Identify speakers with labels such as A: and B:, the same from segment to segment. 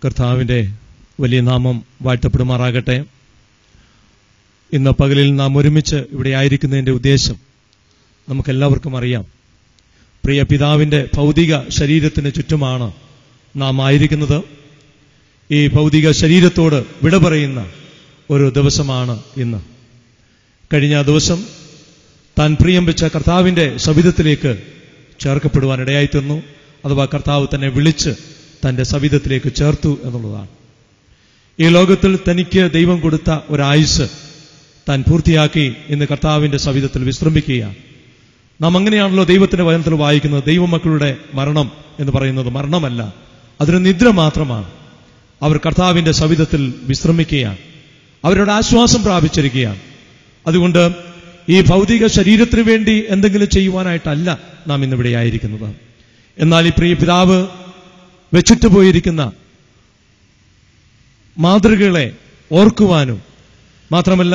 A: കർത്താവിന്റെ വലിയ നാമം വാഴ്ത്തപ്പെടുമാറാകട്ടെ. ഇന്ന് പകലിൽ നാം ഒരുമിച്ച് ഇവിടെ ആയിരിക്കുന്നതിന്റെ ഉദ്ദേശം നമുക്കെല്ലാവർക്കും അറിയാം. പ്രിയ പിതാവിന്റെ ഭൗതിക ശരീരത്തിന് ചുറ്റുമാണ് നാം ആയിരിക്കുന്നത്. ഈ ഭൗതിക ശരീരത്തോട് വിട പറയുന്ന ഒരു ദിവസമാണ് ഇന്ന്. കഴിഞ്ഞ ദിവസം താൻ പ്രിയം വെച്ച കർത്താവിന്റെ സവിധത്തിലേക്ക് ചേർക്കപ്പെടുവാനിടയായി തീർന്നു. അഥവാ കർത്താവ് തന്നെ വിളിച്ച് തന്റെ സവിധത്തിലേക്ക് ചേർത്തു എന്നുള്ളതാണ്. ഈ ലോകത്തിൽ തനിക്ക് ദൈവം കൊടുത്ത ഒരായുസ് താൻ പൂർത്തിയാക്കി ഇന്ന് കർത്താവിന്റെ സവിധത്തിൽ വിശ്രമിക്കുകയാണ്. നാം അങ്ങനെയാണല്ലോ ദൈവത്തിന്റെ വചനത്തിൽ വായിക്കുന്നത്. ദൈവമക്കളുടെ മരണം എന്ന് പറയുന്നത് മരണമല്ല, അതൊരു നിദ്ര മാത്രമാണ്. അവർ കർത്താവിന്റെ സവിധത്തിൽ വിശ്രമിക്കുകയാണ്, അവരുടെ ആശ്വാസം പ്രാപിച്ചിരിക്കുകയാണ്. അതുകൊണ്ട് ഈ ഭൗതിക ശരീരത്തിന് വേണ്ടി എന്തെങ്കിലും ചെയ്യുവാനായിട്ടല്ല നാം ഇന്നിവിടെ ആയിരിക്കുന്നത്. എന്നാൽ ഈ പ്രിയ പിതാവ് വെച്ചിട്ട് പോയിരിക്കുന്ന മാതൃകകളെ ഓർക്കുവാനും മാത്രമല്ല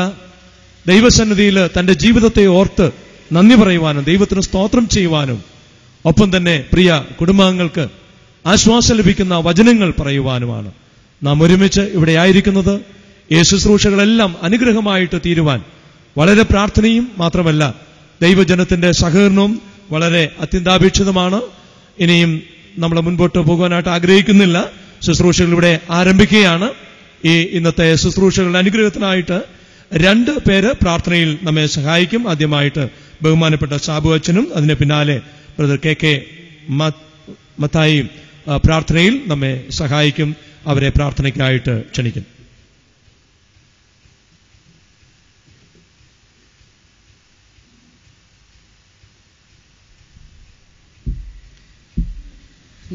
A: ദൈവസന്നിധിയിൽ തന്റെ ജീവിതത്തെ ഓർത്ത് നന്ദി പറയുവാനും ദൈവത്തിന് സ്തോത്രം ചെയ്യുവാനും ഒപ്പം തന്നെ പ്രിയ കുടുംബാംഗങ്ങൾക്ക് ആശ്വാസം ലഭിക്കുന്ന വചനങ്ങൾ പറയുവാനുമാണ് നാം ഒരുമിച്ച് ഇവിടെ ആയിരിക്കുന്നത്. ഈ ശുശ്രൂഷകളെല്ലാം അനുഗ്രഹമായിട്ട് തീരുവാൻ വളരെ പ്രാർത്ഥനയും മാത്രമല്ല ദൈവജനത്തിന്റെ സഹകരണവും വളരെ അത്യന്താപേക്ഷിതമാണ്. ഇനിയും നമ്മൾ മുൻപോട്ട് പോകുവാനായിട്ട് ആഗ്രഹിക്കുന്നില്ല. ശുശ്രൂഷകൾ ഇവിടെ ആരംഭിക്കുകയാണ്. ഈ ഇന്നത്തെ ശുശ്രൂഷകളുടെ അനുഗ്രഹത്തിനായിട്ട് 2 പേര് പ്രാർത്ഥനയിൽ നമ്മെ സഹായിക്കും. ആദ്യമായിട്ട് ബഹുമാനപ്പെട്ട സാബു അച്ഛനും അതിന് പിന്നാലെ ബ്രദർ കെ മത്തായി പ്രാർത്ഥനയിൽ നമ്മെ സഹായിക്കും. അവരെ പ്രാർത്ഥനയ്ക്കായിട്ട് ക്ഷണിക്കുന്നു.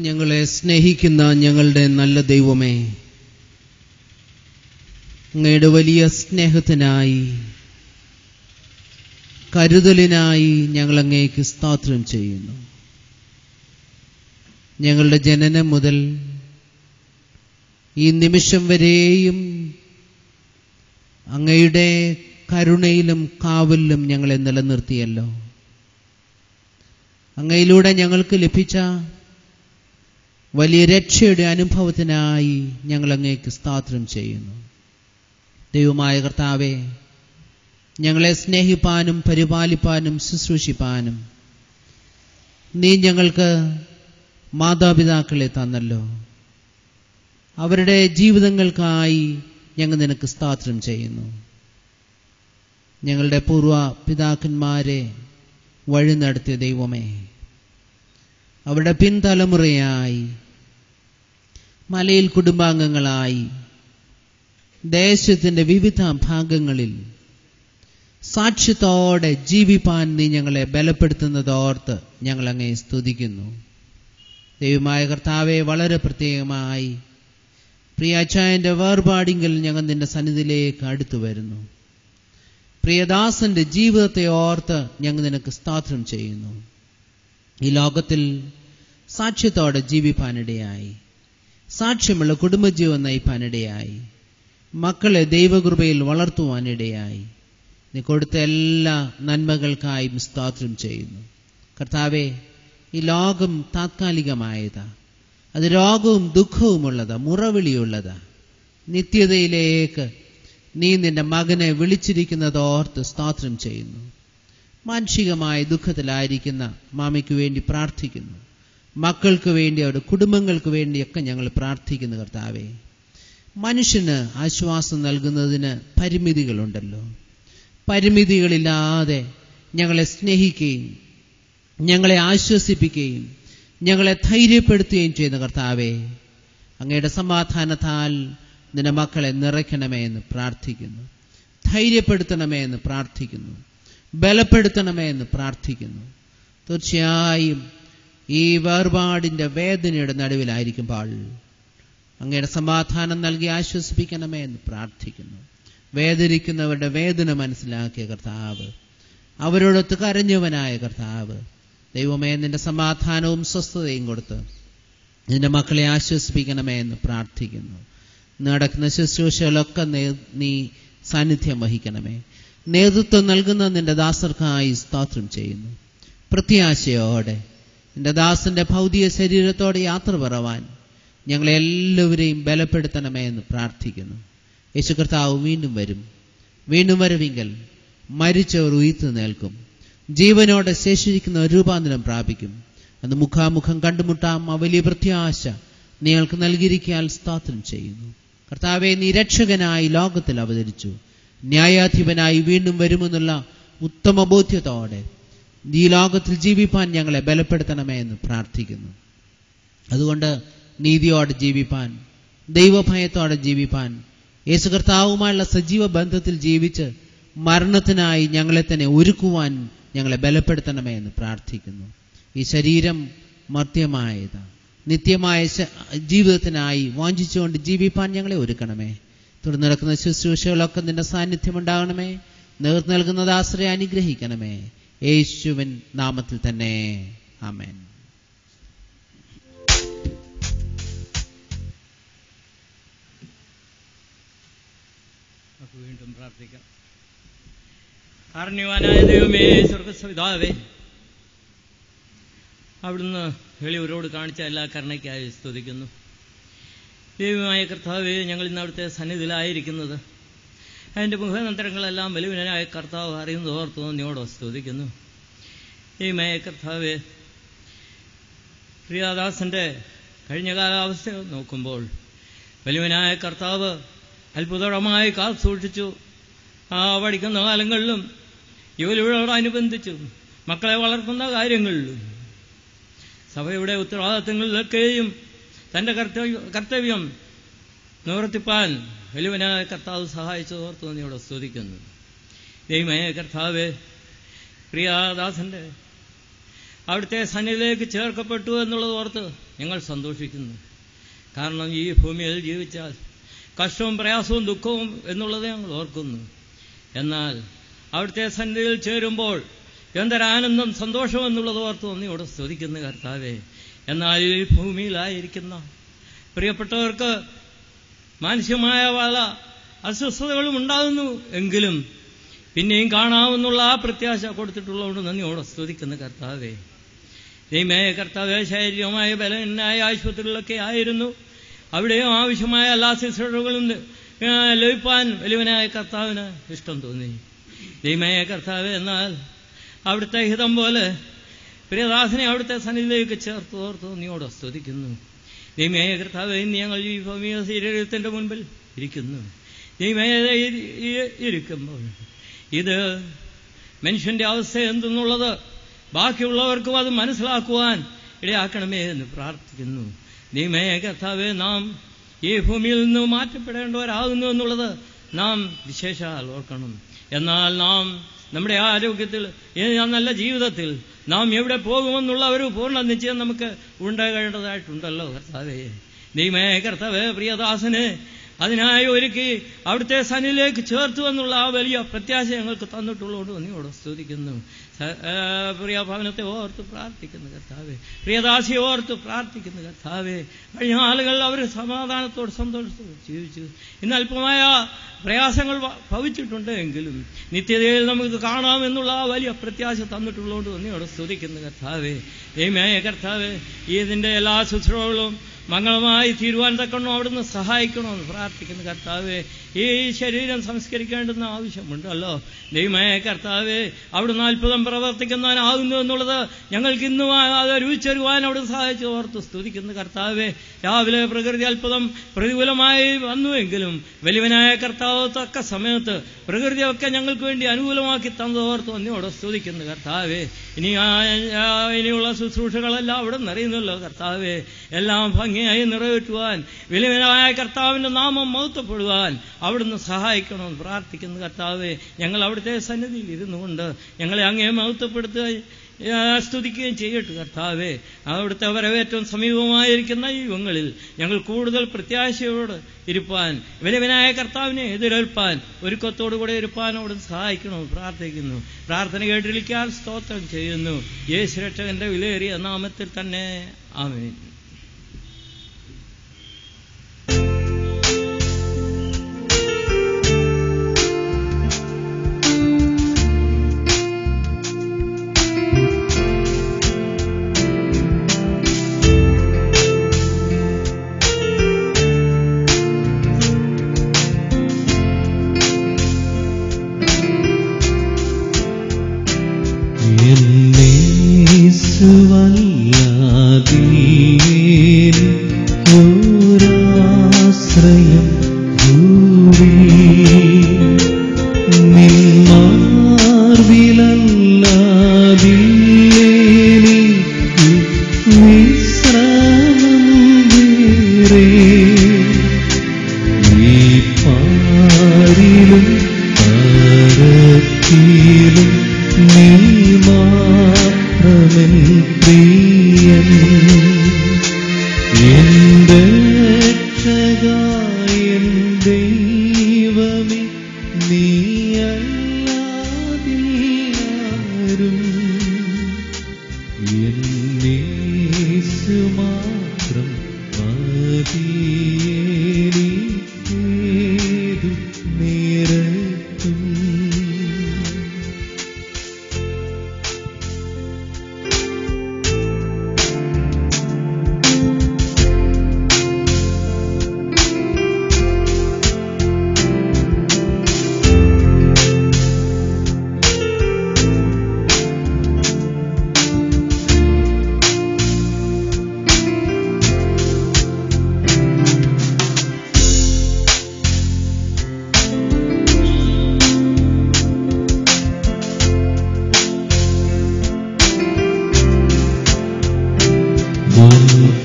B: ഞങ്ങളെ സ്നേഹിക്കുന്ന ഞങ്ങളുടെ നല്ല ദൈവമേ, അങ്ങയുടെ വലിയ സ്നേഹത്തിനായി കരുതലിനായി ഞങ്ങൾ അങ്ങേക്ക് സ്തോത്രം ചെയ്യുന്നു. ഞങ്ങളുടെ ജനനം മുതൽ ഈ നിമിഷം വരെയും അങ്ങയുടെ കരുണയിലും കാവലിലും ഞങ്ങളെ നിലനിർത്തിയല്ലോ. അങ്ങയിലൂടെ ഞങ്ങൾക്ക് ലഭിച്ച വലിയ രക്ഷയുടെ അനുഭവത്തിനായി ഞങ്ങൾ അങ്ങേക്ക് സ്തോത്രം ചെയ്യുന്നു. ദൈവമായ കർത്താവേ, ഞങ്ങളെ സ്നേഹിപ്പാനും പരിപാലിപ്പാനും ശുശ്രൂഷിപ്പാനും നീ ഞങ്ങൾക്ക് മാതാപിതാക്കളെ തന്നല്ലോ. അവരുടെ ജീവിതങ്ങൾക്കായി ഞങ്ങൾ നിനക്ക് സ്തോത്രം ചെയ്യുന്നു. ഞങ്ങളുടെ പൂർവ്വ പിതാക്കന്മാരെ വഴി നടത്തിയ ദൈവമേ, അവരുടെ പിൻതലമുറയായി മലയിൽ കുടുംബാംഗങ്ങളായി ദേശത്തിന്റെ വിവിധ ഭാഗങ്ങളിൽ സാക്ഷ്യത്തോടെ ജീവിപ്പാൻ നീ ഞങ്ങളെ ബലപ്പെടുത്തുന്നതോർത്ത് ഞങ്ങൾ അങ്ങേ സ്തുതിക്കുന്നു. ദൈവമായ കർത്താവെ, വളരെ പ്രത്യേകമായി പ്രിയാച്ചായന്റെ വേർപാടിങ്കിൽ ഞങ്ങൾ നിന്റെ സന്നിധിയിലേക്ക് അടുത്തു വരുന്നു. പ്രിയദാസന്റെ ജീവിതത്തെ ഓർത്ത് ഞങ്ങൾ നിനക്ക് സ്തോത്രം ചെയ്യുന്നു. ഈ ലോകത്തിൽ സാക്ഷ്യത്തോടെ ജീവിപ്പാനിടയായി, സാക്ഷ്യമുള്ള കുടുംബജീവൻ നയിപ്പാനിടയായി, മക്കളെ ദൈവകൃപയിൽ വളർത്തുവാനിടയായി നീ കൊടുത്ത എല്ലാ നന്മകൾക്കായും സ്തോത്രം ചെയ്യുന്നു. കർത്താവെ, ഈ ലോകം താത്കാലികമായതാ, അത് രോഗവും ദുഃഖവുമുള്ളതാ, മുറവിളിയുള്ളതാ. നിത്യതയിലേക്ക് നീ നിന്റെ മകനെ വിളിച്ചിരിക്കുന്നതോർത്ത് സ്തോത്രം ചെയ്യുന്നു. മാനസികമായ ദുഃഖത്തിലായിരിക്കുന്ന മാമിക്ക് വേണ്ടി പ്രാർത്ഥിക്കുന്നു. മക്കൾക്ക് വേണ്ടി, അവരുടെ കുടുംബങ്ങൾക്ക് വേണ്ടിയൊക്കെ ഞങ്ങൾ പ്രാർത്ഥിക്കുന്നു. കർത്താവെ, മനുഷ്യന് ആശ്വാസം നൽകുന്നതിന് പരിമിതികളുണ്ടല്ലോ. പരിമിതികളില്ലാതെ ഞങ്ങളെ സ്നേഹിക്കുകയും ഞങ്ങളെ ആശ്വസിപ്പിക്കുകയും ഞങ്ങളെ ധൈര്യപ്പെടുത്തുകയും ചെയ്യുന്ന കർത്താവെ, അങ്ങയുടെ സമാധാനത്താൽ നിന്റെ മക്കളെ നിറയ്ക്കണമേ എന്ന് പ്രാർത്ഥിക്കുന്നു. ധൈര്യപ്പെടുത്തണമേ എന്ന് പ്രാർത്ഥിക്കുന്നു. ബലപ്പെടുത്തണമേ എന്ന് പ്രാർത്ഥിക്കുന്നു. തീർച്ചയായും ഈ വേർപാടിന്റെ വേദനയുടെ നടുവിലായിരിക്കുമ്പോൾ അങ്ങയുടെ സമാധാനം നൽകി ആശ്വസിപ്പിക്കണമേ എന്ന് പ്രാർത്ഥിക്കുന്നു. വേദനിക്കുന്നവരുടെ വേദന മനസ്സിലാക്കിയ കർത്താവ്, അവരോടൊത്ത് കരഞ്ഞവനായ കർത്താവ്, ദൈവമേ, നിന്റെ സമാധാനവും സ്വസ്ഥതയും കൊടുത്ത് നിന്റെ മക്കളെ ആശ്വസിപ്പിക്കണമേ എന്ന് പ്രാർത്ഥിക്കുന്നു. നടക്കുന്ന ശുശ്രൂഷകളൊക്കെ നീ സാന്നിധ്യം വഹിക്കണമേ. നേതൃത്വം നൽകുന്ന നിന്റെ ദാസർക്കായി സ്തോത്രം ചെയ്യുന്നു. പ്രത്യാശയോടെ നിന്റെ ദാസന്റെ ഭൗതിക ശരീരത്തോടെ യാത്ര പറവാൻ ഞങ്ങളെ എല്ലാവരെയും ബലപ്പെടുത്തണമേ എന്ന് പ്രാർത്ഥിക്കുന്നു. യേശു കർത്താവ് വീണ്ടും വരും. വീണ്ടും വരവിങ്കൽ മരിച്ചവർ ഉയർത്ത് നിൽക്കും. ജീവനോടെ ശേഷിച്ചിരിക്കുന്നവർ രൂപാന്തരം പ്രാപിക്കും. അന്ന് മുഖാമുഖം കണ്ടുമുട്ടാം. ആ വലിയ പ്രത്യാശ നിങ്ങൾക്ക് നൽകിയിരിക്കാൻ സ്തോത്രം ചെയ്യുന്നു. കർത്താവെ, നീ രക്ഷകനായി ലോകത്തിൽ അവതരിച്ചു. ന്യായാധിപനായി വീണ്ടും വരുമെന്നുള്ള ഉത്തമ ബോധ്യത്തോടെ ഈ ലോകത്തിൽ ജീവിപ്പാൻ ഞങ്ങളെ ബലപ്പെടുത്തണമേ എന്ന് പ്രാർത്ഥിക്കുന്നു. അതുകൊണ്ട് നീതിയോടെ ജീവിപ്പാൻ, ദൈവഭയത്തോടെ ജീവിപ്പാൻ, യേശു കർത്താവുമായുള്ള സജീവ ബന്ധത്തിൽ ജീവിച്ച് മരണത്തിനായി ഞങ്ങളെ തന്നെ ഒരുക്കുവാൻ ഞങ്ങളെ ബലപ്പെടുത്തണമേ എന്ന് പ്രാർത്ഥിക്കുന്നു. ഈ ശരീരം മർത്യമായത് നിത്യമായ ജീവിതത്തിനായി വാഞ്ചിച്ചുകൊണ്ട് ജീവിപ്പാൻ ഞങ്ങളെ ഒരുക്കണമേ. തുടർന്ന് നടക്കുന്ന ശുശ്രൂഷകളൊക്കെ നിന്റെ സാന്നിധ്യം ഉണ്ടാകണമേ. നേർന്നു നൽകുന്നത് ആശ്രയം അനുഗ്രഹിക്കണമേ. യേശുവിൻ നാമത്തിൽ തന്നെ, ആമേൻ.
C: വീണ്ടും പ്രാർത്ഥിക്കാം. കാരുണ്യവാനായ ദൈവമേ, സ്വർഗ്ഗപിതാവേ, അവിടുന്ന് എളിയവരോട് കാണിച്ച എല്ലാ കരുണയ്ക്കായി സ്തുതിക്കുന്നു. ദൈവമായ കർത്താവേ, ഞങ്ങൾ ഇന്ന് അവിടുത്തെ സന്നിധിയിലായിരിക്കുന്നത് അതിൻ്റെ മുഖാന്തരങ്ങളെല്ലാം വലുവിനായ കർത്താവ് അറിയുന്നത് ഓർത്ത് നന്ദിയോടെ സ്തുതിക്കുന്നു. ദൈവമായ കർത്താവേ, പ്രിയദാസന്റെ കഴിഞ്ഞ കാലാവസ്ഥ നോക്കുമ്പോൾ വലുവിനായ കർത്താവ് അത്ഭുതകരമായി കാത്തു സൂക്ഷിച്ചു. പഠിക്കുന്ന കാലങ്ങളിലും ജോലിയോടനുബന്ധിച്ചും മക്കളെ വളർത്തുന്ന കാര്യങ്ങളിലും സഭയുടെ ഉത്തരവാദിത്തങ്ങളിലൊക്കെയും തൻ്റെ കർത്തവ്യം നിവർത്തിപ്പാൻ വലുവനായ കർത്താവ് സഹായിച്ചു ഓർത്ത് നന്ദിയോടെ സ്തുതിക്കുന്നു. ദൈവമായ കർത്താവേ, പ്രിയദാസന്റെ അവിടുത്തെ സന്നിധിയിലേക്ക് ചേർക്കപ്പെട്ടു എന്നുള്ളത് ഓർത്ത് ഞങ്ങൾ സന്തോഷിക്കുന്നു. കാരണം ഈ ഭൂമിയിൽ ജീവിച്ചാൽ കഷ്ടവും പ്രയാസവും ദുഃഖവും എന്നുള്ളത് ഞങ്ങൾ ഓർക്കുന്നു. എന്നാൽ അവിടുത്തെ സന്നിധിയിൽ ചേരുമ്പോൾ എന്തൊരാനന്ദം, സന്തോഷം എന്നുള്ളത് ഓർത്ത് നന്ദിയോടെ സ്തുതിക്കുന്നു കർത്താവേ. എന്നാൽ ഈ ഭൂമിയിലായിരിക്കുന്ന പ്രിയപ്പെട്ടവർക്ക് മാനസികമായ പല അസ്വസ്ഥതകളും ഉണ്ടാകുന്നു എങ്കിലും പിന്നെയും കാണാമെന്നുള്ള ആ പ്രത്യാശ കൊടുത്തിട്ടുള്ളതുകൊണ്ട് നന്ദിയോടെ സ്തുതിക്കുന്നു കർത്താവേ. ദൈവമേ കർത്താവേ, ശാരീരികമായ ബലഹീനനായ ആശുപത്രികളിലൊക്കെ ആയിരുന്നു. അവിടെയും ആവശ്യമായ എല്ലാ ശുശ്രൂഷകളും ലഭിപ്പാൻ വലിയവനായ കർത്താവിന് ഇഷ്ടം തോന്നി. ദൈവമേ കർത്താവേ, എന്നാൽ അവിടുത്തെ ഹിതം പോലെ പ്രിയദാസനെ അവിടുത്തെ സന്നിധിയിലേക്ക് ചേർത്ത് ഓർത്ത് നീയോടെ സ്തുതിക്കുന്നു. ദൈവമേ കർത്താവേ, ഇന്ന് ഞങ്ങൾ ഈ ഭൗമിക ശരീരത്തിന്റെ മുൻപിൽ ഇരിക്കുന്നു. ദൈവമേ ഇരിക്കുമ്പോൾ ഇത് മനുഷ്യന്റെ അവസ്ഥ എന്തെന്നുള്ളത് ബാക്കിയുള്ളവർക്കും അത് മനസ്സിലാക്കുവാൻ ഇടയാക്കണമേ എന്ന് പ്രാർത്ഥിക്കുന്നു. ദൈവമേ കർത്താവേ, നാം ഈ ഭൂമിയിൽ നിന്ന് മാറ്റപ്പെടേണ്ടവരാകുന്നു എന്നുള്ളത് നാം വിശേഷാൽ ഓർക്കണം. എന്നാൽ നാം നമ്മുടെ ആരോഗ്യത്തിൽ, നല്ല ജീവിതത്തിൽ നാം എവിടെ പോകുമെന്നുള്ള ഒരു പൂർണ്ണ നിശ്ചയം നമുക്ക് ഉണ്ടാകേണ്ടതായിട്ടുണ്ടല്ലോ കർത്താവേ. ദൈവമേ കർത്താവേ, പ്രിയദാസനെ അതിനായി ഒരുക്കി അവിടുത്തെ സന്നിധിയിലേക്ക് ചേർത്തു എന്നുള്ള ആ വലിയ പ്രത്യാശ ഞങ്ങൾക്ക് തന്നിട്ടുള്ളതുകൊണ്ട് നീയോട് സ്തുതിക്കുന്നു. പ്രിയ ഭവനത്തെ ഓർത്ത് പ്രാർത്ഥിക്കുന്നു കർത്താവേ. പ്രിയദാസിയെ ഓർത്ത് പ്രാർത്ഥിക്കുന്നു കർത്താവേ. കഴിഞ്ഞ ആളുകൾ അവർ സമാധാനത്തോട് സന്തോഷത്തോട് ജീവിച്ചു. ഇന്ന് അല്പമായ പ്രയാസങ്ങൾ ഭവിച്ചിട്ടുണ്ട് എങ്കിലും നിത്യതയിൽ നമുക്ക് കാണാമെന്നുള്ള ആ വലിയ പ്രത്യാശ തന്നിട്ടുള്ളതുകൊണ്ട് നീയോട് സ്തുതിക്കുന്നു കർത്താവേ. ദൈവമേ കർത്താവേ, ഇതിന്റെ എല്ലാ ശുശ്രൂഷകളും മംഗളമായി തീരുവാൻ തക്കണം അവിടുന്ന് സഹായിക്കണമെന്ന് പ്രാർത്ഥിക്കുന്നു കർത്താവേ. ഈ ശരീരം സംസ്കരിക്കേണ്ടുന്ന ആവശ്യമുണ്ടല്ലോ ദൈവമേ കർത്താവേ. അവിടുന്ന് അത്ഭുതം പ്രവർത്തിക്കുന്നവനാകുന്നു എന്നുള്ളത് ഞങ്ങൾക്ക് ഇന്നും അത് രുചിച്ചെരുവാൻ അവിടുന്ന് സഹായിച്ചു ഓർത്ത് സ്തുതിക്കുന്നു കർത്താവേ. രാവിലെ പ്രകൃതി അത്ഭുതം പ്രതികൂലമായി വന്നുവെങ്കിലും വലിയവനായ കർത്താവ് തക്ക സമയത്ത് പ്രകൃതിയൊക്കെ ഞങ്ങൾക്ക് വേണ്ടി അനുകൂലമാക്കി തന്നതോർത്ത് ഒന്നോടെ സ്തുതിക്കുന്നു കർത്താവേ. ഇനിയുള്ള ശുശ്രൂഷകളെല്ലാം അവിടെ നിറയുന്നല്ലോ കർത്താവേ. എല്ലാം ഭംഗിയായി നിറവേറ്റുവാൻ വലിയവനായ കർത്താവിന്റെ നാമം മഹത്വപ്പെടുവാൻ അവിടുന്ന് സഹായിക്കണമെന്ന് പ്രാർത്ഥിക്കുന്നു കർത്താവേ. ഞങ്ങൾ അവിടുത്തെ സന്നിധിയിൽ ഇരുന്നു കൊണ്ട് ഞങ്ങളെ അങ്ങേ മഹത്വപ്പെടുത്തുകയും സ്തുതിക്കുകയും ചെയ്യട്ടെ കർത്താവേ. അവിടുത്തെ വരവേറ്റവും സമീപമായിരിക്കുന്ന ഈ യുഗങ്ങളിൽ ഞങ്ങൾ കൂടുതൽ പ്രത്യാശയോട് ഇരുപ്പാൻ, വലിയവനായ കർത്താവിനെ എതിരേൽപ്പാൻ, ഒരുക്കത്തോടുകൂടെ ഇരുപ്പാൻ അവിടുന്ന് സഹായിക്കണമെന്ന് പ്രാർത്ഥിക്കുന്നു. പ്രാർത്ഥന കേട്ടിരിക്കാൻ സ്തോത്രം ചെയ്യുന്നു. യേശു രക്ഷകന്റെ വിലയേറിയ നാമത്തിൽ തന്നെ ആമേൻ.
D: നോക്കിയിലും നീ മാത്രമെൻ പ്രിയൻ. എന്റെ രക്ഷകൻ ദൈവമേ, നീയല്ലാതാരും എന്നേശു മാത്രം മതിയേതു നേരത്തും.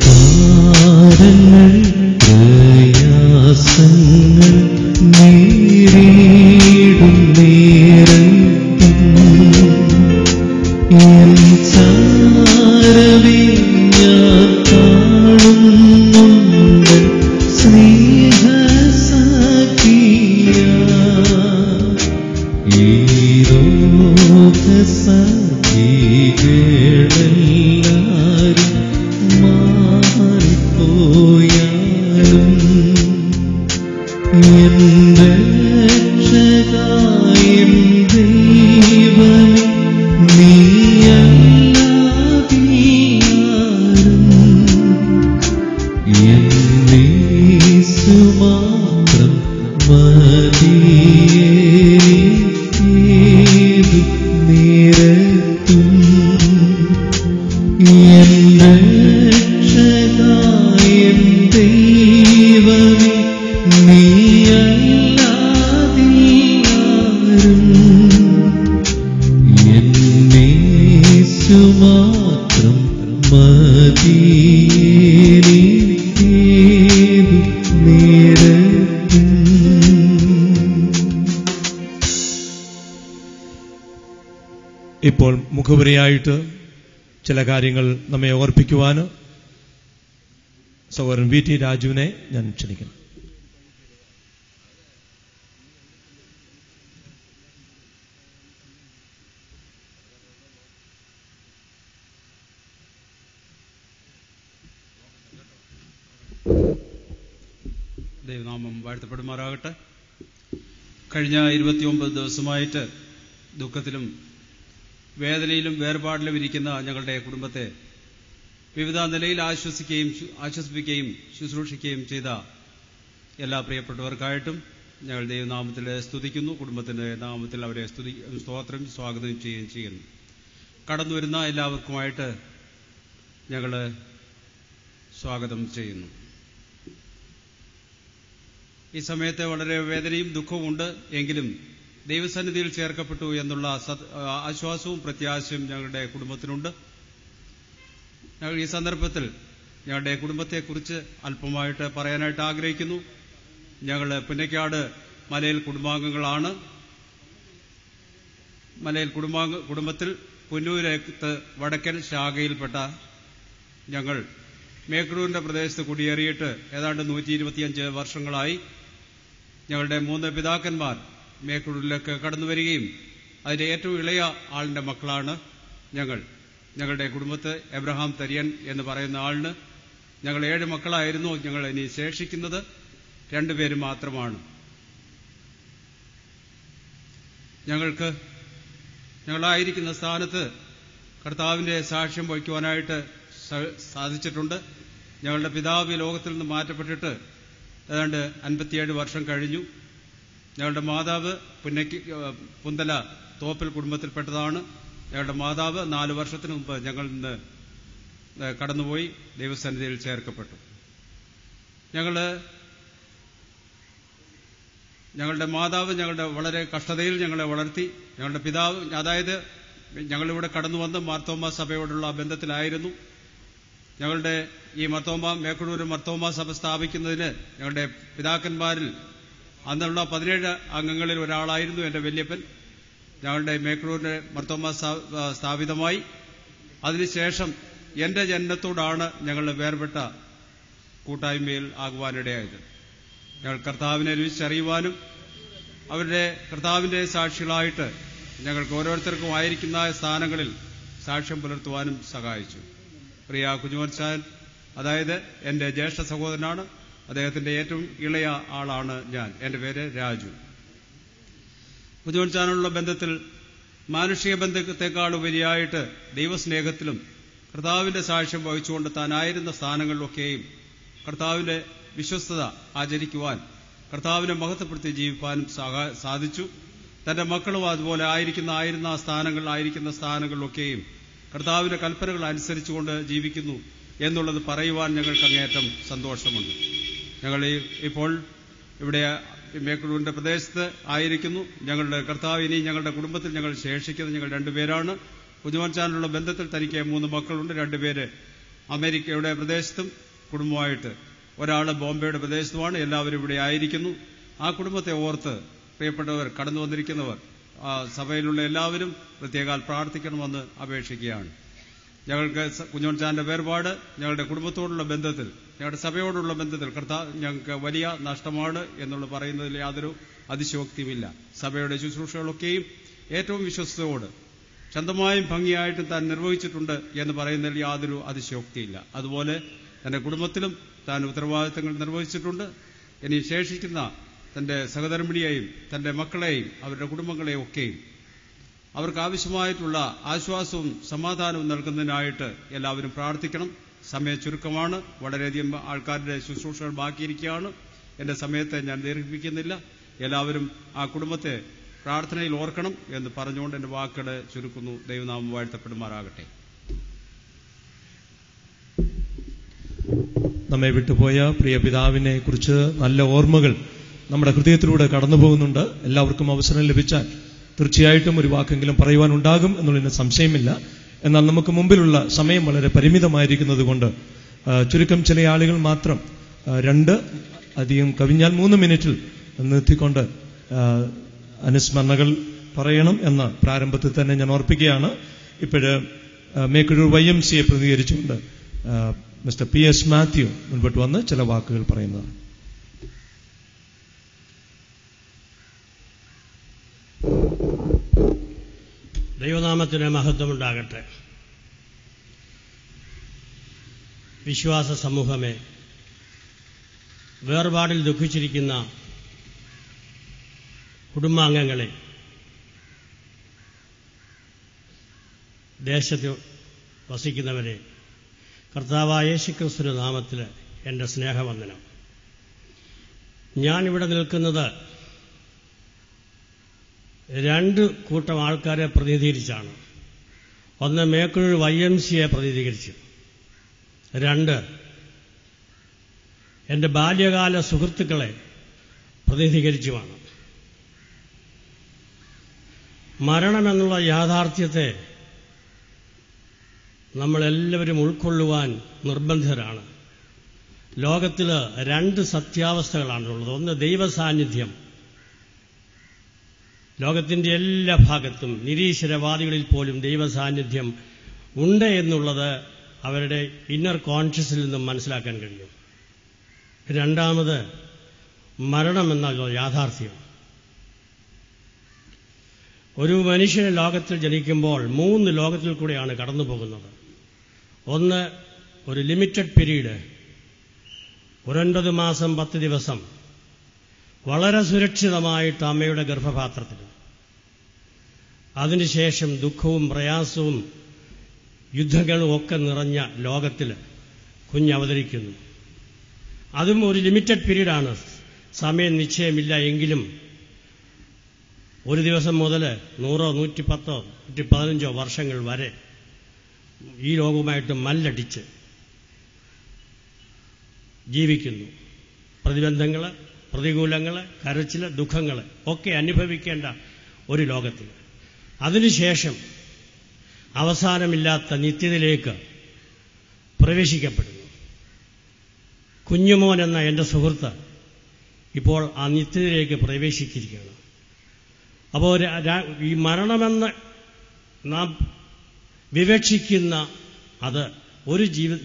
D: ഭാരങ്ങൾ പ്രയാസങ്ങൾ നേരിടും നേരത്തും എൻ ചാരവേ ഞാൻ കാണുന്നുണ്ട് സ്നേഹസഖിയ. ഈ ലോകസഖികളെല്ലാരും മാറിപ്പോയാലും എന്റെ രക്ഷകൻ ദൈവമേ, നീയല്ലാതാരും എന്നേശു മാത്രം മതിയേതു നേരത്തും. എന്റെ രക്ഷകൻ ദൈവമേ, നീയല്ലാതാരും എന്നേശു മാത്രം മതിയേതു നേരത്തും.
A: ഇപ്പോൾ മുഖവുരയായിട്ട് ചില കാര്യങ്ങൾ നമ്മെ ഓർപ്പിക്കുവാൻ സഹോദരൻ VT രാജുവിനെ ഞാൻ ക്ഷണിക്കുന്നു.
E: ദൈവനാമം വാഴ്ത്തപ്പെടുമാറാകട്ടെ. കഴിഞ്ഞ 29 ദിവസമായിട്ട് ദുഃഖത്തിലും വേദനയിലും വേർപാടിലും ഇരിക്കുന്ന ഞങ്ങളുടെ കുടുംബത്തെ വിവിധ നിലയിൽ ആശ്വസിപ്പിക്കുകയും ശുശ്രൂഷിക്കുകയും ചെയ്ത എല്ലാ പ്രിയപ്പെട്ടവർക്കായിട്ടും ഞങ്ങൾ ദൈവനാമത്തിൽ സ്തുതിക്കുന്നു. കുടുംബത്തിന്റെ നാമത്തിൽ അവരെ സ്തോത്രം സ്വാഗതം ചെയ്യുകയും ചെയ്യുന്നു. കടന്നുവരുന്ന എല്ലാവർക്കുമായിട്ട് ഞങ്ങൾ സ്വാഗതം ചെയ്യുന്നു. ഈ സമയത്ത് വളരെ വേദനയും ദുഃഖവുമുണ്ട്. എങ്കിലും ദൈവസന്നിധിയിൽ ചേർക്കപ്പെട്ടു എന്നുള്ള ആശ്വാസവും പ്രത്യാശയും ഞങ്ങളുടെ കുടുംബത്തിനുണ്ട്. ഞങ്ങൾ ഈ സന്ദർഭത്തിൽ ഞങ്ങളുടെ കുടുംബത്തെക്കുറിച്ച് അല്പമായിട്ട് പറയാനായിട്ട് ആഗ്രഹിക്കുന്നു. ഞങ്ങൾ പുന്നക്കാട് മലയിൽ കുടുംബാംഗങ്ങളാണ്. മലയിൽ കുടുംബത്തിൽ പുന്നൂരത്ത് വടക്കൻ ശാഖയിൽപ്പെട്ട ഞങ്ങൾ മേക്കടൂരിന്റെ പ്രദേശത്ത് കുടിയേറിയിട്ട് ഏതാണ്ട് 125 വർഷങ്ങളായി. ഞങ്ങളുടെ 3 പിതാക്കന്മാർ മേക്കടൂരിലേക്ക് കടന്നുവരികയും അതിന്റെ ഏറ്റവും ഇളയ ആളിന്റെ മക്കളാണ് ഞങ്ങൾ. ഞങ്ങളുടെ കുടുംബത്ത് എബ്രഹാം തരിയൻ എന്ന് പറയുന്ന ആളിന് ഞങ്ങൾ 7 മക്കളായിരുന്നു. ഞങ്ങൾ ഇനി ശേഷിക്കുന്നത് 2 പേര് മാത്രമാണ്. ഞങ്ങളായിരിക്കുന്ന സ്ഥാനത്ത് കർത്താവിന്റെ സാക്ഷ്യം വഹിക്കുവാനായിട്ട് സാധിച്ചിട്ടുണ്ട്. ഞങ്ങളുടെ പിതാവ് ലോകത്തിൽ നിന്ന് മാറ്റപ്പെട്ടിട്ട് ഏതാണ്ട് 57 വർഷം കഴിഞ്ഞു. ഞങ്ങളുടെ മാതാവ് പുന്തല തോപ്പൽ കുടുംബത്തിൽപ്പെട്ടതാണ്. ഞങ്ങളുടെ മാതാവ് 4 വർഷത്തിന് മുമ്പ് ഞങ്ങളിൽ നിന്ന് കടന്നുപോയി ദൈവസന്നിധിയിൽ ചേർക്കപ്പെട്ടു. ഞങ്ങളുടെ മാതാവ് ഞങ്ങളുടെ വളരെ കഷ്ടതയിൽ ഞങ്ങളെ വളർത്തി. ഞങ്ങളുടെ പിതാവ്, അതായത് ഞങ്ങളിവിടെ കടന്നു വന്ന് മാർത്തോമ സഭയോടുള്ള ബന്ധത്തിലായിരുന്നു. ഞങ്ങളുടെ ഈ മേക്കടൂർ മർത്തോമ സഭ സ്ഥാപിക്കുന്നതിന് ഞങ്ങളുടെ പിതാക്കന്മാരിൽ അന്നുള്ള 17 അംഗങ്ങളിൽ ഒരാളായിരുന്നു എന്റെ വല്യപ്പൻ. ഞങ്ങളുടെ മേക്രൂരിന്റെ മർത്തോമ സ്ഥാപിതമായി. അതിനുശേഷം എന്റെ ജനനത്തോടാണ് ഞങ്ങൾ വേർപെട്ട കൂട്ടായ്മയിൽ ആകുവാനിടയായത്. ഞങ്ങൾ കർത്താവിനെ രുചിച്ചറിയുവാനും അവരുടെ കർത്താവിന്റെ സാക്ഷികളായിട്ട് ഞങ്ങൾക്ക് ഓരോരുത്തർക്കും ആയിരിക്കുന്ന സ്ഥാനങ്ങളിൽ സാക്ഷ്യം പുലർത്തുവാനും സഹായിച്ചു. പ്രിയ കുഞ്ഞുമോൻ സാൻ, അതായത് എന്റെ ജ്യേഷ്ഠ സഹോദരനാണ്. അദ്ദേഹത്തിന്റെ ഏറ്റവും ഇളയ ആളാണ് ഞാൻ. എന്റെ പേര് രാജു. കുഞ്ഞുമോൻ സാനുള്ള ബന്ധത്തിൽ മാനുഷിക ബന്ധത്തെക്കാൾ ഉപരിയായിട്ട് ദൈവസ്നേഹത്തിലും കർത്താവിന്റെ സാക്ഷ്യം വഹിച്ചുകൊണ്ട് താനായിരുന്ന സ്ഥാനങ്ങളിലൊക്കെയും കർത്താവിന്റെ വിശ്വസ്തത ആചരിക്കുവാൻ, കർത്താവിനെ മഹത്വപ്പെടുത്തി ജീവിക്കാനും സാധിച്ചു. തന്റെ മക്കളും അതുപോലെ ആയിരുന്ന സ്ഥാനങ്ങളിലൊക്കെയും കർത്താവിന്റെ കൽപ്പനകൾ അനുസരിച്ചുകൊണ്ട് ജീവിക്കുന്നു എന്നുള്ളത് പറയുവാൻ ഞങ്ങൾക്ക് അങ്ങേയറ്റം സന്തോഷമുണ്ട്. ഞങ്ങൾ ഇപ്പോൾ ഇവിടെ മേക്രൂരിന്റെ പ്രദേശത്ത് ആയിരിക്കുന്നു. ഞങ്ങളുടെ കർത്താവ് ഇനി ഞങ്ങളുടെ കുടുംബത്തിൽ ഞങ്ങൾ ശേഷിക്കുന്നത് ഞങ്ങൾ രണ്ടുപേരാണ്. കുഞ്ഞുമോൻ സാനുള്ള ബന്ധത്തിൽ തനിക്ക് 3 മക്കളുണ്ട്. 2 പേര് അമേരിക്കയുടെ പ്രദേശത്തും കുടുംബമായിട്ട്, ഒരാൾ ബോംബെയുടെ പ്രദേശത്തുമാണ്. എല്ലാവരും ഇവിടെ ആയിരിക്കുന്നു. ആ കുടുംബത്തെ ഓർത്ത് പ്രിയപ്പെട്ടവർ, കടന്നു വന്നിരിക്കുന്നവർ, സഭയിലുള്ള എല്ലാവരും പ്രത്യേകാൽ പ്രാർത്ഥിക്കണമെന്ന് അപേക്ഷിക്കുകയാണ്. ഞങ്ങൾക്ക് കുഞ്ഞോൻ സാറിന്റെ വേർപാട് ഞങ്ങളുടെ കുടുംബത്തോടുള്ള ബന്ധത്തിൽ, ഞങ്ങളുടെ സഭയോടുള്ള ബന്ധത്തിൽ ഞങ്ങൾക്ക് വലിയ നഷ്ടമാണ് എന്നുള്ളത് പറയുന്നതിൽ യാതൊരു അതിശയോക്തിയുമില്ല. സഭയുടെ ശുശ്രൂഷകളൊക്കെയും ഏറ്റവും വിശ്വസ്തയോട് ശാന്തമായും ഭംഗിയായിട്ടും താൻ നിർവഹിച്ചിട്ടുണ്ട് എന്ന് പറയുന്നതിൽ യാതൊരു അതിശയോക്തിയില്ല. അതുപോലെ തന്റെ കുടുംബത്തിലും താൻ ഉത്തരവാദിത്തങ്ങൾ നിർവഹിച്ചിട്ടുണ്ട്. ഇനി ശേഷിക്കുന്ന തന്റെ സഹധർമ്മിണിയെയും തന്റെ മക്കളെയും അവരുടെ കുടുംബങ്ങളെയും ഒക്കെയും അവർക്ക് ആവശ്യമായിട്ടുള്ള ആശ്വാസവും സമാധാനവും നൽകുന്നതിനായിട്ട് എല്ലാവരും പ്രാർത്ഥിക്കണം. സമയ ചുരുക്കമാണ്. വളരെയധികം ആൾക്കാരുടെ ശുശ്രൂഷകൾ ബാക്കിയിരിക്കുകയാണ്. എന്റെ സമയത്തെ ഞാൻ ദീർഘിപ്പിക്കുന്നില്ല. എല്ലാവരും ആ കുടുംബത്തെ പ്രാർത്ഥനയിൽ ഓർക്കണം എന്ന് പറഞ്ഞുകൊണ്ട് എന്റെ വാക്കുകളെ ചുരുക്കുന്നു. ദൈവനാമം വാഴ്ത്തപ്പെടുമാറാകട്ടെ.
A: നമ്മെ വിട്ടുപോയ പ്രിയ പിതാവിനെ കുറിച്ച് നല്ല ഓർമ്മകൾ നമ്മുടെ ഹൃദയത്തിലൂടെ കടന്നു പോകുന്നുണ്ട്. എല്ലാവർക്കും അവസരം ലഭിച്ചാൽ തീർച്ചയായിട്ടും ഒരു വാക്കെങ്കിലും പറയുവാനുണ്ടാകും എന്നുള്ളതിന് സംശയമില്ല. എന്നാൽ നമുക്ക് മുമ്പിലുള്ള സമയം വളരെ പരിമിതമായിരിക്കുന്നത് കൊണ്ട് ചുരുക്കം ചില ആളുകൾ മാത്രം 2 അധികം കവിഞ്ഞാൽ 3 മിനിറ്റിൽ നിർത്തിക്കൊണ്ട് അനുസ്മരണകൾ പറയണം എന്ന പ്രാരംഭത്തിൽ തന്നെ ഞാൻ ഓർപ്പിക്കുകയാണ്. ഇപ്പോഴ് മേക്കുഴൂർ YMCA പ്രതികരിച്ചുകൊണ്ട് മിസ്റ്റർ PS മാത്യു മുൻപോട്ട് വന്ന് ചില വാക്കുകൾ പറയുന്നതാണ്.
F: ദൈവനാമത്തിന് മഹത്വമുണ്ടാകട്ടെ. വിശ്വാസ സമൂഹമേ, വേർപാടിൽ ദുഃഖിച്ചിരിക്കുന്ന കുടുംബാംഗങ്ങളെ, ദേശത്ത് വസിക്കുന്നവരെ, കർത്താവായ യേശുക്രിസ്തുവിന്റെ നാമത്തിൽ എൻ്റെ സ്നേഹവന്ദനം. ഞാനിവിടെ നിൽക്കുന്നത് 2 കൂട്ടം ആൾക്കാരെ പ്രതിനിധീകരിച്ചാണ്. ഒന്ന് മേക്കുഴൂർ YMCA പ്രതിനിധീകരിച്ചു, 2 എൻ്റെ ബാല്യകാല സുഹൃത്തുക്കളെ പ്രതിനിധീകരിച്ചുമാണ്. മരണമെന്നുള്ള യാഥാർത്ഥ്യത്തെ നമ്മളെല്ലാവരും ഉൾക്കൊള്ളുവാൻ നിർബന്ധിതരാണ്. ലോകത്തിൽ 2 സത്യാവസ്ഥകളാണുള്ളത്. ഒന്ന് ദൈവസാന്നിധ്യം. ലോകത്തിന്റെ എല്ലാ ഭാഗത്തും നിരീശ്വരവാദികളിൽ പോലും ദൈവസാന്നിധ്യം ഉണ്ട് എന്നുള്ളത് അവരുടെ ഇന്നർ കോൺഷ്യസിൽ നിന്നും മനസ്സിലാക്കാൻ കഴിയും. രണ്ടാമത് മരണമെന്ന യാഥാർത്ഥ്യം. ഒരു മനുഷ്യന് ലോകത്തിൽ ജനിക്കുമ്പോൾ 3 ലോകത്തിൽ കൂടെയാണ് കടന്നു പോകുന്നത്. ഒന്ന്, ഒരു ലിമിറ്റഡ് പീരീഡ്, 9 മാസം 10 ദിവസം വളരെ സുരക്ഷിതമായിട്ട് അമ്മയുടെ ഗർഭപാത്രത്തിൽ. അതിനുശേഷം ദുഃഖവും പ്രയാസവും യുദ്ധങ്ങളും ഒക്കെ നിറഞ്ഞ ലോകത്തിൽ കുഞ്ഞവതരിക്കുന്നു. അതും ഒരു ലിമിറ്റഡ് പീരീഡാണ്. സമയം നിശ്ചയമില്ല. എങ്കിലും ഒരു ദിവസം മുതൽ 100, 110, 115 വർഷങ്ങൾ വരെ ഈ ലോകവുമായിട്ട് മല്ലടിച്ച് ജീവിക്കുന്നു. പ്രതിബന്ധങ്ങൾ, പ്രതികൂലങ്ങൾ, കരച്ചിൽ, ദുഃഖങ്ങൾ ഒക്കെ അനുഭവിക്കേണ്ട ഒരു ലോകത്തിൽ. അതിനുശേഷം അവസാനമില്ലാത്ത നിത്യതയിലേക്ക് പ്രവേശിക്കപ്പെടുന്നു. കുഞ്ഞുമോൻ എന്ന എൻ്റെ സുഹൃത്ത് ഇപ്പോൾ ആ നിത്യതയിലേക്ക് പ്രവേശിച്ചിരിക്കുകയാണ്. അപ്പോൾ ഈ മരണമെന്ന് നാം വിവക്ഷിക്കുന്ന അത്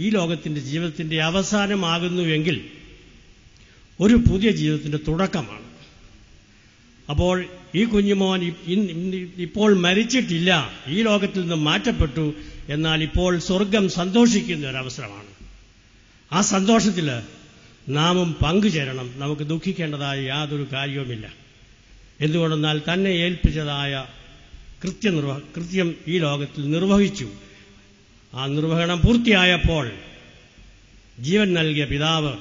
F: ഈ ലോകത്തിൻ്റെ ജീവിതത്തിൻ്റെ അവസാനമാകുന്നുവെങ്കിൽ ഒരു പുതിയ ജീവിതത്തിൻ്റെ തുടക്കമാണ്. അപ്പോൾ ഈ കുഞ്ഞുമോൻ ഇപ്പോൾ മരിച്ചിട്ടില്ല, ഈ ലോകത്തിൽ നിന്ന് മാറ്റപ്പെട്ടു, എന്നാൽ ഇപ്പോൾ സ്വർഗം സന്തോഷിക്കുന്ന ഒരവസരമാണ്. ആ സന്തോഷത്തിൽ നാമും പങ്കുചേരണം. നമുക്ക് ദുഃഖിക്കേണ്ടതായ യാതൊരു കാര്യവുമില്ല. എന്തുകൊണ്ടെന്നാൽ തന്നെ ഏൽപ്പിച്ചതായ കൃത്യം ഈ ലോകത്തിൽ നിർവഹിച്ചു. ആ നിർവഹണം പൂർത്തിയായപ്പോൾ ജീവൻ നൽകിയ പിതാവ്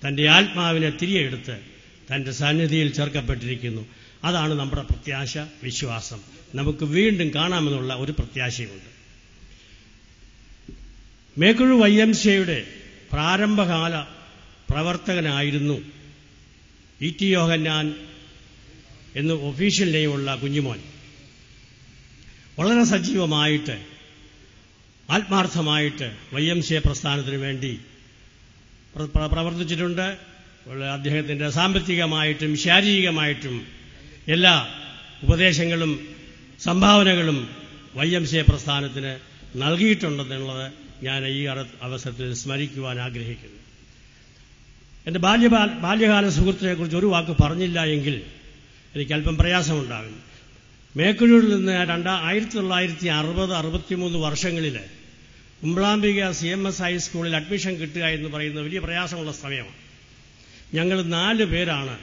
F: തൻ്റെ ആത്മാവിനെ തിരികെ എടുത്ത് തൻ്റെ സന്നിധിയിൽ ചേർക്കപ്പെട്ടിരിക്കുന്നു. അതാണ് നമ്മുടെ പ്രത്യാശ, വിശ്വാസം. നമുക്ക് വീണ്ടും കാണാമെന്നുള്ള ഒരു പ്രത്യാശയുമുണ്ട്. മേക്കുഴു YMCAയുടെ പ്രാരംഭകാല പ്രവർത്തകനായിരുന്നു E.T. യോഹന്നാൻ എന്ന് ഒഫീഷ്യൽ നെയിമുള്ള കുഞ്ഞുമോൻ. വളരെ സജീവമായിട്ട് ആത്മാർത്ഥമായിട്ട് YMCA പ്രസ്ഥാനത്തിന് വേണ്ടി പ്രവർത്തിച്ചിട്ടുണ്ട്. അദ്ദേഹത്തിൻ്റെ സാമ്പത്തികമായിട്ടും ശാരീരികമായിട്ടും എല്ലാ ഉപദേശങ്ങളും സംഭാവനകളും YMCA പ്രസ്ഥാനത്തിന് നൽകിയിട്ടുണ്ടെന്നുള്ളത് ഞാൻ ഈ അവസരത്തിൽ സ്മരിക്കുവാൻ ആഗ്രഹിക്കുന്നു. എൻ്റെ ബാല്യകാല സുഹൃത്തിനെക്കുറിച്ച് ഒരു വാക്ക് പറഞ്ഞില്ല എങ്കിൽ എനിക്ക് അല്പം പ്രയാസമുണ്ടാകും. മേക്കുഴൂരിൽ നിന്ന് 1960-63 വർഷങ്ങളിൽ കുമ്പളാംബിക CMS ഹൈസ്കൂളിൽ അഡ്മിഷൻ കിട്ടുക എന്ന് പറയുന്നത് വലിയ പ്രയാസമുള്ള സമയമാണ്. ഞങ്ങൾ 4 പേരാണ്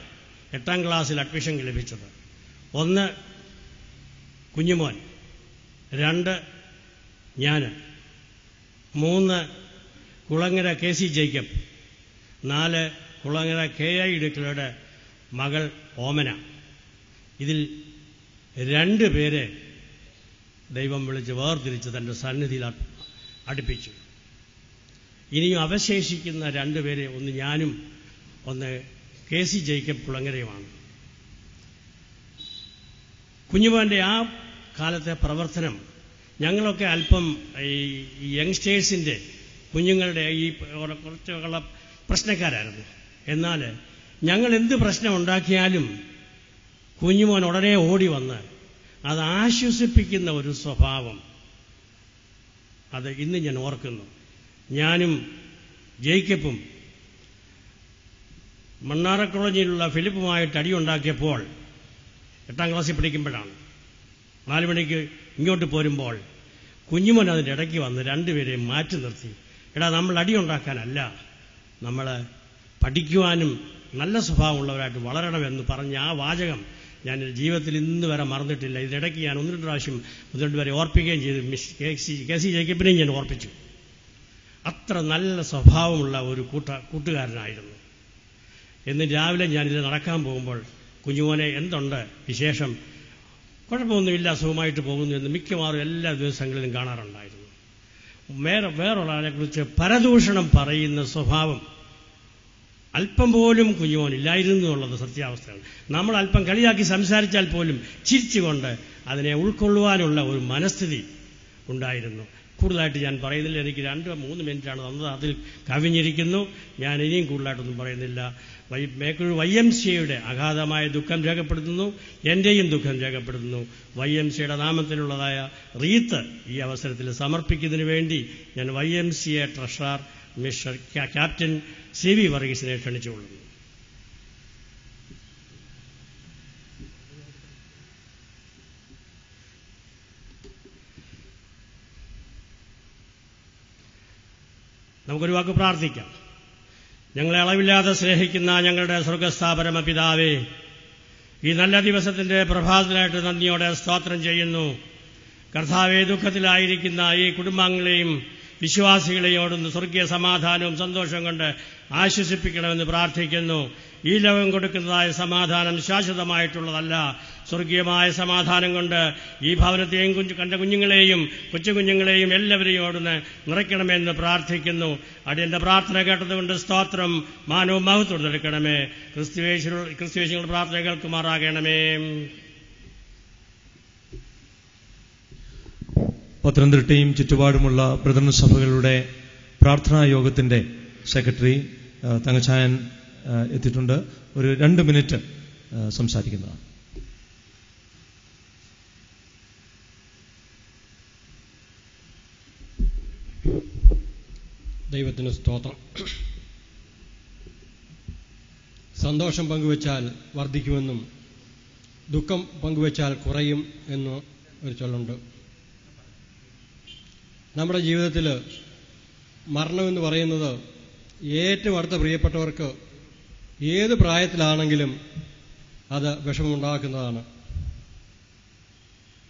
F: 8ാം ക്ലാസ്സിൽ അഡ്മിഷൻ ലഭിച്ചത്. 1 കുഞ്ഞുമോൻ, 2 ഞാൻ, 3 Kulangara KC Jacob, 4 Kulangara KI ഇടുക്കളുടെ മകൾ ഓമന. ഇതിൽ 2 പേരെ ദൈവം വിളിച്ച് വേർതിരിച്ച് തൻ്റെ സന്നിധിയിൽ അടുപ്പിച്ചു. ഇനിയും അവശേഷിക്കുന്ന 2 പേരെ, ഒന്ന് ഞാനും 1 KC ജേക്കബ് കുളങ്ങരയുമാണ്. കുഞ്ഞുമോൻ്റെ ആ കാലത്തെ പ്രവർത്തനം ഞങ്ങളൊക്കെ അല്പം ഈ യങ്സ്റ്റേഴ്സിൻ്റെ കുഞ്ഞുങ്ങളുടെ ഈ കുറച്ചുള്ള പ്രശ്നക്കാരായിരുന്നു. എന്നാൽ ഞങ്ങൾ എന്ത് പ്രശ്നം ഉണ്ടാക്കിയാലും കുഞ്ഞുമോൻ ഉടനെ ഓടി വന്ന് അത് ആശ്വസിപ്പിക്കുന്ന ഒരു സ്വഭാവം, അത് ഇന്ന് ഞാൻ ഓർക്കുന്നു. ഞാനും ജേക്കബും മണ്ണാറക്കുളഞ്ഞിലുള്ള ഫിലിപ്പുമായിട്ട് അടിയുണ്ടാക്കിയപ്പോൾ 8ാം ക്ലാസ്സിൽ പഠിക്കുമ്പോഴാണ്. 4 മണിക്ക് ഇങ്ങോട്ട് പോരുമ്പോൾ കുഞ്ഞുമോൻ അതിൻ്റെ ഇടയ്ക്ക് വന്ന് 2 പേരെയും മാറ്റി നിർത്തി. എടാ, നമ്മൾ അടിയുണ്ടാക്കാനല്ല, നമ്മൾ പഠിക്കുവാനും നല്ല സ്വഭാവമുള്ളവരായിട്ട് വളരണമെന്ന് പറഞ്ഞ ആ വാചകം ഞാൻ ജീവിതത്തിൽ ഇന്ന് വരെ മറന്നിട്ടില്ല. ഇതിനിടയ്ക്ക് ഞാൻ 1-2 പ്രാവശ്യം 1-2 പേരെ ഓർപ്പിക്കുകയും ചെയ്തു. KC ജേക്കബിനെയും ഞാൻ ഓർപ്പിച്ചു. അത്ര നല്ല സ്വഭാവമുള്ള ഒരു കൂട്ടുകാരനായിരുന്നു. എന്ന് രാവിലെ ഞാനിത് നടക്കാൻ പോകുമ്പോൾ കുഞ്ഞുമോനെ എന്തുണ്ട് വിശേഷം? കുഴപ്പമൊന്നുമില്ല, സുഖമായിട്ട് പോകുന്നു എന്ന് മിക്കവാറും എല്ലാ ദിവസങ്ങളിലും കാണാറുണ്ടായിരുന്നു. വേറൊരാളെക്കുറിച്ച് പരദൂഷണം പറയുന്ന സ്വഭാവം അല്പം പോലും കുഞ്ഞുമോനില്ലായിരുന്നു എന്നുള്ളത് സത്യാവസ്ഥയാണ്. നമ്മൾ അല്പം കളിയാക്കി സംസാരിച്ചാൽ പോലും ചിരിച്ചുകൊണ്ട് അതിനെ ഉൾക്കൊള്ളുവാനുള്ള ഒരു മനസ്ഥിതി ഉണ്ടായിരുന്നു. കൂടുതലായിട്ട് ഞാൻ പറയുന്നില്ല. എനിക്ക് 2-3 മിനിറ്റാണ് തന്നത്, അതിൽ കവിഞ്ഞിരിക്കുന്നു. ഞാൻ ഇനിയും കൂടുതലായിട്ടൊന്നും പറയുന്നില്ല. മേക്കുഴു YMCAയുടെ അഗാധമായ ദുഃഖം രേഖപ്പെടുത്തുന്നു. എൻ്റെയും ദുഃഖം രേഖപ്പെടുത്തുന്നു. YMCAയുടെ നാമത്തിലുള്ളതായ റീത്ത് ഈ അവസരത്തിൽ സമർപ്പിക്കുന്നതിന് വേണ്ടി ഞാൻ YMCA treasurer mister captain CV വർഗീസിനെ ക്ഷണിച്ചുകൊള്ളുന്നു. നമുക്കൊരു വാക്ക് പ്രാർത്ഥിക്കാം. ഞങ്ങളെ അളവില്ലാതെ സ്നേഹിക്കുന്ന ഞങ്ങളുടെ സ്വർഗസ്ഥാപരമ പിതാവേ, ഈ നല്ല ദിവസത്തിന്റെ പ്രഭാതത്തിനായിട്ട് നന്ദിയോടെ സ്തോത്രം ചെയ്യുന്നു. കർത്താവേ, ദുഃഖത്തിലായിരിക്കുന്ന ഈ കുടുംബാംഗങ്ങളെയും വിശ്വാസികളെയോടൊന്ന് സ്വർഗീയ സമാധാനവും സന്തോഷവും കൊണ്ട് ആശ്വസിപ്പിക്കണമെന്ന് പ്രാർത്ഥിക്കുന്നു. ഈ ലോകം കൊടുക്കുന്നതായ സമാധാനം ശാശ്വതമായിട്ടുള്ളതല്ല. സ്വർഗീയമായ സമാധാനം കൊണ്ട് ഈ ഭവനത്തെയും കണ്ട കുഞ്ഞുങ്ങളെയും കൊച്ചുകുഞ്ഞുങ്ങളെയും എല്ലാവരെയും അവിടുന്ന് നിറയ്ക്കണമെന്ന് പ്രാർത്ഥിക്കുന്നു. അടിയന്റെ പ്രാർത്ഥന കേട്ടതുകൊണ്ട് സ്തോത്രം. മാനവും മഹത്വം എടുക്കണമേ. ക്രിസ്തുവേശുകളുടെ പ്രാർത്ഥന കേൾക്കുമാറാകണമേ.
A: പത്തനംതിട്ടയും ചുറ്റുപാടുമുള്ള ബ്രദർ സഭകളുടെ പ്രാർത്ഥനാ യോഗത്തിന്റെ സെക്രട്ടറി തങ്കച്ചായൻ എത്തിയിട്ടുണ്ട്. ഒരു 2 മിനിറ്റ് സംസാരിക്കുന്നതാണ്.
G: ദൈവത്തിന് സ്തോത്രം. സന്തോഷം പങ്കുവച്ചാൽ വർദ്ധിക്കുമെന്നും ദുഃഖം പങ്കുവച്ചാൽ കുറയും എന്നും ഒരു ചൊല്ലുണ്ട്. നമ്മുടെ ജീവിതത്തിൽ മരണമെന്ന് പറയുന്നത് ഏറ്റവും അടുത്ത പ്രിയപ്പെട്ടവർക്ക് ഏത് പ്രായത്തിലാണെങ്കിലും അത് വിഷമമുണ്ടാക്കുന്നതാണ്.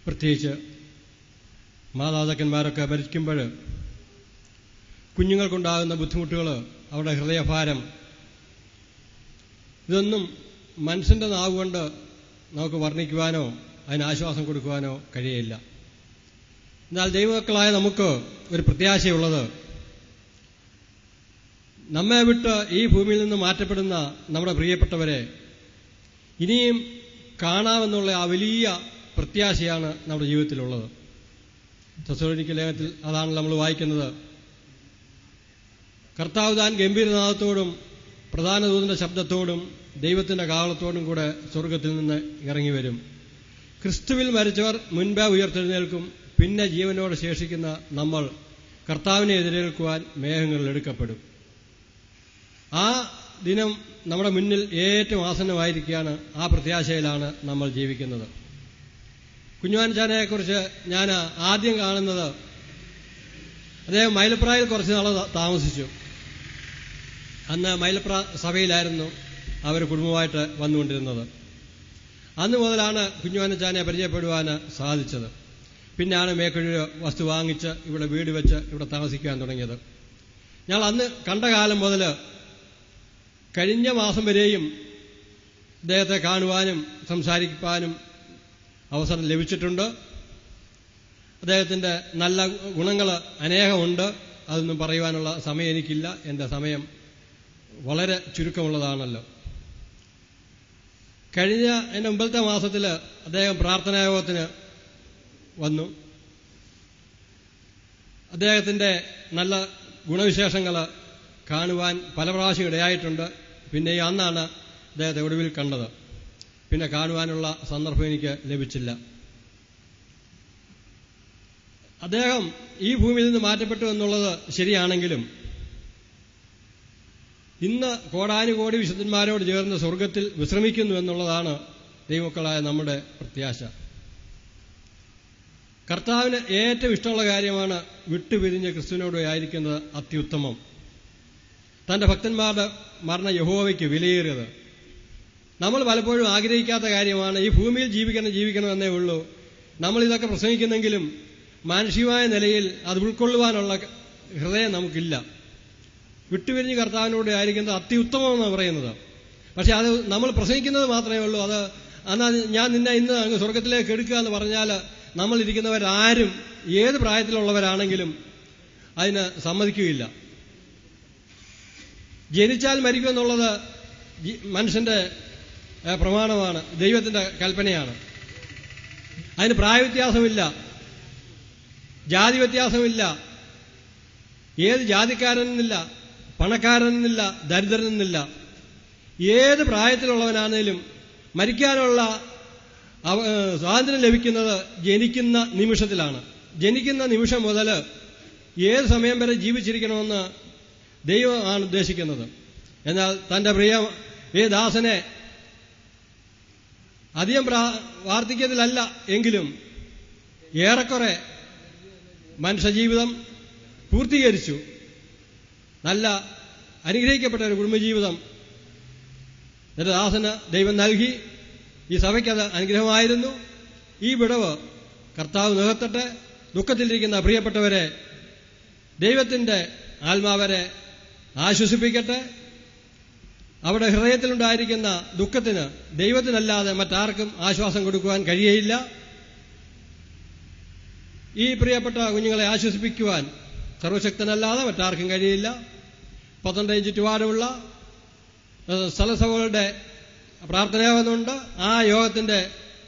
G: പ്രത്യേകിച്ച് മാതാപിതാക്കന്മാരൊക്കെ മരിക്കുമ്പോൾ കുഞ്ഞുങ്ങൾക്കുണ്ടാകുന്ന ബുദ്ധിമുട്ടുകൾ, അവരുടെ ഹൃദയഭാരം, ഇതൊന്നും മനുഷ്യൻ്റെ നാവുകൊണ്ട് നമുക്ക് വർണ്ണിക്കുവാനോ അതിന് ആശ്വാസം കൊടുക്കുവാനോ കഴിയില്ല. എന്നാൽ ദൈവമക്കളായ നമുക്ക് ഒരു പ്രത്യാശയുള്ളത്, നമ്മെ വിട്ട് ഈ ഭൂമിയിൽ നിന്ന് മാറ്റപ്പെടുന്ന നമ്മുടെ പ്രിയപ്പെട്ടവരെ ഇനിയും കാണാമെന്നുള്ള ആ വലിയ പ്രത്യാശയാണ് നമ്മുടെ ജീവിതത്തിലുള്ളത്. തെസ്സലോനിക്ക ലേഖനത്തിൽ അതാണ് നമ്മൾ വായിക്കുന്നത്. കർത്താവ് താൻ ഗംഭീരനാദത്തോടും പ്രധാന ദൂതന്റെ ശബ്ദത്തോടും ദൈവത്തിന്റെ കാഹളത്തോടും കൂടെ സ്വർഗത്തിൽ നിന്ന് ഇറങ്ങി വരും. ക്രിസ്തുവിൽ മരിച്ചവർ മുൻപേ ഉയർത്തെഴുന്നേൽക്കും. പിന്നെ ജീവനോടെ ശേഷിക്കുന്ന നമ്മൾ കർത്താവിനെ എതിരേൽക്കുവാൻ മേഘങ്ങളിൽ എടുക്കപ്പെടും. ആ ദിനം നമ്മുടെ മുന്നിൽ ഏറ്റവും ആസന്നമായിരിക്കുകയാണ്. ആ പ്രത്യാശയിലാണ് നമ്മൾ ജീവിക്കുന്നത്. കുഞ്ഞുവാൻചാനെക്കുറിച്ച് ഞാൻ ആദ്യം കാണുന്നത്, അദ്ദേഹം മൈലപ്രായിൽ കുറച്ച് നാൾ താമസിച്ചു. അന്ന് മൈലപ്ര സഭയിലായിരുന്നു അവർ കുടുംബമായിട്ട് വന്നുകൊണ്ടിരുന്നത്. അന്ന് മുതലാണ് കുഞ്ഞുവാൻചാനെ പരിചയപ്പെടുവാൻ സാധിച്ചത്. പിന്നെയാണ് മേക്കൊരു വസ്തു വാങ്ങിച്ച് ഇവിടെ വീട് വെച്ച് ഇവിടെ താമസിക്കാൻ തുടങ്ങിയത്. ഞങ്ങൾ അന്ന് കണ്ട കാലം മുതൽ കഴിഞ്ഞ മാസം വരെയും അദ്ദേഹത്തെ കാണുവാനും സംസാരിക്കാനും അവസരം ലഭിച്ചിട്ടുണ്ട്. അദ്ദേഹത്തിൻ്റെ നല്ല ഗുണങ്ങൾ അനേകമുണ്ട്. അതൊന്നും പറയുവാനുള്ള സമയം എനിക്കില്ല. എൻ്റെ സമയം വളരെ ചുരുക്കമുള്ളതാണല്ലോ. കഴിഞ്ഞ എൻ്റെ മുമ്പത്തെ മാസത്തിൽ അദ്ദേഹം പ്രാർത്ഥനായോഗത്തിന് വന്നു. അദ്ദേഹത്തിൻ്റെ നല്ല ഗുണവിശേഷങ്ങൾ കാണുവാൻ പല പ്രാവശ്യം ഇടയായിട്ടുണ്ട്. പിന്നെ അന്നാണ് അദ്ദേഹത്തെ ഒടുവിൽ കണ്ടത്. പിന്നെ കാണുവാനുള്ള സന്ദർഭം എനിക്ക് ലഭിച്ചില്ല. അദ്ദേഹം ഈ ഭൂമിയിൽ നിന്ന് മാറ്റപ്പെട്ടു എന്നുള്ളത് ശരിയാണെങ്കിലും ഇന്ന് കോടാനുകോടി വിശുദ്ധന്മാരോട് ചേർന്ന് സ്വർഗത്തിൽ വിശ്രമിക്കുന്നു എന്നുള്ളതാണ് ദൈവമക്കളായ നമ്മുടെ പ്രത്യാശ. കർത്താവിന് ഏറ്റവും ഇഷ്ടമുള്ള കാര്യമാണ് വിട്ടുപിരിഞ്ഞ് ക്രിസ്തുവിനോട് ആയിരിക്കുന്നത് അത്യുത്തമം. തന്റെ ഭക്തന്മാരുടെ മരണ യഹോവയ്ക്ക് വിലയേറിയത്. നമ്മൾ പലപ്പോഴും ആഗ്രഹിക്കാത്ത കാര്യമാണ്. ഈ ഭൂമിയിൽ ജീവിക്കണം എന്നേ ഉള്ളൂ. നമ്മൾ ഇതൊക്കെ പ്രസംഗിക്കുന്നെങ്കിലും മാനുഷികമായ നിലയിൽ അത് ഉൾക്കൊള്ളുവാനുള്ള ഹൃദയം നമുക്കില്ല. വിട്ടുപിരിഞ്ഞ് കർത്താവിനോട് ആയിരിക്കുന്നത് അത്യുത്തമം എന്നാണ് പറയുന്നത്. പക്ഷെ അത് നമ്മൾ പ്രസംഗിക്കുന്നത് മാത്രമേ ഉള്ളൂ. അത് എന്നാൽ ഞാൻ നിന്നെ ഇന്ന് അങ്ങ് സ്വർഗത്തിലേക്ക് എടുക്കുക എന്ന് പറഞ്ഞാൽ നമ്മളിരിക്കുന്നവരാരും ഏത് പ്രായത്തിലുള്ളവരാണെങ്കിലും അതിന് സമ്മതിക്കുകയില്ല. ജനിച്ചാൽ മരിക്കുമെന്നുള്ളത് മനുഷ്യന്റെ പ്രമാണമാണ്, ദൈവത്തിന്റെ കൽപ്പനയാണ്. അതിന് പ്രായവ്യത്യാസമില്ല, ജാതി വ്യത്യാസമില്ല, ഏത് ജാതിക്കാരനെന്നില്ല, പണക്കാരനെന്നില്ല, ദരിദ്രനെന്നില്ല. ഏത് പ്രായത്തിലുള്ളവനാണേലും മരിക്കാനുള്ള സ്വാതന്ത്ര്യം ലഭിക്കുന്നത് ജനിക്കുന്ന നിമിഷത്തിലാണ്. ജനിക്കുന്ന നിമിഷം മുതൽ ഏത് സമയം വരെ ജീവിച്ചിരിക്കണമെന്ന് ദൈവമാണ് ഉദ്ദേശിക്കുന്നത്. എന്നാൽ തന്റെ പ്രിയ ദാസനെ അധികം വാർദ്ധക്യത്തിലല്ല എങ്കിലും ഏറെക്കുറെ മനുഷ്യജീവിതം പൂർത്തീകരിച്ചു. നല്ല അനുഗ്രഹിക്കപ്പെട്ട ഒരു കുടുംബജീവിതം എന്റെ ദാസന് ദൈവം നൽകി. ഈ സഭയ്ക്കത് അനുഗ്രഹമായിരുന്നു. ഈ വിടവ് കർത്താവ് നികത്തട്ടെ. ദുഃഖത്തിലിരിക്കുന്ന പ്രിയപ്പെട്ടവരെ ദൈവത്തിന്റെ ആത്മാവരെ ആശ്വസിപ്പിക്കട്ടെ. അവിടെ ഹൃദയത്തിലുണ്ടായിരിക്കുന്ന ദുഃഖത്തിന് ദൈവത്തിനല്ലാതെ മറ്റാർക്കും ആശ്വാസം കൊടുക്കുവാൻ കഴിയയില്ല. ഈ പ്രിയപ്പെട്ട കുഞ്ഞുങ്ങളെ ആശ്വസിപ്പിക്കുവാൻ സർവശക്തനല്ലാതെ മറ്റാർക്കും കഴിയില്ല. 12 ചുറ്റുപാടുമുള്ള സ്ഥലസഭകളുടെ പ്രാർത്ഥനായോഗമുണ്ട്. ആ യോഗത്തിന്റെ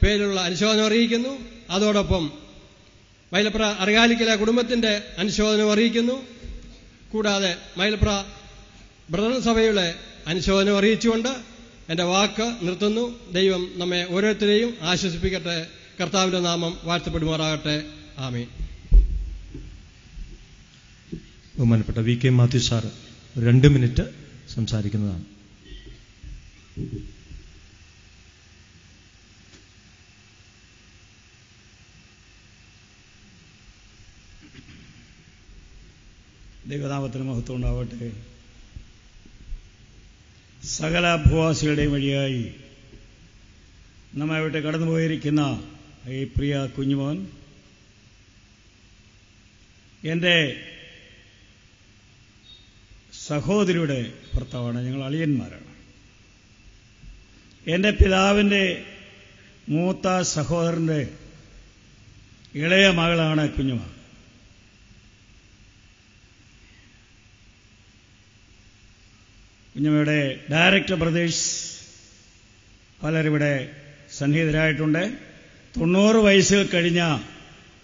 G: പേരിലുള്ള അനുശോചനം അറിയിക്കുന്നു. അതോടൊപ്പം മൈലപ്ര അറിയാലിക്കലെ കുടുംബത്തിന്റെ അനുശോചനം അറിയിക്കുന്നു. കൂടാതെ മൈലപ്ര ബ്രദർ സഭയുടെ അനുശോചനം അറിയിച്ചുകൊണ്ട് എന്റെ വാക്ക് നിർത്തുന്നു. ദൈവം നമ്മെ ഓരോരുത്തരെയും ആശ്വസിപ്പിക്കട്ടെ. കർത്താവിന്റെ നാമം വാഴ്ത്തപ്പെടുമാറാകട്ടെ. ആമീൻ.
A: ബഹുമാനപ്പെട്ട VK മാത്യു സാർ 2 മിനിറ്റ് സംസാരിക്കുന്നതാണ്.
H: ദൈവനാമത്തിന് മഹത്വം ഉണ്ടാവട്ടെ. സകല ഭൂവാസികളുടെയും വഴിയായി നമ്മെ ഇവിടെ കടന്നുപോയിരിക്കുന്ന ഈ പ്രിയ കുഞ്ഞുമോൻ എൻ്റെ സഹോദരിയുടെ ഭർത്താവാണ്. ഞങ്ങൾ അളിയന്മാരാണ്. എൻ്റെ പിതാവിൻ്റെ മൂത്ത സഹോദരൻ്റെ ഇളയ മകളാണ് കുഞ്ഞുമ. കുഞ്ഞുമയുടെ ഡയറക്ടർ ബ്രദേഴ്സ് പലരിവിടെ സന്നിഹിതരായിട്ടുണ്ട്. 90 വയസ്സിൽ കഴിഞ്ഞ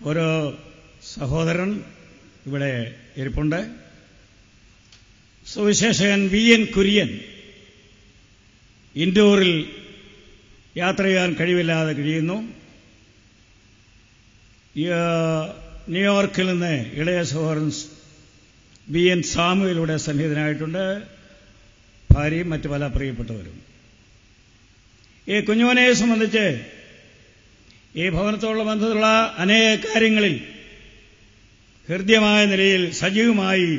H: ഒരു സഹോദരൻ ഇവിടെ ഇരിപ്പുണ്ട്. സുവിശേഷകൻ VN കുര്യൻ ഇൻഡോറിൽ യാത്ര ചെയ്യാൻ കഴിവില്ലാതെ കഴിയുന്നു. ന്യൂയോർക്കിൽ നിന്ന് ഇളയ സഹോദരൻ BN സാമുവേൽ ഇവിടെ സന്നിഹിതനായിട്ടുണ്ട്. ഭാര്യയും മറ്റു പല പ്രിയപ്പെട്ടവരും. ഈ കുഞ്ഞുമോനെ സംബന്ധിച്ച് ഈ ഭവനത്തോടുള്ള ബന്ധത്തിലുള്ള അനേക കാര്യങ്ങളിൽ ഹൃദ്യമായ നിലയിൽ സജീവമായി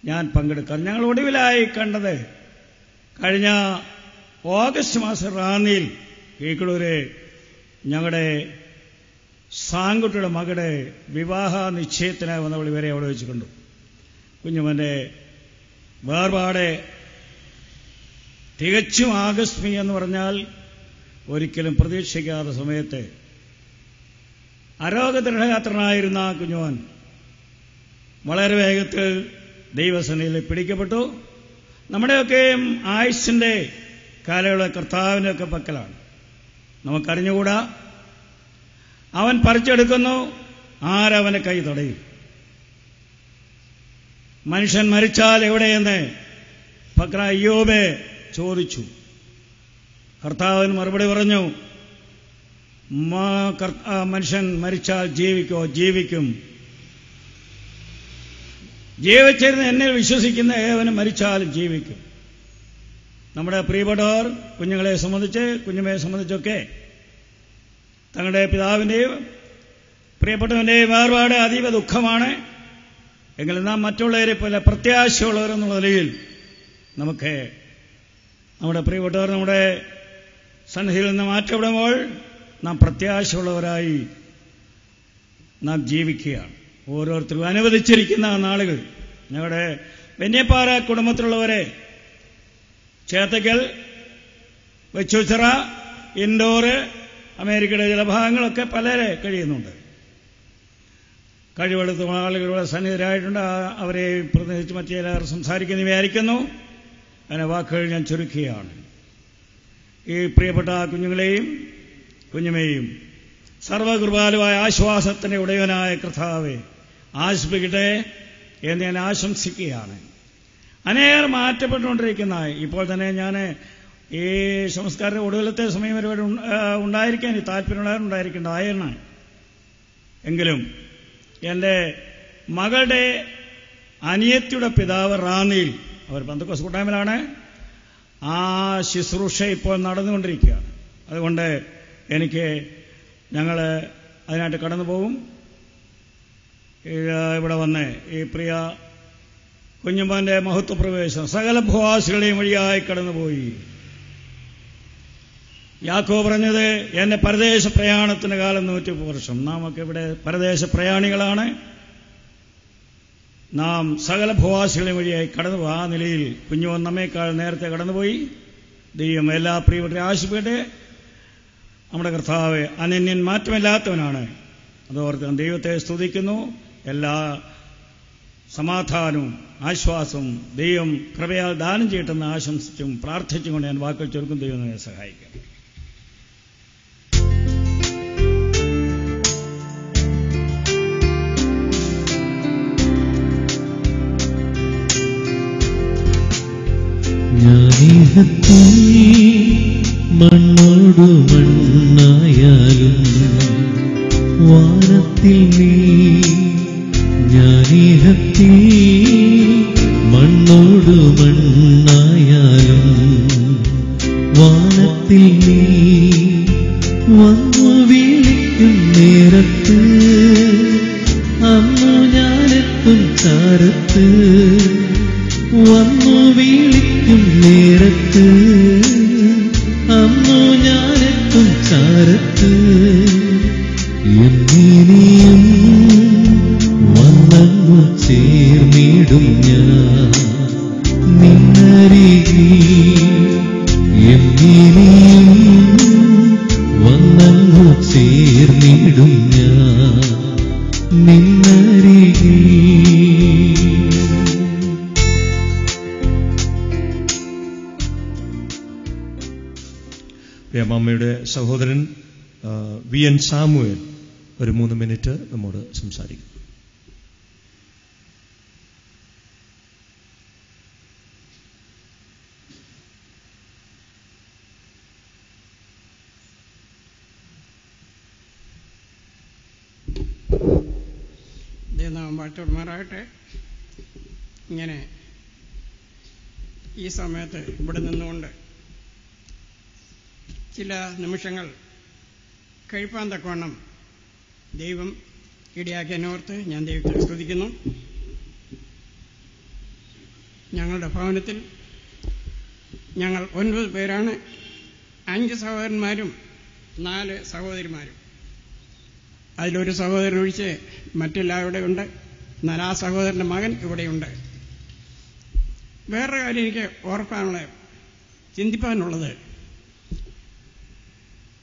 H: ഞാൻ പങ്കെടുക്കാം. ഞങ്ങൾ ഒടുവിലായി കണ്ടത് കഴിഞ്ഞ ഓഗസ്റ്റ് മാസം റാന്നിയിൽ കീഴൂര് ഞങ്ങളുടെ സാങ്കുട്ടിയുടെ മകളുടെ വിവാഹ നിശ്ചയത്തിനായി വന്നവൾ ഇവരെ അവിടെ വെച്ച് കണ്ടു. കുഞ്ഞുമോന്റെ വേർപാട് തികച്ചും ആകസ്മികം എന്ന് പറഞ്ഞാൽ ഒരിക്കലും പ്രതീക്ഷിക്കാത്ത സമയത്ത് അരോഗദൃഢയാത്രനായിരുന്ന കുഞ്ഞുമോൻ വളരെ വേഗത്തിൽ ദൈവസന്നിധിയിൽ പിടിക്കപ്പെട്ടു. നമ്മുടെയൊക്കെയും ആയുസ്സിന്റെ കാലയുള്ള കർത്താവിൻ്റെയൊക്കെ പക്കലാണ്. നമുക്കറിഞ്ഞുകൂടാ. അവൻ പറിച്ചെടുക്കുന്നു, ആരവന്റെ കൈ തടയും. മനുഷ്യൻ മരിച്ചാൽ എവിടെയെന്ന് ഫക്ര അയ്യോബെ ചോദിച്ചു. കർത്താവിന് മറുപടി പറഞ്ഞു, മനുഷ്യൻ മരിച്ചാൽ ജീവിക്കോ? ജീവിക്കും. ജീവിച്ചിരുന്ന് എന്നിൽ വിശ്വസിക്കുന്ന ഏവനും മരിച്ചാലും ജീവിക്കും. നമ്മുടെ പ്രിയപ്പെട്ടവർ കുഞ്ഞുങ്ങളെ സംബന്ധിച്ച്, കുഞ്ഞുമയെ സംബന്ധിച്ചൊക്കെ തങ്ങളുടെ പിതാവിൻ്റെയും പ്രിയപ്പെട്ടവൻ്റെയും വേർപാട് അതീവ ദുഃഖമാണ്. എങ്കിലും നാം മറ്റുള്ളവരെ പോലെ പ്രത്യാശയുള്ളവരെന്നുള്ള നിലയിൽ നമുക്ക് നമ്മുടെ പ്രിയപ്പെട്ടവർ നമ്മുടെ സന്നിധിയിൽ നിന്ന് മാറ്റപ്പെടുമ്പോൾ നാം പ്രത്യാശയുള്ളവരായി നാം ജീവിക്കുകയാണ്. ഓരോരുത്തരും അനുവദിച്ചിരിക്കുന്ന നാളുകൾ ഞങ്ങളുടെ വെഞ്ഞപ്പാറ കുടുംബത്തിലുള്ളവരെ ചേത്തക്കൽ, വെച്ചുച്ചിറ, ഇൻഡോറ്, അമേരിക്കയുടെ ചില ഭാഗങ്ങളൊക്കെ പലരെ കഴിയുന്നുണ്ട്. കഴിവെടുത്ത ആളുകളുടെ സന്നിഹിതരായിട്ടുണ്ട്. അവരെ പ്രതിനിധിച്ച് മറ്റു ചിലർ സംസാരിക്കുന്ന വിചാരിക്കുന്നു. അതിനെ വാക്കുകൾ ഞാൻ ചുരുക്കുകയാണ്. ഈ പ്രിയപ്പെട്ട കുഞ്ഞുങ്ങളെയും കുഞ്ഞുമേയും സർവകൃപാലുവായ ആശ്വാസത്തിന്റെ ഉടയവനായ കർത്താവെ ആശ്വസിപ്പിക്കട്ടെ എന്ന് ഞാൻ ആശംസിക്കുകയാണ്. അനേകം മാറ്റപ്പെട്ടുകൊണ്ടിരിക്കുന്ന ഇപ്പോൾ തന്നെ ഞാൻ ഈ സംസ്കാരത്തിന്റെ ഒടുവിലത്തെ സമയം വരെ ഉണ്ടായിരിക്കാൻ താല്പര്യമുണ്ടായിരിക്കേണ്ടതായിരുന്നു. എങ്കിലും എൻ്റെ മകളുടെ അനിയത്തിയുടെ പിതാവ് റാന്നിയിൽ, അവർ പെന്തക്കോസ്ത് കൂട്ടായ്മയിലാണ്, ആ ശുശ്രൂഷ ഇപ്പോൾ നടന്നുകൊണ്ടിരിക്കുകയാണ്. അതുകൊണ്ട് ഞങ്ങൾ അതിനായിട്ട് കടന്നു പോകും. ഇവിടെ വന്ന് ഈ പ്രിയ കുഞ്ഞുമോന്റെ മഹത്വപ്രവേശനം സകല ഭൂവാസികളെയും വഴിയായി കടന്നുപോയി. യാക്കോബ് പറഞ്ഞത് എന്റെ പരദേശ പ്രയാണത്തിന് കാലം 100 വർഷം. നാം ഒക്കെ ഇവിടെ പരദേശ പ്രയാണികളാണ്. നാം സകല ഭൂവാസികളെയും വഴിയായി കടന്നുപോയി. ആ നിലയിൽ കുഞ്ഞുമോൻ നമ്മേക്കാൾ നേരത്തെ കടന്നുപോയി. ദൈവം എല്ലാ പ്രിയപ്പെട്ടവരെ ആശിപ്പിക്കട്ടെ. നമ്മുടെ കർത്താവ് അനന്യൻ മാറ്റമില്ലാത്തവനാണ്. അതോർത്ത് ദൈവത്തെ സ്തുതിക്കുന്നു. എല്ലാ സമാധാനവും ആശ്വാസവും ദൈവം കൃപയാൽ ദാനം ചെയ്യട്ടെന്ന് ആശംസിച്ചും പ്രാർത്ഥിച്ചും കൊണ്ട് ഞാൻ വാക്കുകൾ ചുരുക്കും. ദൈവം നമ്മെ സഹായിക്കും.
D: ഞാനിഹത്തിൽ മണ്ണോടു മണ്ണായാലും വാനത്തിൽ നീ ഞാനിഹത്തിൽ മണ്ണോടു മണ്ണായാലും വാനത്തിൽ നീ വന്നു വിളിക്കും നേരത്ത് അന്നു ഞാനെത്തും ചാരത്ത് വന്നു വിളിക്കും നേരത്ത് അന്നു ഞാനെത്തും ചാരത്ത് എന്നിനിയും വന്നു ചേർന്നിടും ഞാൻ നിന്നരികി എന്നിനിയും വന്നു ചേർന്നിടും ഞാൻ നിന്നരികി.
A: അമ്മയുടെ സഹോദരൻ വി.എൻ. സാമുവേൽ ഒരു 3 മിനിറ്റ് നമ്മോട് സംസാരിക്കും.
I: ദൈവനാമം വാഴ്ത്തപ്പെടുമാറാകട്ടെ. ഇങ്ങനെ ഈ സമയത്ത് ഇവിടെ നിന്നുകൊണ്ട് ചില നിമിഷങ്ങൾ കഴിപ്പാൻ തക്കവണ്ണം ദൈവം ഇടയാക്കിയതിനോർത്ത് ഞാൻ ദൈവത്തെ സ്തുതിക്കുന്നു. ഞങ്ങളുടെ ഭവനത്തിൽ ഞങ്ങൾ 9 പേരാണ്. 5 സഹോദരന്മാരും 4 സഹോദരിമാരും. അതിലൊരു സഹോദരൻ ഒഴിച്ച് മറ്റെല്ലാവരും ഇവിടെ ഉണ്ട്. എന്നാൽ ആ സഹോദരന്റെ മകൻ ഇവിടെയുണ്ട്. വേറൊരു കാര്യം എനിക്ക് ഓർക്കാനുള്ള ചിന്തിപ്പാനുള്ളത്,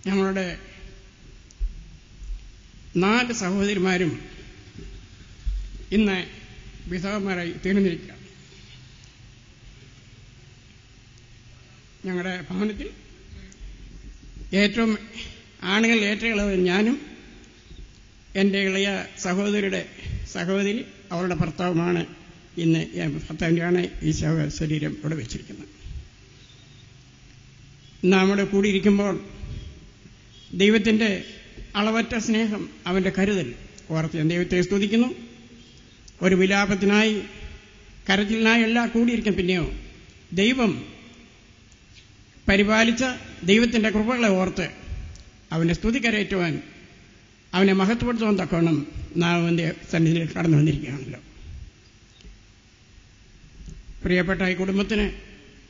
I: ഞങ്ങളുടെ 4 സഹോദരിമാരും ഇന്ന് വിധവമാരായി തീർന്നിരിക്കുക. ഞങ്ങളുടെ ഭവനത്തിൽ ഏറ്റവും ആണുങ്ങൾ ഏറ്റവും ഇളവ് ഞാനും എൻ്റെ ഇളയ സഹോദരിയുടെ സഹോദരി അവരുടെ ഭർത്താവുമാണ്. ഇന്ന് ഭർത്താവിൻ്റെയാണ് ഈ ശരീരം ഇവിടെ വെച്ചിരിക്കുന്നത്. നാം ഇവിടെ കൂടിയിരിക്കുമ്പോൾ ദൈവത്തിൻ്റെ അളവറ്റ സ്നേഹം, അവൻ്റെ കരുതൽ ഓർത്ത് ഞാൻ ദൈവത്തെ സ്തുതിക്കുന്നു. ഒരു വിലാപത്തിനായി കരച്ചിലിനായി അല്ല കൂടിയിരിക്കും. പിന്നെയോ ദൈവം പരിപാലിച്ച ദൈവത്തിൻ്റെ കൃപകളെ ഓർത്ത് അവനെ സ്തുതി കരയറ്റുവാൻ, അവനെ മഹത്വപ്പെടുത്തുവാൻ തക്കവണ്ണം നാം അവൻ്റെ സന്നിധിയിൽ കടന്നു വന്നിരിക്കുകയാണല്ലോ. പ്രിയപ്പെട്ട ഈ കുടുംബത്തിന്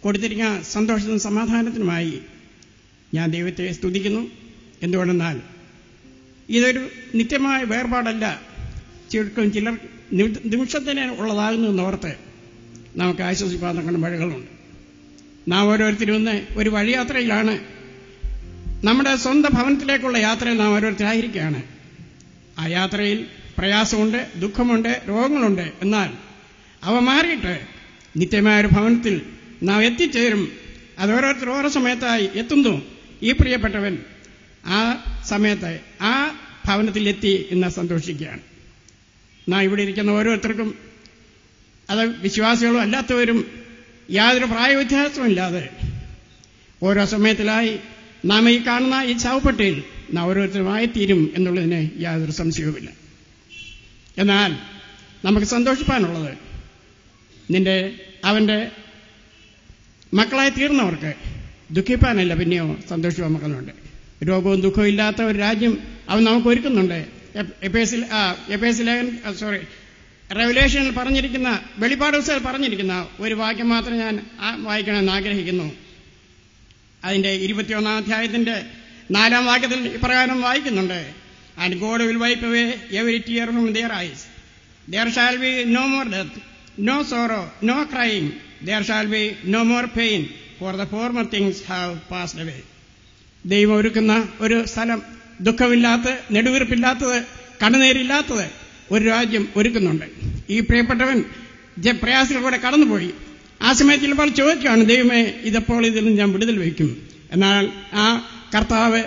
I: കൊടുത്തിരിക്കുന്ന സന്തോഷത്തിനും സമാധാനത്തിനുമായി ഞാൻ ദൈവത്തെ സ്തുതിക്കുന്നു. എന്തുകൊണ്ടെന്നാൽ ഇതൊരു നിത്യമായ വേർപാടല്ല, ചുരുക്കം ചിലർ നിമിഷത്തിന് ഉള്ളതാകുന്നു എന്നോർത്ത് നമുക്ക് ആശ്വസിപ്പാൻ തക്കുന്ന വഴികളുണ്ട്. നാം ഓരോരുത്തരും ഇന്ന് ഒരു വഴിയാത്രയിലാണ്. നമ്മുടെ സ്വന്തം ഭവനത്തിലേക്കുള്ള യാത്രയിൽ നാം ഓരോരുത്തരായിരിക്കുകയാണ്. ആ യാത്രയിൽ പ്രയാസമുണ്ട്, ദുഃഖമുണ്ട്, രോഗങ്ങളുണ്ട്. എന്നാൽ അവ മാറിയിട്ട് നിത്യമായൊരു ഭവനത്തിൽ നാം എത്തിച്ചേരും. അത് ഓരോരുത്തർ ഓരോ സമയത്തായി എത്തുന്നു. ഈ പ്രിയപ്പെട്ടവൻ ആ സമയത്ത് ആ ഭവനത്തിൽ എത്തി ഇന്ന് സന്തോഷിക്കുകയാണ്. നാം ഇവിടെ ഇരിക്കുന്ന ഓരോരുത്തർക്കും, അത് വിശ്വാസികളും അല്ലാത്തവരും, യാതൊരു പ്രായവ്യത്യാസമില്ലാതെ ഓരോ സമയത്തിലായി നാം ഈ കാണുന്ന ഈ ചാവപ്പെട്ടിയിൽ നാം ഓരോരുത്തരുമായിത്തീരും എന്നുള്ളതിന് യാതൊരു സംശയവുമില്ല. എന്നാൽ നമുക്ക് സന്തോഷിപ്പാനുള്ളത്, അവൻ്റെ മക്കളായി തീർന്നവർക്ക് ദുഃഖിപ്പാനല്ല, പിന്നെയോ സന്തോഷിപ്പാൻ മക്കളുണ്ട്. രോഗവും ദുഃഖവും ഇല്ലാത്ത ഒരു രാജ്യം അവൻ നമുക്ക് ഒരുക്കുന്നുണ്ട്. റെവലേഷനിൽ പറഞ്ഞിരിക്കുന്ന, വെളിപ്പാട് പുസ്തകത്തിൽ പറഞ്ഞിരിക്കുന്ന ഒരു വാക്യം മാത്രം ഞാൻ വായിക്കണമെന്ന് ആഗ്രഹിക്കുന്നു. അതിന്റെ 21-ാം അധ്യായത്തിന്റെ 4-ാം വാക്യത്തിൽ ഇപ്രകാരം വായിക്കുന്നുണ്ട്: And God will wipe away every tear from their eyes. There shall be no more death, no sorrow, no crying. There shall be no more pain, for the former things have passed away. ദൈവം ഒരുക്കുന്ന ഒരു സ്ഥലം, ദുഃഖമില്ലാത്ത, നെടുവീർപ്പില്ലാത്തത്, കണ്ണുനീരില്ലാത്തത് ഒരു രാജ്യം ഒരുക്കുന്നുണ്ട്. ഈ പ്രിയപ്പെട്ടവൻ പ്രയാസങ്ങളിലൂടെ കടന്നുപോയി. ആ സമയത്ത് ചിലപ്പോൾ ചോദിക്കുകയാണ്, ദൈവമേ ഇതെപ്പോൾ ഇതിൽ നിന്ന് ഞാൻ വിടുതൽ വയ്ക്കും? എന്നാൽ ആ കർത്താവ്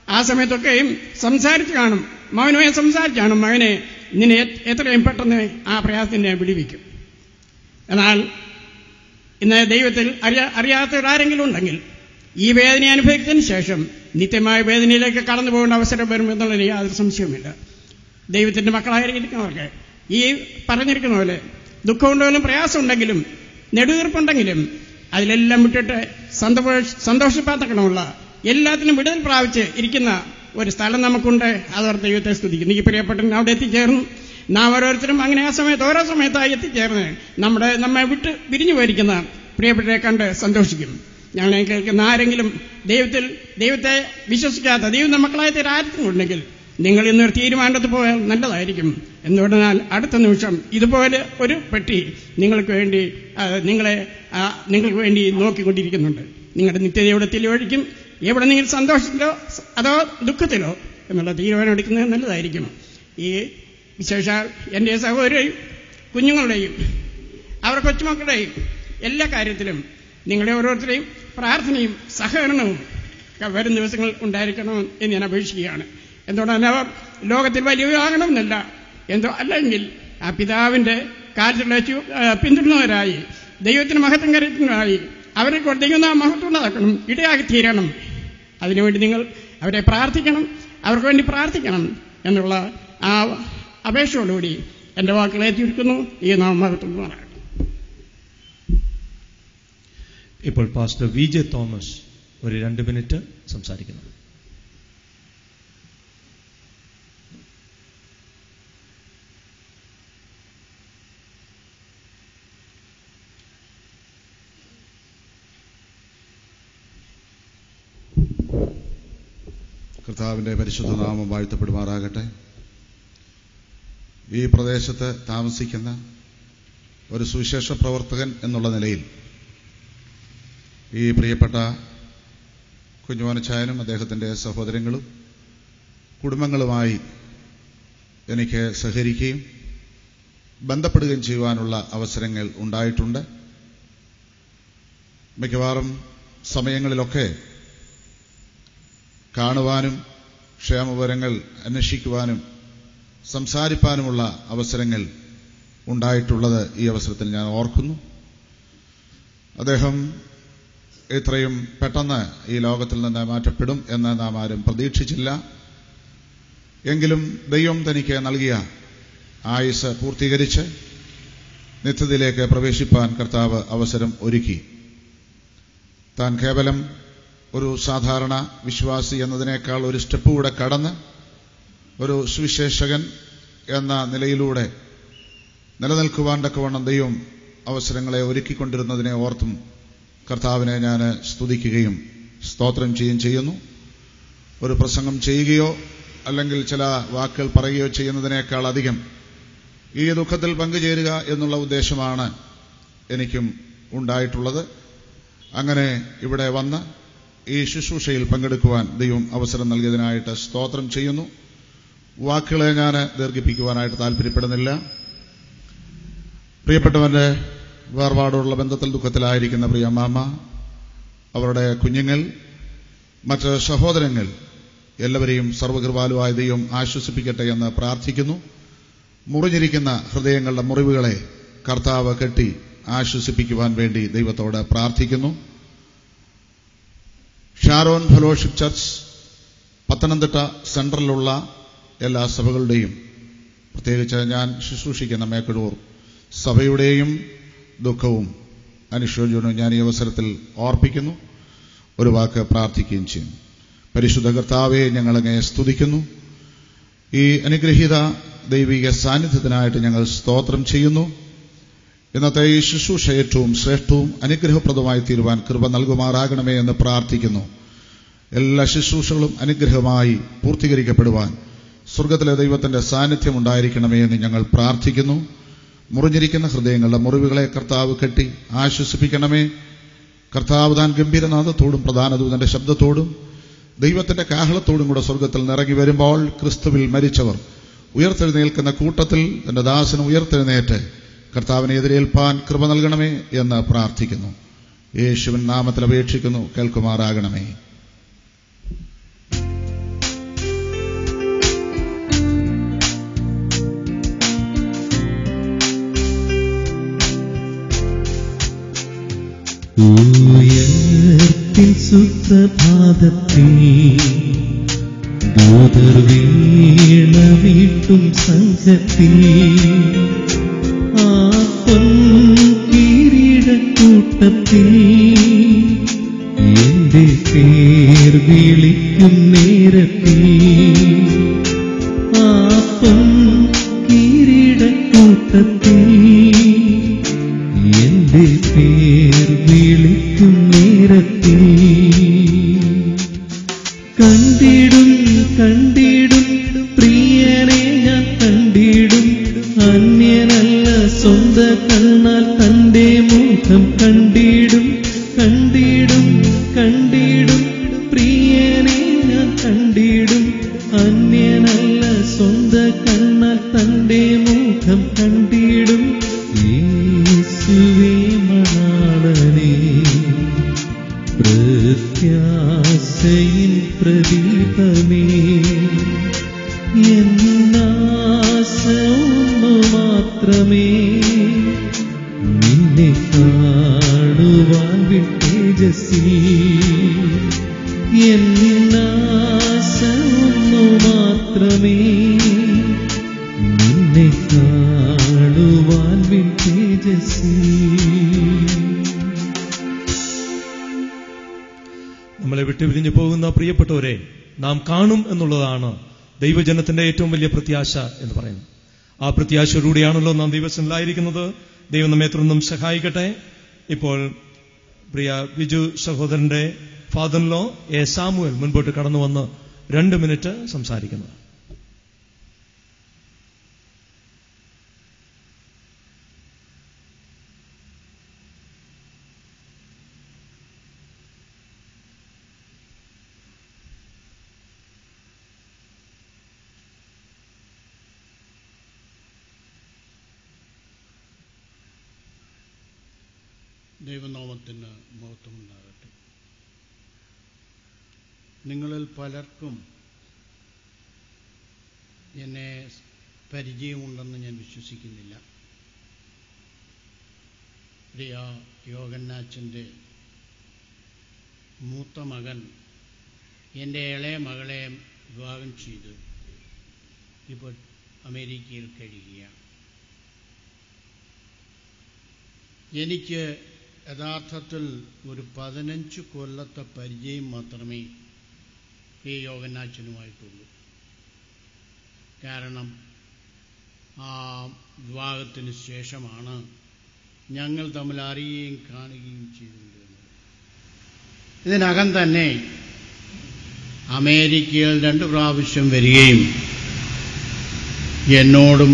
I: ആ സമയത്തൊക്കെയും സംസാരിച്ചു കാണും, മകനുമായി സംസാരിച്ചു കാണും, മകനെ നിന്നെ എത്രയും പെട്ടെന്ന് ആ പ്രയാസത്തിനെ വിടുവിക്കും. എന്നാൽ ഇന്ന് ദൈവത്തിൽ അറിയാത്തവരാരെങ്കിലും ഉണ്ടെങ്കിൽ ഈ വേദന അനുഭവിച്ചതിന് ശേഷം നിത്യമായ വേദനയിലേക്ക് കടന്നു പോകേണ്ട അവസരം വരും എന്നുള്ളതിന് യാതൊരു സംശയവുമില്ല. ദൈവത്തിന്റെ മക്കളായിരിക്കുന്നവർക്ക് ഈ പറഞ്ഞിരിക്കുന്ന പോലെ ദുഃഖമുണ്ടെങ്കിലും പ്രയാസമുണ്ടെങ്കിലും നെടുവീർപ്പുണ്ടെങ്കിലും അതിലെല്ലാം വിട്ടിട്ട് സന്തോഷപ്പാത്തക്കണമുള്ള എല്ലാത്തിനും വിടുതൽ പ്രാപിച്ച് ഇരിക്കുന്ന ഒരു സ്ഥലം നമുക്കുണ്ട്. അതോർത്ത് ദൈവത്തെ സ്തുതിക്കുന്നു. ഈ പ്രിയപ്പെട്ട അവിടെ എത്തിച്ചേർന്നു. നാം ഓരോരുത്തരും അങ്ങനെ ആ സമയത്ത് ഓരോ സമയത്തായി എത്തിച്ചേർന്ന് നമ്മെ വിട്ട് പിരിഞ്ഞു പോയിരിക്കുന്ന പ്രിയപ്പെട്ടവരെ കണ്ട് സന്തോഷിക്കും. ഞങ്ങളെ കേൾക്കുന്ന ആരെങ്കിലും ദൈവത്തെ വിശ്വസിക്കാത്ത ദൈവം മക്കളായ ആരെങ്കിലും ഉണ്ടെങ്കിൽ നിങ്ങൾ ഇന്നൊരു തീരുമാനത്തിൽ പോയാൽ നല്ലതായിരിക്കും. എന്തുകൊണ്ടെന്നാൽ അടുത്ത നിമിഷം ഇതുപോലെ ഒരു പെട്ടി നിങ്ങൾക്ക് വേണ്ടി നോക്കിക്കൊണ്ടിരിക്കുന്നുണ്ട്. നിങ്ങളുടെ നിത്യതയുടെ തെളിവഴിക്കും. എവിടെ നിങ്ങൾ സന്തോഷത്തിലോ അതോ ദുഃഖത്തിലോ എന്നുള്ള തീരുമാനം എടുക്കുന്നത് നല്ലതായിരിക്കും. ഈ വിശേഷാൽ എൻ്റെ സഹോദരയും കുഞ്ഞുങ്ങളുടെയും അവരുടെ കൊച്ചുമക്കളുടെയും എല്ലാ കാര്യത്തിലും നിങ്ങളുടെ ഓരോരുത്തരെയും പ്രാർത്ഥനയും സഹകരണവും വരും ദിവസങ്ങൾ ഉണ്ടായിരിക്കണം എന്ന് ഞാൻ അപേക്ഷിക്കുകയാണ്. എന്തുകൊണ്ടാണ് അവർ ലോകത്തിൽ വലിയവരാകണമെന്നല്ല, അല്ലെങ്കിൽ ആ പിതാവിന്റെ കാര്യത്തിലുള്ള പിന്തുടരുന്നവരായി ദൈവത്തിന് മഹത്വം കരുതുന്നവരായി അവരെ കൊണ്ട് ദൈവം മഹത്വം ഉണ്ടാക്കണം, ഇടയാക്കി തീരണം. അതിനുവേണ്ടി നിങ്ങൾ അവരെ പ്രാർത്ഥിക്കണം, അവർക്ക് വേണ്ടി പ്രാർത്ഥിക്കണം എന്നുള്ള ആ അപേക്ഷയോടുകൂടി എന്റെ വാക്കുകളെ തീർക്കുന്നു. ഈ നാം മഹത്വം.
A: ഇപ്പോൾ പാസ്റ്റർ VJ തോമസ് ഒരു 2 മിനിറ്റ് സംസാരിക്കുന്നു.
J: കർത്താവിന്റെ പരിശുദ്ധ നാമം വാഴ്ത്തപ്പെടുമാറാകട്ടെ. ഈ പ്രദേശത്ത് താമസിക്കുന്ന ഒരു സുവിശേഷ പ്രവർത്തകൻ എന്നുള്ള നിലയിൽ ഈ പ്രിയപ്പെട്ട കുഞ്ഞുമോനച്ചായനും അദ്ദേഹത്തിന്റെ സഹോദരങ്ങളും കുടുംബങ്ങളുമായി എനിക്ക് സഹകരിക്കുകയും ബന്ധപ്പെടുകയും ചെയ്യുവാനുള്ള അവസരങ്ങൾ ഉണ്ടായിട്ടുണ്ട്. മിക്കവാറും സമയങ്ങളിലൊക്കെ കാണുവാനും ക്ഷേമവിവരങ്ങൾ അന്വേഷിക്കുവാനും സംസാരിപ്പാനുമുള്ള അവസരങ്ങൾ ഉണ്ടായിട്ടുള്ളത് ഈ അവസരത്തിൽ ഞാൻ ഓർക്കുന്നു. അദ്ദേഹം ഇത്രയും പെട്ടെന്ന് ഈ ലോകത്തിൽ നിന്ന് മാറ്റപ്പെടും എന്ന് നാം ആരും പ്രതീക്ഷിച്ചില്ല. എങ്കിലും ദൈവം തനിക്ക് നൽകിയ ആയുസ് പൂർത്തീകരിച്ച് നിത്യതയിലേക്ക് പ്രവേശിപ്പാൻ കർത്താവ് അവസരം ഒരുക്കി. താൻ കേവലം ഒരു സാധാരണ വിശ്വാസി എന്നതിനേക്കാൾ ഒരു സ്റ്റെപ്പ് കൂടെ കടന്ന് ഒരു സുവിശേഷകൻ എന്ന നിലയിലൂടെ നിലനിൽക്കുവാൻ തക്കവണ്ണം ദൈവം അവസരങ്ങളെ ഒരുക്കിക്കൊണ്ടിരുന്നതിനെ ഓർത്തും കർത്താവിനെ ഞാൻ സ്തുതിക്കുകയും സ്തോത്രം ചെയ്യുന്നു. ഒരു പ്രസംഗം ചെയ്യുകയോ അല്ലെങ്കിൽ ചില വാക്കുകൾ പറയുകയോ ചെയ്യുന്നതിനേക്കാൾ അധികം ഈ ദുഃഖത്തിൽ പങ്കുചേരുക എന്നുള്ള ഉദ്ദേശമാണ് എനിക്കും ഉണ്ടായിട്ടുള്ളത്. അങ്ങനെ ഇവിടെ വന്ന് ഈ ശുശ്രൂഷയിൽ പങ്കെടുക്കുവാൻ ദൈവം അവസരം നൽകിയതിനായിട്ട് സ്തോത്രം ചെയ്യുന്നു. വാക്കുകളെ ഞാൻ ദീർഘിപ്പിക്കുവാനായിട്ട് താല്പര്യപ്പെടുന്നില്ല. പ്രിയപ്പെട്ടവന്റെ വേർപാടോടുള്ള ബന്ധത്തിൽ ദുഃഖത്തിലായിരിക്കുന്ന പ്രിയ അമ്മാമ്മ, അവരുടെ കുഞ്ഞുങ്ങൾ, മറ്റ് സഹോദരങ്ങൾ എല്ലാവരെയും സർവകൃപാലുവായ ദൈവം ആശ്വസിപ്പിക്കട്ടെ എന്ന് പ്രാർത്ഥിക്കുന്നു. മുറിഞ്ഞിരിക്കുന്ന ഹൃദയങ്ങളുടെ മുറിവുകളെ കർത്താവ് കെട്ടി ആശ്വസിപ്പിക്കുവാൻ വേണ്ടി ദൈവത്തോട് പ്രാർത്ഥിക്കുന്നു. ഷാരോൺ ഫെലോഷിപ്പ് ചർച്ച് പത്തനംതിട്ട സെൻട്രലിലുള്ള എല്ലാ സഭകളുടെയും, പ്രത്യേകിച്ച് ഞാൻ ശുശ്രൂഷിക്കുന്ന മേക്കടൂർ സഭയുടെയും ദുഃഖവും അനുശോചനവും ഞാൻ ഈ അവസരത്തിൽ ഓർപ്പിക്കുന്നു. ഒരു വാക്ക് പ്രാർത്ഥിക്കുകയും ചെയ്യും. പരിശുദ്ധ കർത്താവെ, ഞങ്ങളങ്ങേ സ്തുതിക്കുന്നു. ഈ അനുഗ്രഹീത ദൈവിക സാന്നിധ്യത്തിനായിട്ട് ഞങ്ങൾ സ്തോത്രം ചെയ്യുന്നു. ഇന്നത്തെ ഈ ശുശ്രൂഷ ഏറ്റവും ശ്രേഷ്ഠവും അനുഗ്രഹപ്രദമായി തീരുവാൻ കൃപ നൽകുമാറാകണമേ എന്ന് പ്രാർത്ഥിക്കുന്നു. എല്ലാ ശുശ്രൂഷകളും അനുഗ്രഹമായി പൂർത്തീകരിക്കപ്പെടുവാൻ സ്വർഗത്തിലെ ദൈവത്തിന്റെ സാന്നിധ്യം ഉണ്ടായിരിക്കണമേ എന്ന് ഞങ്ങൾ പ്രാർത്ഥിക്കുന്നു. മുറിഞ്ഞിരിക്കുന്ന ഹൃദയങ്ങളുടെ മുറിവുകളെ കർത്താവ് കെട്ടി ആശ്വസിപ്പിക്കണമേ. കർത്താവ് താൻ ഗംഭീരനാഥത്തോടും പ്രധാനദൂതന്റെ ശബ്ദത്തോടും ദൈവത്തിന്റെ കാഹളത്തോടും കൂടെ സ്വർഗത്തിൽ നിറങ്ങി വരുമ്പോൾ ക്രിസ്തുവിൽ മരിച്ചവർ ഉയർത്തെഴുന്നേൽക്കുന്ന കൂട്ടത്തിൽ തന്റെ ദാസന് ഉയർത്തെഴുന്നേറ്റ് കർത്താവിനെ എതിരേൽപ്പാൻ കൃപ നൽകണമേ എന്ന് പ്രാർത്ഥിക്കുന്നു. യേശുവിൻ നാമത്തിൽ അപേക്ഷിക്കുന്നു, കേൾക്കുമാറാകണമേ.
D: ഉയർത്തിൻ സുപ്രഭാതത്തിൽ ദൂതർ വീണ വീട്ടും സ്വർഗത്തിൽ ആ പൊൻകിരീടക്കൂട്ടത്തിൽ എന്റെ പേർ വിളിക്കും നേരത്തിൽ ആ പൊൻകിരീടക്കൂട്ടത്തിൽ എന്റെ പേർ വിളിക്കും നേരത്തിൽ കണ്ടിടും കണ്ടിടും പ്രിയനെ ഞാൻ കണ്ടിടും അന്യനല്ല സ്വന്ത കണ്ണാൽ തന്റെ മുഖം കണ്ടിടും കണ്ടിടും കണ്ടിടും പ്രിയനെ ഞാൻ കണ്ടിടും അന്യനല്ല സ്വന്ത കണ്ണാൽ തന്റെ മുഖം കണ്ടിടും യേശുവേ മണാളനേ പ്രത്യാശയിൻ പ്രദീപമേ എന്നാശ ഒന്നു മാത്രമേ നിന്നെ കാണുവാൻ വിട്ടേജസ്സിൽ എന്നാശ ഒന്നു മാത്രമേ നിന്നെ കാണുവാൻ വിട്ടേജസ്സിൽ.
A: നമ്മളെ വിട്ടുപിരിഞ്ഞു പോകുന്ന പ്രിയപ്പെട്ടവരെ നാം കാണും എന്നുള്ളതാണ് ദൈവജനത്തിന്റെ ഏറ്റവും വലിയ പ്രത്യാശ എന്ന് പറയുന്നത്. ആ പ്രത്യാശയോടുകൂടിയാണല്ലോ നാം ദൈവസന്നിധിയിലായിരിക്കുന്നത്. ദൈവം നമ്മെ തുടർന്നും സഹായിക്കട്ടെ. ഇപ്പോൾ പ്രിയ ബിജു സഹോദരന്റെ ഫാദർ ലോ എ സാമുവൽ മുൻപോട്ട് കടന്നു വന്ന് 2 മിനിറ്റ് സംസാരിക്കുന്നത്.
K: ദൈവനാമത്തിന് മഹത്വമുണ്ടാകട്ടെ. നിങ്ങളിൽ പലർക്കും എന്നെ പരിചയമുണ്ടെന്ന് ഞാൻ വിശ്വസിക്കുന്നില്ല. പ്രിയ യോഗന്നാച്ചൻ്റെ മൂത്ത മകൻ എൻ്റെ ഇളയ മകളെ വിവാഹം ചെയ്ത് ഇപ്പോൾ അമേരിക്കയിൽ കഴിയുകയാണ്. എനിക്ക് യഥാർത്ഥത്തിൽ ഒരു 15 കൊല്ലത്തെ പരിചയം മാത്രമേ ഈ യോഗന്നാച്ചനുമായിട്ടുള്ളൂ. കാരണം ആ വിവാഹത്തിന് ശേഷമാണ് ഞങ്ങൾ തമ്മിൽ അറിയുകയും കാണുകയും ചെയ്തുകൊണ്ടിരുന്നത്. ഇതിനകം തന്നെ അമേരിക്കയിൽ 2 പ്രാവശ്യം വരികയും എന്നോടും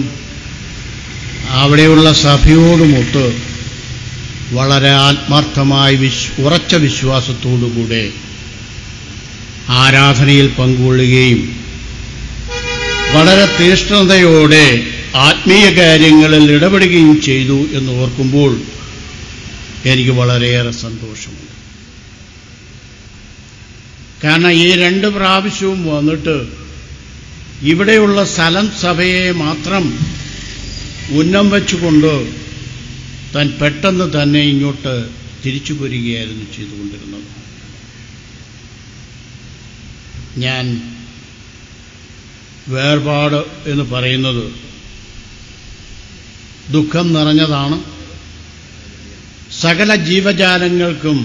K: അവിടെയുള്ള സഭയോടുമൊത്ത് വളരെ ആത്മാർത്ഥമായി ഉറച്ച വിശ്വാസത്തോടുകൂടെ ആരാധനയിൽ പങ്കുകൊള്ളുകയും വളരെ തീഷ്ണതയോടെ ആത്മീയ കാര്യങ്ങളിൽ ഇടപെടുകയും ചെയ്തു എന്ന് ഓർക്കുമ്പോൾ എനിക്ക് വളരെയേറെ സന്തോഷമുണ്ട്. കാരണം ഈ 2 പ്രാവശ്യവും വന്നിട്ട് ഇവിടെയുള്ള സ്ഥലം സഭയെ മാത്രം ഉന്നം വെച്ചുകൊണ്ട് താൻ പെട്ടെന്ന് തന്നെ ഇങ്ങോട്ട് തിരിച്ചു പോരുകയായിരുന്നു ചെയ്തുകൊണ്ടിരുന്നത്. ഞാൻ വേർപാട് എന്ന് പറയുന്നത് ദുഃഖം നിറഞ്ഞതാണ്. സകല ജീവജാലങ്ങൾക്കും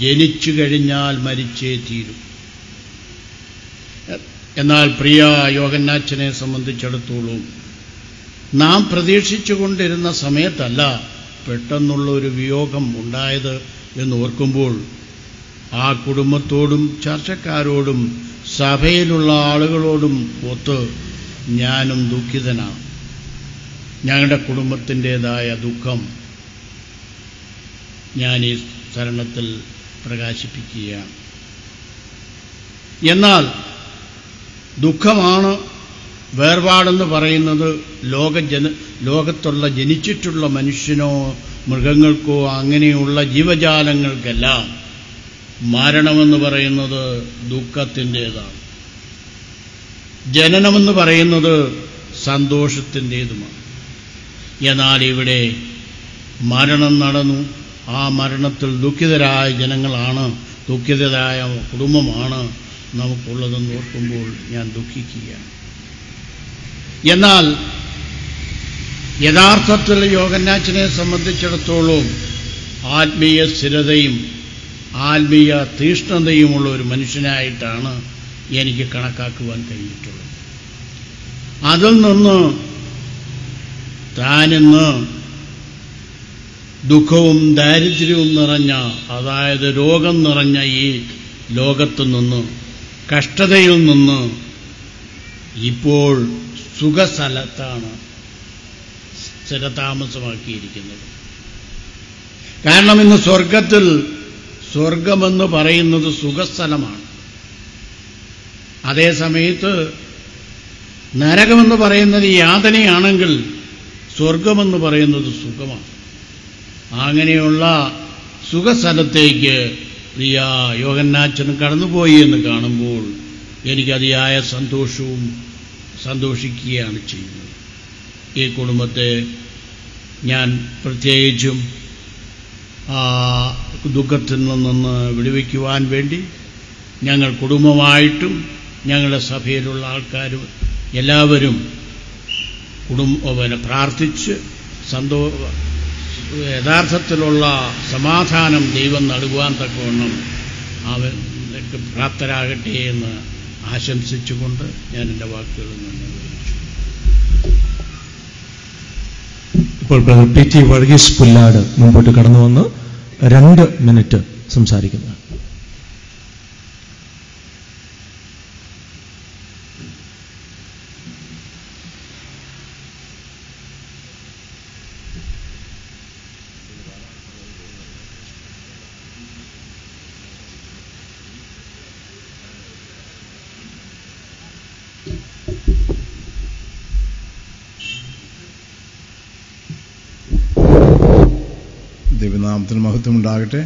K: ജനിച്ചു കഴിഞ്ഞാൽ മരിച്ചേ തീരും. എന്നാൽ പ്രിയ യോഗന്നാച്ചനെ സംബന്ധിച്ചിടത്തോളം നാം പ്രതീക്ഷിച്ചുകൊണ്ടിരുന്ന സമയത്തല്ല പെട്ടെന്നുള്ള ഒരു വിയോഗം ഉണ്ടായത് എന്ന് ഓർക്കുമ്പോൾ ആ കുടുംബത്തോടും ചർച്ചക്കാരോടും സഭയിലുള്ള ആളുകളോടും ഒത്ത് ഞാനും ദുഃഖിതനാണ്. ഞങ്ങളുടെ കുടുംബത്തിൻ്റെതായ ദുഃഖം ഞാൻ ഈ തരുണത്തിൽ പ്രകാശിപ്പിക്കുകയാണ്. എന്നാൽ ദുഃഖമാണ് വേർപാടെന്ന് പറയുന്നത് ലോകത്തുള്ള ജനിച്ചിട്ടുള്ള മനുഷ്യനോ മൃഗങ്ങൾക്കോ അങ്ങനെയുള്ള ജീവജാലങ്ങൾക്കെല്ലാം മരണമെന്ന് പറയുന്നത് ദുഃഖത്തിൻ്റേതാണ്. ജനനമെന്ന് പറയുന്നത് സന്തോഷത്തിൻ്റേതുമാണ്. എന്നാൽ ഇവിടെ മരണം നടന്നു. ആ മരണത്തിൽ ദുഃഖിതരായ ജനങ്ങളാണ്, ദുഃഖിതരായ കുടുംബമാണ് നമുക്കുള്ളതെന്ന് ഓർക്കുമ്പോൾ ഞാൻ ദുഃഖിക്കുകയാണ്. എന്നാൽ യഥാർത്ഥത്തിൽ യോഹന്നാച്ചനെ സംബന്ധിച്ചിടത്തോളം ആത്മീയ സ്ഥിരതയും ആത്മീയ തീഷ്ണതയുമുള്ള ഒരു മനുഷ്യനായിട്ടാണ് എനിക്ക് കണക്കാക്കുവാൻ കഴിഞ്ഞിട്ടുള്ളത്. അതിൽ നിന്ന് താനിന്ന് ദുഃഖവും ദാരിദ്ര്യവും നിറഞ്ഞ, അതായത് രോഗം നിറഞ്ഞ ഈ ലോകത്തു നിന്ന്, കഷ്ടതയിൽ നിന്ന് ഇപ്പോൾ സുഖസ്ഥലത്താണ് സ്ഥിരതാമസമാക്കിയിരിക്കുന്നത്. കാരണം ഇന്ന് സ്വർഗമെന്ന് പറയുന്നത് സുഖസ്ഥലമാണ്. അതേ സമയത്ത് നരകമെന്ന് പറയുന്നത് യാതനയാണെങ്കിൽ സ്വർഗമെന്ന് പറയുന്നത് സുഖമാണ്. അങ്ങനെയുള്ള സുഖസ്ഥലത്തേക്ക് പ്രിയ യോഹന്നാച്ചനും കടന്നുപോയി എന്ന് കാണുമ്പോൾ എനിക്ക് അതിയായ സന്തോഷിക്കുകയാണ് ചെയ്യുന്നത്. ഈ കുടുംബത്തെ ഞാൻ പ്രത്യേകിച്ചും ദുഃഖത്തിൽ നിന്ന് വിടുവിക്കുവാൻ വേണ്ടി ഞങ്ങൾ കുടുംബമായിട്ടും ഞങ്ങളുടെ സഭയിലുള്ള ആൾക്കാരും എല്ലാവരും പ്രാർത്ഥിച്ച് യഥാർത്ഥത്തിലുള്ള സമാധാനം ദൈവം നൽകുവാൻ തക്കവണ്ണം അവർക്ക് പ്രാപ്തരാകട്ടെ എന്ന് ആശംസിച്ചുകൊണ്ട് ഞാൻ എൻ്റെ വാക്കുകളിൽ നിന്ന് വിവരിച്ചു.
A: ഇപ്പോൾ ബ്രദർ PT വർഗീസ് പുല്ലാട് മുമ്പോട്ട് കടന്നു വന്ന് 2 മിനിറ്റ് സംസാരിക്കുന്നത്.
L: ദൈവനാമത്തിന് മഹത്വം ഉണ്ടാകട്ടെ.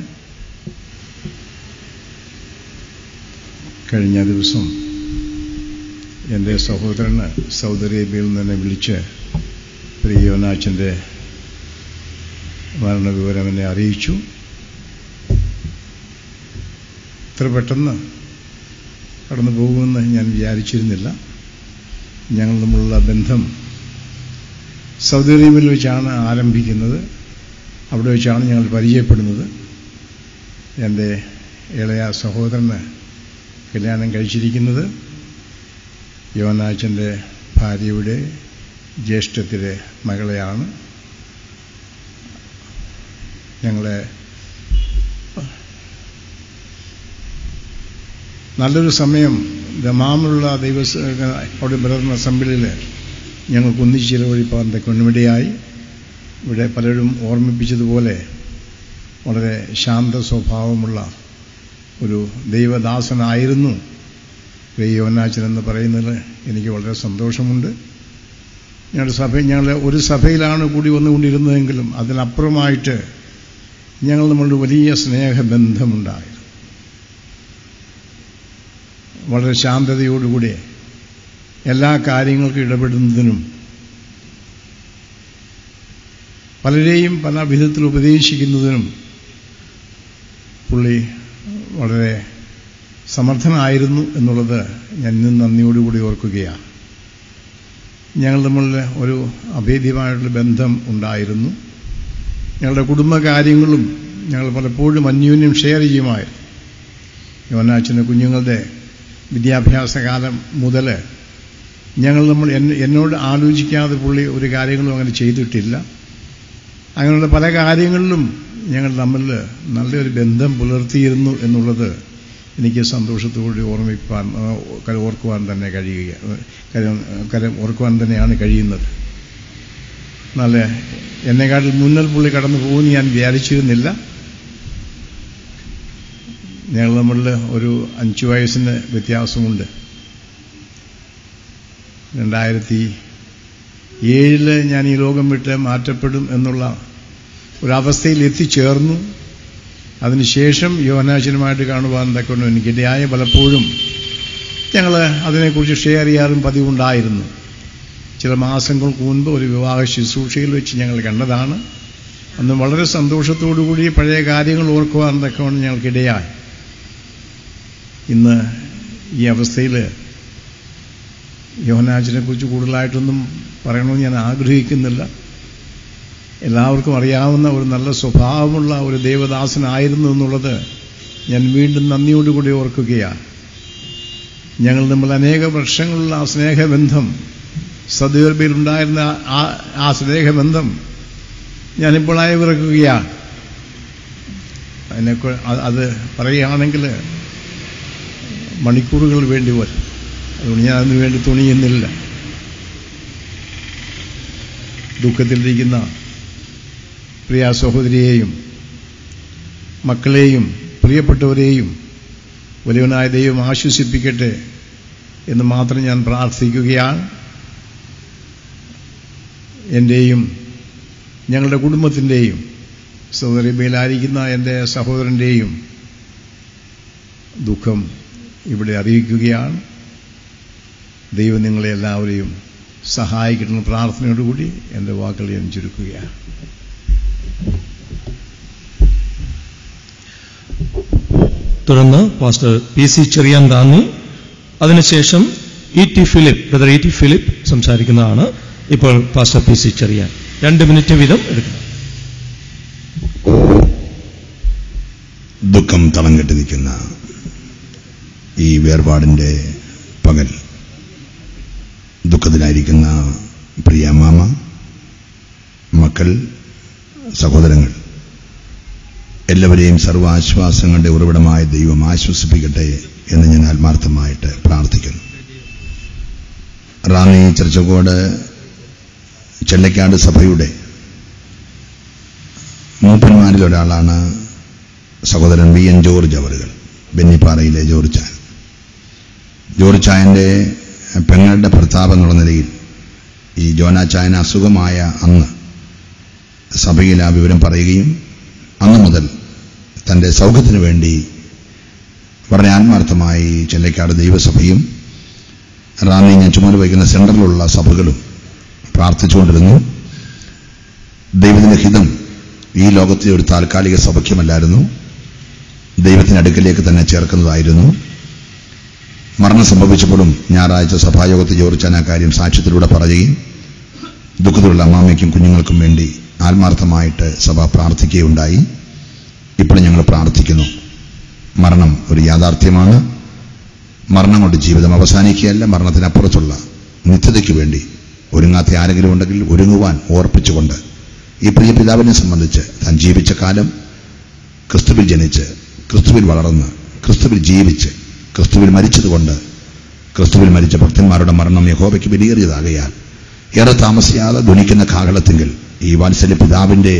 L: കഴിഞ്ഞ ദിവസം എൻ്റെ സഹോദരന് സൗദി അറേബ്യയിൽ നിന്ന് വിളിച്ച് പ്രിയ യോഹന്നാച്ചൻ്റെ മരണവിവരം എന്നെ അറിയിച്ചു. ഇത്ര പെട്ടെന്ന് കടന്നു പോകുമെന്ന് ഞാൻ വിചാരിച്ചിരുന്നില്ല. ഞങ്ങൾ തമ്മിലുള്ള ബന്ധം സൗദി അറേബ്യയിൽ വെച്ചാണ് ആരംഭിക്കുന്നത്. അവിടെ വെച്ചാണ് ഞങ്ങൾ പരിചയപ്പെടുന്നത്. എൻ്റെ ഇളയ സഹോദരന് കല്യാണം കഴിച്ചിരിക്കുന്നത് യോഹന്നാച്ചൻ്റെ ഭാര്യയുടെ ജ്യേഷ്ഠത്തിലെ മകളെയാണ്. ഞങ്ങളെ നല്ലൊരു സമയം ദമാമിലുള്ള അവിടെ ബ്രദർ അസംബ്ലിയിൽ ഞങ്ങൾക്ക് ഒന്നിച്ച് ചിലവഴിപ്പാൻ തക്കൊന്നിടയായി. ഇവിടെ പലരും ഓർമ്മിപ്പിച്ചതുപോലെ വളരെ ശാന്ത സ്വഭാവമുള്ള ഒരു ദൈവദാസനായിരുന്നു യോഹന്നാച്ചൻ എന്ന് പറയുന്നതിൽ എനിക്ക് വളരെ സന്തോഷമുണ്ട്. ഞങ്ങൾ ഒരു സഭയിലാണ് കൂടി വന്നുകൊണ്ടിരുന്നതെങ്കിലും അതിനപ്പുറമായിട്ട് ഞങ്ങൾ നമ്മളുടെ വലിയ സ്നേഹബന്ധമുണ്ടായിരുന്നു. വളരെ ശാന്തതയോടുകൂടി എല്ലാ കാര്യങ്ങൾക്കും ഇടപെടുന്നതിനും പലരെയും പല വിധത്തിൽ ഉപദേശിക്കുന്നതിനും പുള്ളി വളരെ സമർത്ഥനായിരുന്നു എന്നുള്ളത് ഞാൻ ഇന്നും നന്ദിയോടുകൂടി ഓർക്കുകയാണ്. ഞങ്ങൾ തമ്മിൽ ഒരു അഭേദ്യമായിട്ടുള്ള ബന്ധം ഉണ്ടായിരുന്നു. ഞങ്ങളുടെ കുടുംബകാര്യങ്ങളും ഞങ്ങൾ പലപ്പോഴും അന്യോന്യം ഷെയർ ചെയ്യുമായിരുന്നു. യോഹന്നാച്ചൻ്റെ കുഞ്ഞുങ്ങളുടെ വിദ്യാഭ്യാസകാലം മുതൽ എന്നോട് ആലോചിക്കാതെ പുള്ളി ഒരു കാര്യങ്ങളും അങ്ങനെ ചെയ്തിട്ടില്ല. അങ്ങനെയുള്ള പല കാര്യങ്ങളിലും ഞങ്ങൾ തമ്മിൽ നല്ലൊരു ബന്ധം പുലർത്തിയിരുന്നു എന്നുള്ളത് എനിക്ക് സന്തോഷത്തോടെ ഓർക്കുവാൻ തന്നെയാണ് കഴിയുന്നത്. നല്ല എന്നെക്കാട്ടിൽ മുന്നിൽ പുള്ളി കടന്നു പോകുമെന്ന് ഞാൻ വിചാരിച്ചിരുന്നില്ല. ഞങ്ങൾ തമ്മിൽ ഒരു 5 വയസ്സിന് വ്യത്യാസമുണ്ട്. 2007 ഞാൻ ഈ ലോകം വിട്ട് മാറ്റപ്പെടും എന്നുള്ള ഒരവസ്ഥയിൽ എത്തിച്ചേർന്നു. അതിനുശേഷം യോഹന്നാച്ചനുമായിട്ട് കാണുവാൻ തക്കൊണ്ട് എനിക്കിടയായ പലപ്പോഴും ഞങ്ങൾ അതിനെക്കുറിച്ച് ഷെയർ ചെയ്യാറും പതിവുണ്ടായിരുന്നു. ചില മാസങ്ങൾക്ക് മുൻപ് ഒരു വിവാഹ ശുശ്രൂഷയിൽ വെച്ച് ഞങ്ങൾ കണ്ടതാണ്. അന്ന് വളരെ സന്തോഷത്തോടുകൂടി പഴയ കാര്യങ്ങൾ ഓർക്കുവാൻ തക്കൊണ്ട് ഞങ്ങൾക്കിടയായി. ഇന്ന് ഈ അവസ്ഥയിൽ യോഹന്നാച്ചനെ കുറിച്ച് കൂടുതലായിട്ടൊന്നും പറയണമെന്ന് ഞാൻ ആഗ്രഹിക്കുന്നില്ല. എല്ലാവർക്കും അറിയാവുന്ന ഒരു നല്ല സ്വഭാവമുള്ള ഒരു ദേവദാസനായിരുന്നു എന്നുള്ളത് ഞാൻ വീണ്ടും നന്ദിയോടുകൂടി ഓർക്കുകയാണ്. ഞങ്ങൾ തമ്മിൽ അനേക വർഷങ്ങളുള്ള ആ സ്നേഹബന്ധം, സദീർബയിലുണ്ടായിരുന്ന ആ സ്നേഹബന്ധം ഞാനിപ്പോൾ അയവിറക്കുകയാണ്. അത് പറയുകയാണെങ്കിൽ മണിക്കൂറുകൾ വേണ്ടി വരും. അതുകൊണ്ട് ഞാൻ അതിനു വേണ്ടി തുണിയുന്നില്ല. ദുഃഖത്തിലിരിക്കുന്ന പ്രിയ സഹോദരിയെയും മക്കളെയും പ്രിയപ്പെട്ടവരെയും വലിയവനായ ദൈവം ആശ്വസിപ്പിക്കട്ടെ എന്ന് മാത്രം ഞാൻ പ്രാർത്ഥിക്കുകയാണ്. എൻ്റെയും ഞങ്ങളുടെ കുടുംബത്തിൻ്റെയും സൗദരബയിലായിരിക്കുന്ന എൻ്റെ സഹോദരൻ്റെയും ദുഃഖം ഇവിടെ അറിയിക്കുകയാണ്. ദൈവം നിങ്ങളെ എല്ലാവരെയും സഹായിക്കുന്ന പ്രാർത്ഥനയോടുകൂടി എൻ്റെ വാക്കുകൾ ഞാൻ ചുരുക്കുകയാണ്.
A: തുടർന്ന് പാസ്റ്റർ PC ചെറിയാൻ താന്നി, അതിനുശേഷം ബ്രദർ E.T. ഫിലിപ്പ് സംസാരിക്കുന്നതാണ്. ഇപ്പോൾ പാസ്റ്റർ PC ചെറിയാൻ 2 മിനിറ്റ് വീതം എടുക്കണം.
M: ദുഃഖം തളം കെട്ടി നിൽക്കുന്ന ഈ വേർപാടിന്റെ പകൽ ദുഃഖത്തിലായിരിക്കുന്ന പ്രിയ മാമ, മക്കൾ, സഹോദരങ്ങൾ എല്ലാവരെയും സർവ്വാശ്വാസങ്ങളുടെ ഉറവിടമായ ദൈവം ആശ്വസിപ്പിക്കട്ടെ എന്ന് ഞാൻ ആത്മാർത്ഥമായിട്ട് പ്രാർത്ഥിക്കുന്നു. റാന്നി ചർച്ചക്കോട് ചെല്ലക്കാട് സഭയുടെ മൂപ്പന്മാരിൽ ഒരാളാണ് സഹോദരൻ VN ജോർജ് അവറുകൾ, ബെന്നിപ്പാറയിലെ ജോർജ് ചായൻ. ജോർജ് ചായന്റെ പെങ്ങളുടെ ഭർത്താവ് എന്നുള്ള നിലയിൽ ഈ ജോനാച്ചായന് അസുഖമായ അന്ന് സഭയിൽ ആ വിവരം പറയുകയും അന്നു മുതൽ തന്റെ സൗഖ്യത്തിനു വേണ്ടി വളരെ ആത്മാർത്ഥമായി ചെല്ലക്കാട് ദൈവസഭയും റാന്നി ഞാൻ ചുമതല വഹിക്കുന്ന സെൻട്രലിലുള്ള സഭകളും പ്രാർത്ഥിച്ചുകൊണ്ടിരുന്നു. ദൈവത്തിന്റെ ഹിതം ഈ ലോകത്തെ ഒരു താൽക്കാലിക സൗഖ്യമല്ലായിരുന്നു, ദൈവത്തിന്റെ അടുക്കലേക്ക് തന്നെ ചേർക്കുന്നതായിരുന്നു. മരണം സംഭവിച്ചപ്പോഴും ഞായറാഴ്ച സഭായോഗത്തിൽ ജോർജാൻ ആ കാര്യം സാക്ഷ്യത്തിലൂടെ പറയുകയും ദുഃഖത്തിലുള്ള അമ്മാമയ്ക്കും കുഞ്ഞുങ്ങൾക്കും വേണ്ടി ആത്മാർത്ഥമായിട്ട് സഭ പ്രാർത്ഥിക്കുകയുണ്ടായി. ഇപ്പോൾ ഞങ്ങൾ പ്രാർത്ഥിക്കുന്നു. മരണം ഒരു യാഥാർത്ഥ്യമാണ്. മരണം കൊണ്ട് ജീവിതം അവസാനിക്കുകയല്ല, മരണത്തിനപ്പുറത്തുള്ള നിത്യതയ്ക്ക് വേണ്ടി ഒരുങ്ങാത്ത ആരെങ്കിലും ഉണ്ടെങ്കിൽ ഒരുങ്ങുവാൻ ഓർപ്പിച്ചുകൊണ്ട് ഈ പ്രിയ പിതാവിനെ സംബന്ധിച്ച് താൻ ജീവിച്ച കാലം ക്രിസ്തുവിൽ ജനിച്ച്, ക്രിസ്തുവിൽ വളർന്ന്, ക്രിസ്തുവിൽ ജീവിച്ച്, ക്രിസ്തുവിൽ മരിച്ചതുകൊണ്ട് ക്രിസ്തുവിൽ മരിച്ച ഭക്തന്മാരുടെ മരണം യഹോവയ്ക്ക് വിലയേറിയതാകയാൽ ഏറെ താമസിയാതെ ധ്വനിക്കുന്ന കാഹളത്തിങ്കിൽ ഈ വാത്സല്യ പിതാവിന്റെ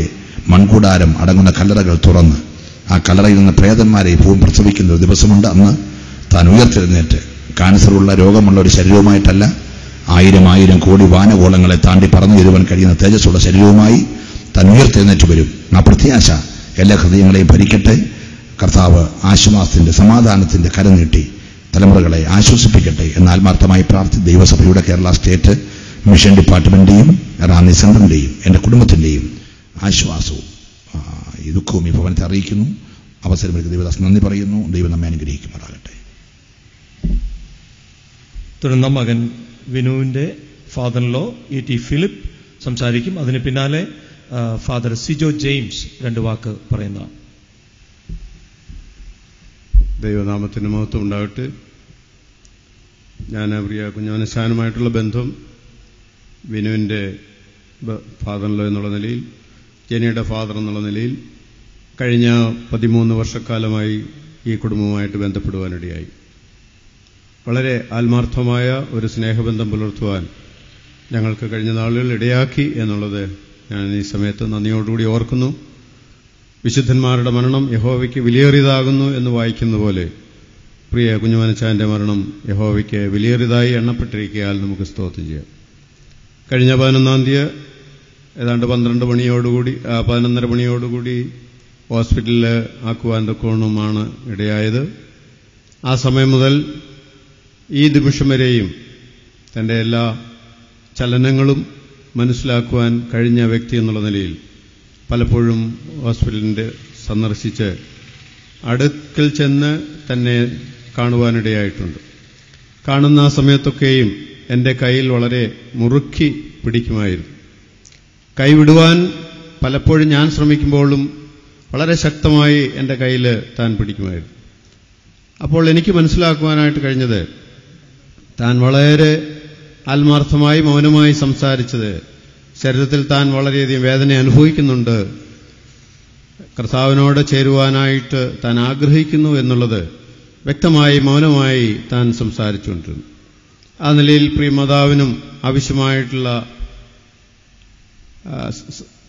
M: മൺകൂടാരം അടങ്ങുന്ന കല്ലറകൾ തുറന്ന് ആ കല്ലറയിൽ നിന്ന് പ്രേതന്മാരെ ഭൂമി പ്രസവിക്കുന്ന ഒരു ദിവസമുണ്ട്. അന്ന് താൻ ഉയർത്തെഴുന്നേറ്റ് കാൻസറുള്ള രോഗമുള്ള ഒരു ശരീരവുമായിട്ടല്ല, 1000 കോടി വാനഗോളങ്ങളെ താണ്ടി പറന്നു വരുവാൻ കഴിയുന്ന തേജസ്സുള്ള ശരീരവുമായി താൻ ഉയർത്തെഴുന്നേറ്റ് വരും. ആ പ്രത്യാശ എല്ലാ ഹൃദയങ്ങളെയും ഭരിക്കട്ടെ. കർത്താവ് ആശ്വാസത്തിന്റെ, സമാധാനത്തിന്റെ കരം നീട്ടി തലമുറകളെ ആശ്വസിപ്പിക്കട്ടെ എന്ന് ആത്മാർത്ഥമായി പ്രാർത്ഥി ദൈവസഭയുടെ കേരള സ്റ്റേറ്റ് മിഷൻ ഡിപ്പാർട്ട്മെന്റിന്റെയും റാന്നി സെന്ററിന്റെയും എന്റെ കുടുംബത്തിന്റെയും ആശ്വാസവും ഈ ദുഃഖവും ഈ ഭവനത്തെ അറിയിക്കുന്നു. അവസരമൊരുക്കി ദൈവദാസ് നന്ദി പറയുന്നു. ദൈവം നമ്മെ അനുഗ്രഹിക്കുമാറാകട്ടെ.
A: തുടർന്ന് മകൻ വിനുവിന്റെ ഫാദർ-ഇൻ-ലോ E.T. ഫിലിപ്പ് സംസാരിക്കും. അതിന് പിന്നാലെ ഫാദർ സിജോ ജെയിംസ് 2 വാക്ക് പറയുന്നതാണ്.
N: ദൈവനാമത്തിന് മഹത്വം ഉണ്ടാകട്ടെ. ഞാൻ പ്രിയ കുഞ്ഞാനശാനുമായിട്ടുള്ള ബന്ധം വിനുവിന്റെ ഫാദർ-ഇൻ-ലോ എന്നുള്ള നിലയിൽ, ജെനിയുടെ ഫാദർ എന്നുള്ള നിലയിൽ കഴിഞ്ഞ 13 വർഷക്കാലമായി ഈ കുടുംബവുമായിട്ട് ബന്ധപ്പെടുവാനിടയായി. വളരെ ആത്മാർത്ഥമായ ഒരു സ്നേഹബന്ധം പുലർത്തുവാൻ ഞങ്ങൾക്ക് കഴിഞ്ഞ നാളുകൾ ഇടയാക്കി എന്നുള്ളത് ഞാൻ ഈ സമയത്ത് നന്ദിയോടുകൂടി ഓർക്കുന്നു. വിശുദ്ധന്മാരുടെ മരണം യഹോവയ്ക്ക് വിലയേറിയതാകുന്നു എന്ന് വായിക്കുന്ന പോലെ പ്രിയ കുഞ്ഞുമനച്ചാന്റെ മരണം യഹോവയ്ക്ക് വിലയേറിയതായി എണ്ണപ്പെട്ടിരിക്കയാൽ നമുക്ക് സ്തോത്രം ചെയ്യാം. കഴിഞ്ഞ 11-ാം തീയതി ഏതാണ്ട് 12 മണിയോടുകൂടി 11:30 മണിയോടുകൂടി ഹോസ്പിറ്റലിൽ ആക്കുവാൻ തക്കോണമാണ് ഇടയായത്. ആ സമയം മുതൽ ഈ നിമിഷം വരെയും തന്റെ എല്ലാ ചലനങ്ങളും മനസ്സിലാക്കുവാൻ കഴിഞ്ഞ വ്യക്തി എന്നുള്ള നിലയിൽ പലപ്പോഴും ഹോസ്പിറ്റലിന്റെ സന്ദർശിച്ച് അടുക്കൽ ചെന്ന് തന്നെ കാണുവാനിടയായിട്ടുണ്ട്. കാണുന്ന സമയത്തൊക്കെയും എൻ്റെ കയ്യിൽ വളരെ മുറുക്കി പിടിക്കുമായിരുന്നു. കൈവിടുവാൻ പലപ്പോഴും ഞാൻ ശ്രമിക്കുമ്പോഴും വളരെ ശക്തമായി എൻ്റെ കയ്യിൽ താൻ പിടിക്കുമായിരുന്നു. അപ്പോൾ എനിക്ക് മനസ്സിലാക്കുവാനായിട്ട് കഴിഞ്ഞത് താൻ വളരെ ആത്മാർത്ഥമായി മൗനമായി സംസാരിച്ചത് ശരീരത്തിൽ താൻ വളരെയധികം വേദന അനുഭവിക്കുന്നുണ്ട്, കർത്താവിനോട് ചേരുവാനായിട്ട് താൻ ആഗ്രഹിക്കുന്നു എന്നുള്ളത് വ്യക്തമായി മൗനമായി താൻ സംസാരിച്ചുകൊണ്ടിരുന്നു. ആ നിലയിൽ പ്രിയമാതാവിനും ആവശ്യമായിട്ടുള്ള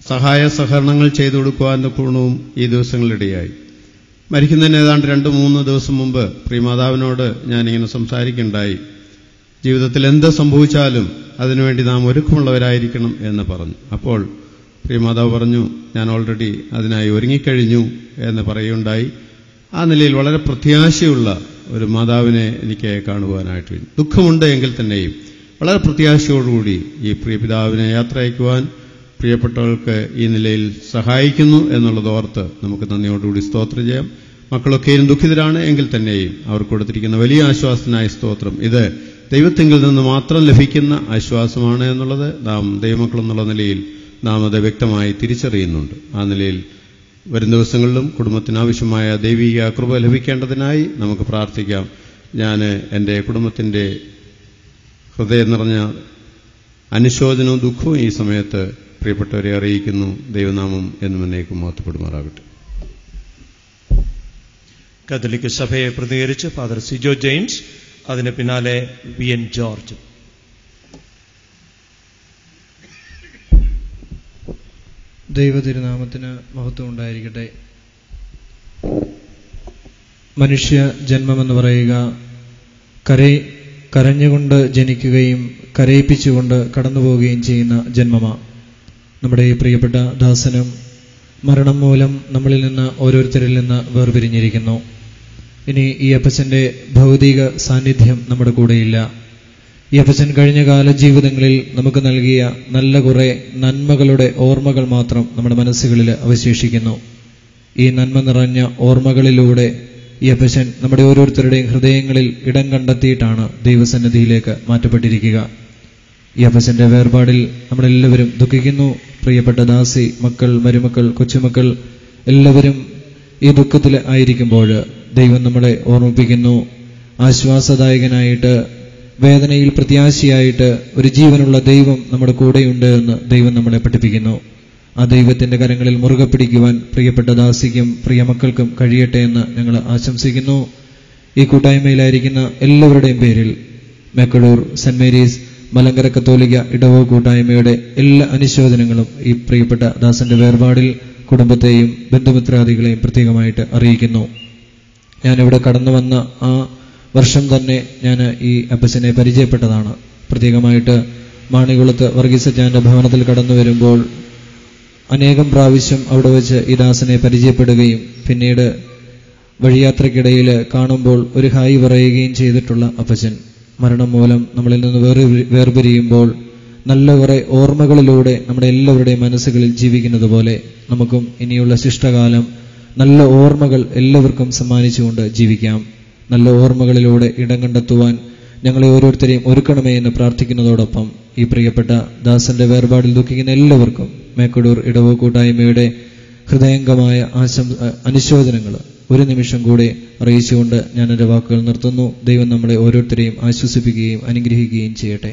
N: സഹായ സഹകരണങ്ങൾ ചെയ്തു കൊടുക്കുവാൻ പൂർണ്ണവും ഈ ദിവസങ്ങളിലിടയായി. മരിക്കുന്നതിന് ഏതാണ്ട് 2-3 ദിവസം മുമ്പ് പ്രിയമാതാവിനോട് ഞാനിങ്ങനെ സംസാരിക്കുകയുണ്ടായി. ജീവിതത്തിൽ എന്ത് സംഭവിച്ചാലും അതിനുവേണ്ടി നാം ഒരുക്കമുള്ളവരായിരിക്കണം എന്ന് പറഞ്ഞു. അപ്പോൾ പ്രിയമാതാവ് പറഞ്ഞു, ഞാൻ ഓൾറെഡി അതിനായി ഒരുങ്ങിക്കഴിഞ്ഞു എന്ന് പറയുകയുണ്ടായി. ആ നിലയിൽ വളരെ പ്രത്യാശയുള്ള ഒരു മാതാവിനെ എനിക്ക് കാണുവാനായിട്ട് കഴിഞ്ഞു. ദുഃഖമുണ്ട് എങ്കിൽ തന്നെയും വളരെ പ്രത്യാശയോടുകൂടി ഈ പ്രിയപിതാവിനെ യാത്ര അയക്കുവാൻ പ്രിയപ്പെട്ടവർക്ക് ഈ നിലയിൽ സഹായിക്കുന്നു എന്നുള്ളത് ഓർത്ത് നമുക്ക് നന്ദിയോടുകൂടി സ്തോത്രം ചെയ്യാം. മക്കളൊക്കെയും ദുഃഖിതരാണ് എങ്കിൽ തന്നെയും അവർക്ക് കൊടുത്തിരിക്കുന്ന വലിയ ആശ്വാസത്തിനായ സ്തോത്രം. ഇത് ദൈവത്തിങ്കിൽ നിന്ന് മാത്രം ലഭിക്കുന്ന ആശ്വാസമാണ് എന്നുള്ളത് നാം ദൈവമക്കളെന്നുള്ള നിലയിൽ നാം അത് വ്യക്തമായി തിരിച്ചറിയുന്നുണ്ട്. ആ നിലയിൽ വരും ദിവസങ്ങളിലും കുടുംബത്തിനാവശ്യമായ ദൈവിക കൃപ ലഭിക്കേണ്ടതിനായി നമുക്ക് പ്രാർത്ഥിക്കാം. ഞാൻ എൻ്റെ കുടുംബത്തിൻ്റെ ഹൃദയം നിറഞ്ഞ അനുശോചനവും ദുഃഖവും ഈ സമയത്ത് പ്രിയപ്പെട്ടവരെ അറിയിക്കുന്നു. ദൈവനാമം എന്നും എന്നേക്കും മഹത്വപ്പെടുമാറാകട്ടെ.
A: കത്തോലിക്ക സഭയെ പ്രതികരിച്ച് ഫാദർ സിജോ ജെയിംസ്, അതിന് പിന്നാലെ വി.എൻ. ജോർജ്.
O: ദൈവതിരുനാമത്തിന് മഹത്വം ഉണ്ടായിരിക്കട്ടെ. മനുഷ്യ ജന്മമെന്ന് പറയുക കരഞ്ഞുകൊണ്ട് ജനിക്കുകയും കരയിപ്പിച്ചുകൊണ്ട് കടന്നുപോവുകയും ചെയ്യുന്ന ജന്മമാണ്. നമ്മുടെ ഈ പ്രിയപ്പെട്ട ദാസനും മരണം മൂലം നമ്മളിൽ നിന്ന് ഓരോരുത്തരിൽ നിന്ന് വേർപിരിഞ്ഞിരിക്കുന്നു. ഇനി ഈ അപ്പച്ചൻ്റെ ഭൗതിക സാന്നിധ്യം നമ്മുടെ കൂടെയില്ല. ഈ അപ്പച്ചൻ കഴിഞ്ഞ കാല ജീവിതങ്ങളിൽ നമുക്ക് നൽകിയ നല്ല കുറെ നന്മകളുടെ ഓർമ്മകൾ മാത്രം നമ്മുടെ മനസ്സുകളിൽ അവശേഷിക്കുന്നു. ഈ നന്മ നിറഞ്ഞ ഓർമ്മകളിലൂടെ ഈ അപ്പച്ചൻ നമ്മുടെ ഓരോരുത്തരുടെയും ഹൃദയങ്ങളിൽ ഇടം കണ്ടെത്തിയിട്ടാണ് ദൈവസന്നിധിയിലേക്ക് മാറ്റപ്പെട്ടിരിക്കുക. ഈ അപ്പച്ചൻ്റെ വേർപാടിൽ നമ്മളെല്ലാവരും ദുഃഖിക്കുന്നു. പ്രിയപ്പെട്ട ദാസി, മക്കൾ, മരുമക്കൾ, കൊച്ചുമക്കൾ എല്ലാവരും ഈ ദുഃഖത്തിൽ ആയിരിക്കുമ്പോൾ ദൈവം നമ്മളെ ഓർമ്മിപ്പിക്കുന്നു. ആശ്വാസദായകനായിട്ട്, വേദനയിൽ പ്രത്യാശയായിട്ട് ഒരു ജീവനുള്ള ദൈവം നമ്മുടെ കൂടെയുണ്ട് എന്ന് ദൈവം നമ്മളെ പഠിപ്പിക്കുന്നു. ആ ദൈവത്തിന്റെ കരങ്ങളിൽ മുറുകെ പിടിക്കുവാൻ പ്രിയപ്പെട്ട ദാസിക്കും പ്രിയമക്കൾക്കും കഴിയട്ടെ എന്ന് ഞങ്ങൾ ആശംസിക്കുന്നു. ഈ കൂട്ടായ്മയിലായിരിക്കുന്ന എല്ലാവരുടെയും പേരിൽ മേക്കടൂർ സെന്റ് മേരീസ് മലങ്കര കത്തോലിക്ക ഇടവക കൂട്ടായ്മയുടെ എല്ലാ അനുശോചനങ്ങളും ഈ പ്രിയപ്പെട്ട ദാസന്റെ വേർപാടിൽ കുടുംബത്തെയും ബന്ധുമിത്രാദികളെയും പ്രത്യേകമായിട്ട് അറിയിക്കുന്നു. ഞാനിവിടെ കടന്നു വന്ന ആ വർഷം തന്നെ ഞാൻ ഈ അപ്പച്ചനെ പരിചയപ്പെട്ടതാണ്. പ്രത്യേകമായിട്ട് മാണികുളത്ത് വർഗീസച്ചാന്റെ ഭവനത്തിൽ കടന്നു വരുമ്പോൾ അനേകം പ്രാവശ്യം അവിടെ വെച്ച് ഈ ദാസനെ പരിചയപ്പെടുകയും പിന്നീട് വഴിയാത്രക്കിടയിൽ കാണുമ്പോൾ ഒരു ഹായ് പറയുകയും ചെയ്തിട്ടുള്ള അപ്പച്ചൻ മരണം മൂലം നമ്മളിൽ നിന്ന് വേർപിരിയുമ്പോൾ നല്ല കുറെ ഓർമ്മകളിലൂടെ നമ്മുടെ എല്ലാവരുടെയും മനസ്സുകളിൽ ജീവിക്കുന്നത് പോലെ നമുക്കും ഇനിയുള്ള ശിഷ്ടകാലം നല്ല ഓർമ്മകൾ എല്ലാവർക്കും സമ്മാനിച്ചുകൊണ്ട് ജീവിക്കാം. നല്ല ഓർമ്മകളിലൂടെ ഇടം കണ്ടെത്തുവാൻ ഞങ്ങളെ ഓരോരുത്തരെയും ഒരുക്കണമേ എന്ന് പ്രാർത്ഥിക്കുന്നതോടൊപ്പം ഈ പ്രിയപ്പെട്ട ദാസന്റെ വേർപാടിൽ ദുഃഖിക്കുന്ന എല്ലാവർക്കും മേക്കടൂർ ഇടവക കൂട്ടായ്മയുടെ ഹൃദയംഗമായ അനുശോചനങ്ങൾ ഒരു നിമിഷം കൂടെ അറിയിച്ചുകൊണ്ട് ഞാൻ എൻ്റെ വാക്കുകൾ നിർത്തുന്നു. ദൈവം നമ്മളെ ഓരോരുത്തരെയും ആശ്വസിപ്പിക്കുകയും അനുഗ്രഹിക്കുകയും ചെയ്യട്ടെ.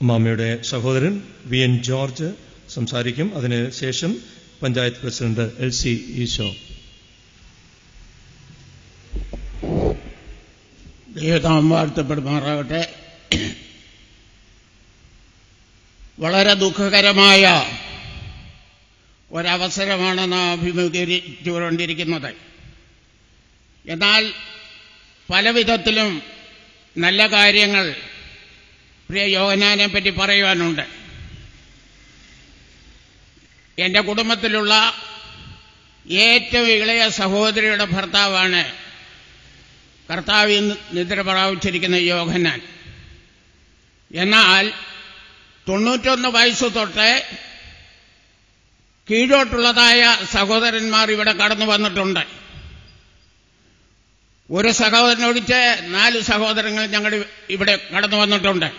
A: അമ്മാമ്മയുടെ സഹോദരൻ വി.എൻ. ജോർജ് സംസാരിക്കും. അതിനുശേഷം പഞ്ചായത്ത് പ്രസിഡന്റ് എൽ.സി. ഈശോ.
K: ദൈവനാമം വാഴ്ത്തപ്പെടുമാറാകട്ടെ. വളരെ ദുഃഖകരമായ ഒരവസരമാണ് നാം അഭിമുഖീകരിച്ചുകൊണ്ടിരിക്കുന്നത്. എന്നാൽ പല വിധത്തിലും നല്ല കാര്യങ്ങൾ പ്രിയ യോഹന്നാനെ പറ്റി പറയുവാനുണ്ട്. എൻ്റെ കുടുംബത്തിലുള്ള ഏറ്റവും ഇളയ സഹോദരിയുടെ ഭർത്താവാണ് കർത്താവിൽ നിദ്ര പ്രാപിച്ചിരിക്കുന്ന യോഹന്നാൻ. എന്നാൽ 91 വയസ്സ് തൊട്ട് കീഴോട്ടുള്ളതായ സഹോദരന്മാർ ഇവിടെ കടന്നു വന്നിട്ടുണ്ട്. ഒരു സഹോദരനൊഴിച്ച് 4 സഹോദരങ്ങൾ ഞങ്ങൾ ഇവിടെ കടന്നു വന്നിട്ടുണ്ട്.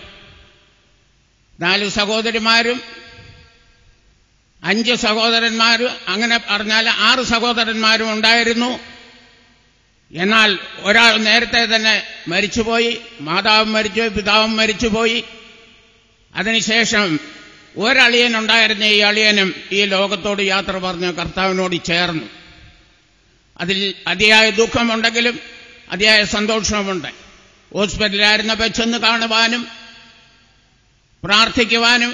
K: 4 സഹോദരിമാരും 5 സഹോദരന്മാരും, അങ്ങനെ പറഞ്ഞാൽ 6 സഹോദരന്മാരും ഉണ്ടായിരുന്നു. എന്നാൽ ഒരാൾ നേരത്തെ തന്നെ മരിച്ചുപോയി. മാതാവും മരിച്ചുപോയി, പിതാവും മരിച്ചുപോയി. അതിനുശേഷം ഒരളിയനുണ്ടായിരുന്ന ഈ അളിയനും ഈ ലോകത്തോട് യാത്ര പറഞ്ഞ് കർത്താവിനോട് ചേർന്നു. അതിൽ അതിയായ ദുഃഖമുണ്ടെങ്കിലും അതിയായ സന്തോഷവുമുണ്ട്. ഹോസ്പിറ്റലിലായിരുന്നപ്പോൾ ചെന്ന് കാണുവാനും പ്രാർത്ഥിക്കുവാനും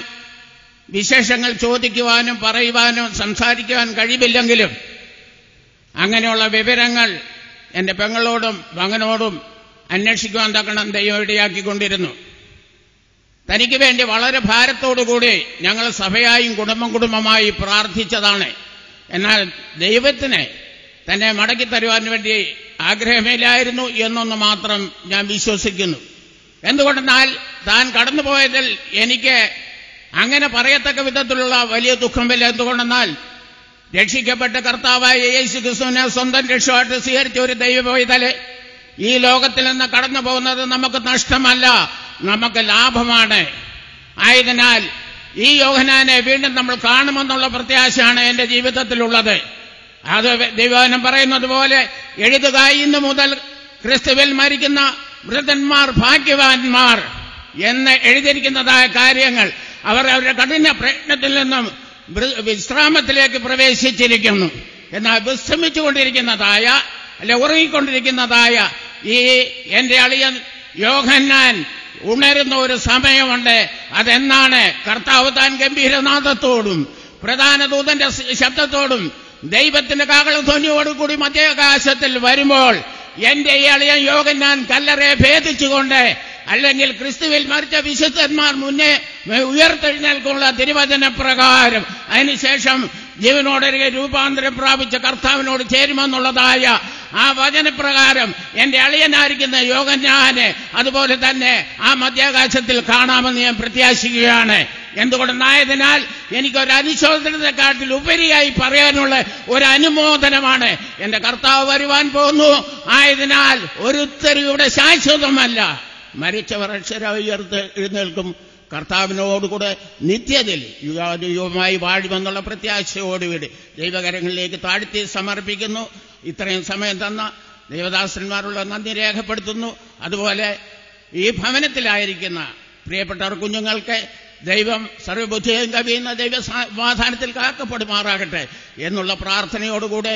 K: വിശേഷങ്ങൾ ചോദിക്കുവാനും പറയുവാനും സംസാരിക്കുവാൻ കഴിവില്ലെങ്കിലും അങ്ങനെയുള്ള വിവരങ്ങൾ എൻ്റെ പെങ്ങളോടും മകനോടും അന്വേഷിക്കുവാൻ തക്കണം ദൈവം ഇടയാക്കിക്കൊണ്ടിരുന്നു. തനിക്ക് വേണ്ടി വളരെ ഭാരത്തോടുകൂടി ഞങ്ങൾ സഭയായും കുടുംബമായി പ്രാർത്ഥിച്ചതാണ്. എന്നാൽ ദൈവത്തിന് തന്നെ മടക്കി തരുവാൻ വേണ്ടി ആഗ്രഹമില്ലായിരുന്നു എന്നൊന്ന് മാത്രം ഞാൻ വിശ്വസിക്കുന്നു. എന്തുകൊണ്ടെന്നാൽ താൻ കടന്നുപോയതിൽ എനിക്ക് അങ്ങനെ പറയത്തക്ക വിധത്തിലുള്ള വലിയ ദുഃഖമില്ല. എന്തുകൊണ്ടെന്നാൽ രക്ഷിക്കപ്പെട്ട കർത്താവായ യേശു ക്രിസ്തുവിനെ സ്വന്തം രക്ഷമായിട്ട് സ്വീകരിച്ച ഒരു ദൈവപൈതല് ഈ ലോകത്തിൽ നിന്ന് കടന്നു പോകുന്നത് നമുക്ക് നഷ്ടമല്ല, നമുക്ക് ലാഭമാണ്. ആയതിനാൽ ഈ യോഹന്നാനെ വീണ്ടും നമ്മൾ കാണുമെന്നുള്ള പ്രത്യാശയാണ് എന്റെ ജീവിതത്തിലുള്ളത്. അത് ദൈവവചനം പറയുന്നത് പോലെ എഴുതുക, ഇന്നു മുതൽ ക്രിസ്തുവിൽ മരിക്കുന്ന വൃദ്ധന്മാർ ഭാഗ്യവാന്മാർ എന്ന് എഴുതിയിരിക്കുന്നതായ കാര്യങ്ങൾ അവർ അവരുടെ കഠിന പ്രയത്നത്തിൽ നിന്നും വിശ്രാമത്തിലേക്ക് പ്രവേശിച്ചിരിക്കുന്നു. എന്നാൽ വിശ്രമിച്ചുകൊണ്ടിരിക്കുന്നതായ അല്ലെ ഉറങ്ങിക്കൊണ്ടിരിക്കുന്നതായ ഈ എന്റെ അളിയൻ യോഹന്നാൻ ഉണരുന്ന ഒരു സമയമുണ്ട്. അതെന്നാണ്? കർത്താവ് താൻ ഗംഭീരനാദത്തോടും പ്രധാന ദൂതന്റെ ശബ്ദത്തോടും ദൈവത്തിന്റെ കാഹളധ്വനിയോടുകൂടി മധ്യാകാശത്തിൽ വരുമ്പോൾ എന്റെ ഈ അളിയൻ യോഹന്നാൻ കല്ലറയെ ഭേദിച്ചുകൊണ്ട്, അല്ലെങ്കിൽ ക്രിസ്തുവിൽ മരിച്ച വിശുദ്ധന്മാർ മുന്നേ ഉയർത്തെഴുന്നേൽക്കുള്ള തിരുവചന പ്രകാരം അതിനുശേഷം ജീവനോടൊരു രൂപാന്തരം പ്രാപിച്ച കർത്താവിനോട് ചേരുമെന്നുള്ളതായ ആ വചനപ്രകാരം എന്റെ അളിയനായിരിക്കുന്ന യോഹന്നാനെ അതുപോലെ തന്നെ ആ മധ്യാകാശത്തിൽ കാണാമെന്ന് ഞാൻ പ്രത്യാശിക്കുകയാണ്. എന്തുകൊണ്ടെന്നായതിനാൽ എനിക്കൊരു അനുശോചനത്തെക്കാട്ടിൽ ഉപരിയായി പറയാനുള്ള ഒരു അനുമോദനമാണ്. എന്റെ കർത്താവ് വരുവാൻ പോകുന്നു. ആയതിനാൽ ഒരുത്തരും ഇവിടെ ശാശ്വതമല്ല. മരിച്ചവർ അക്ഷരായി എഴുന്നേൽക്കും. കർത്താവിനോടുകൂടെ നിത്യതയിൽ യുഗമായി വാഴുമെന്നുള്ള പ്രത്യാശയോടുകൂടി ദൈവകരങ്ങളിലേക്ക് താഴ്ത്തി സമർപ്പിക്കുന്നു. ഇത്രയും സമയം തന്ന ദൈവദാസന്മാരുള്ള നന്ദി രേഖപ്പെടുത്തുന്നു. അതുപോലെ ഈ ഭവനത്തിലായിരിക്കുന്ന പ്രിയപ്പെട്ടവർ കുഞ്ഞുങ്ങൾക്ക് ദൈവം സർവബുദ്ധിയും കവിയുന്ന ദൈവസമാധാനത്തിൽ കാക്കപ്പെടുമാറാകട്ടെ എന്നുള്ള പ്രാർത്ഥനയോടുകൂടെ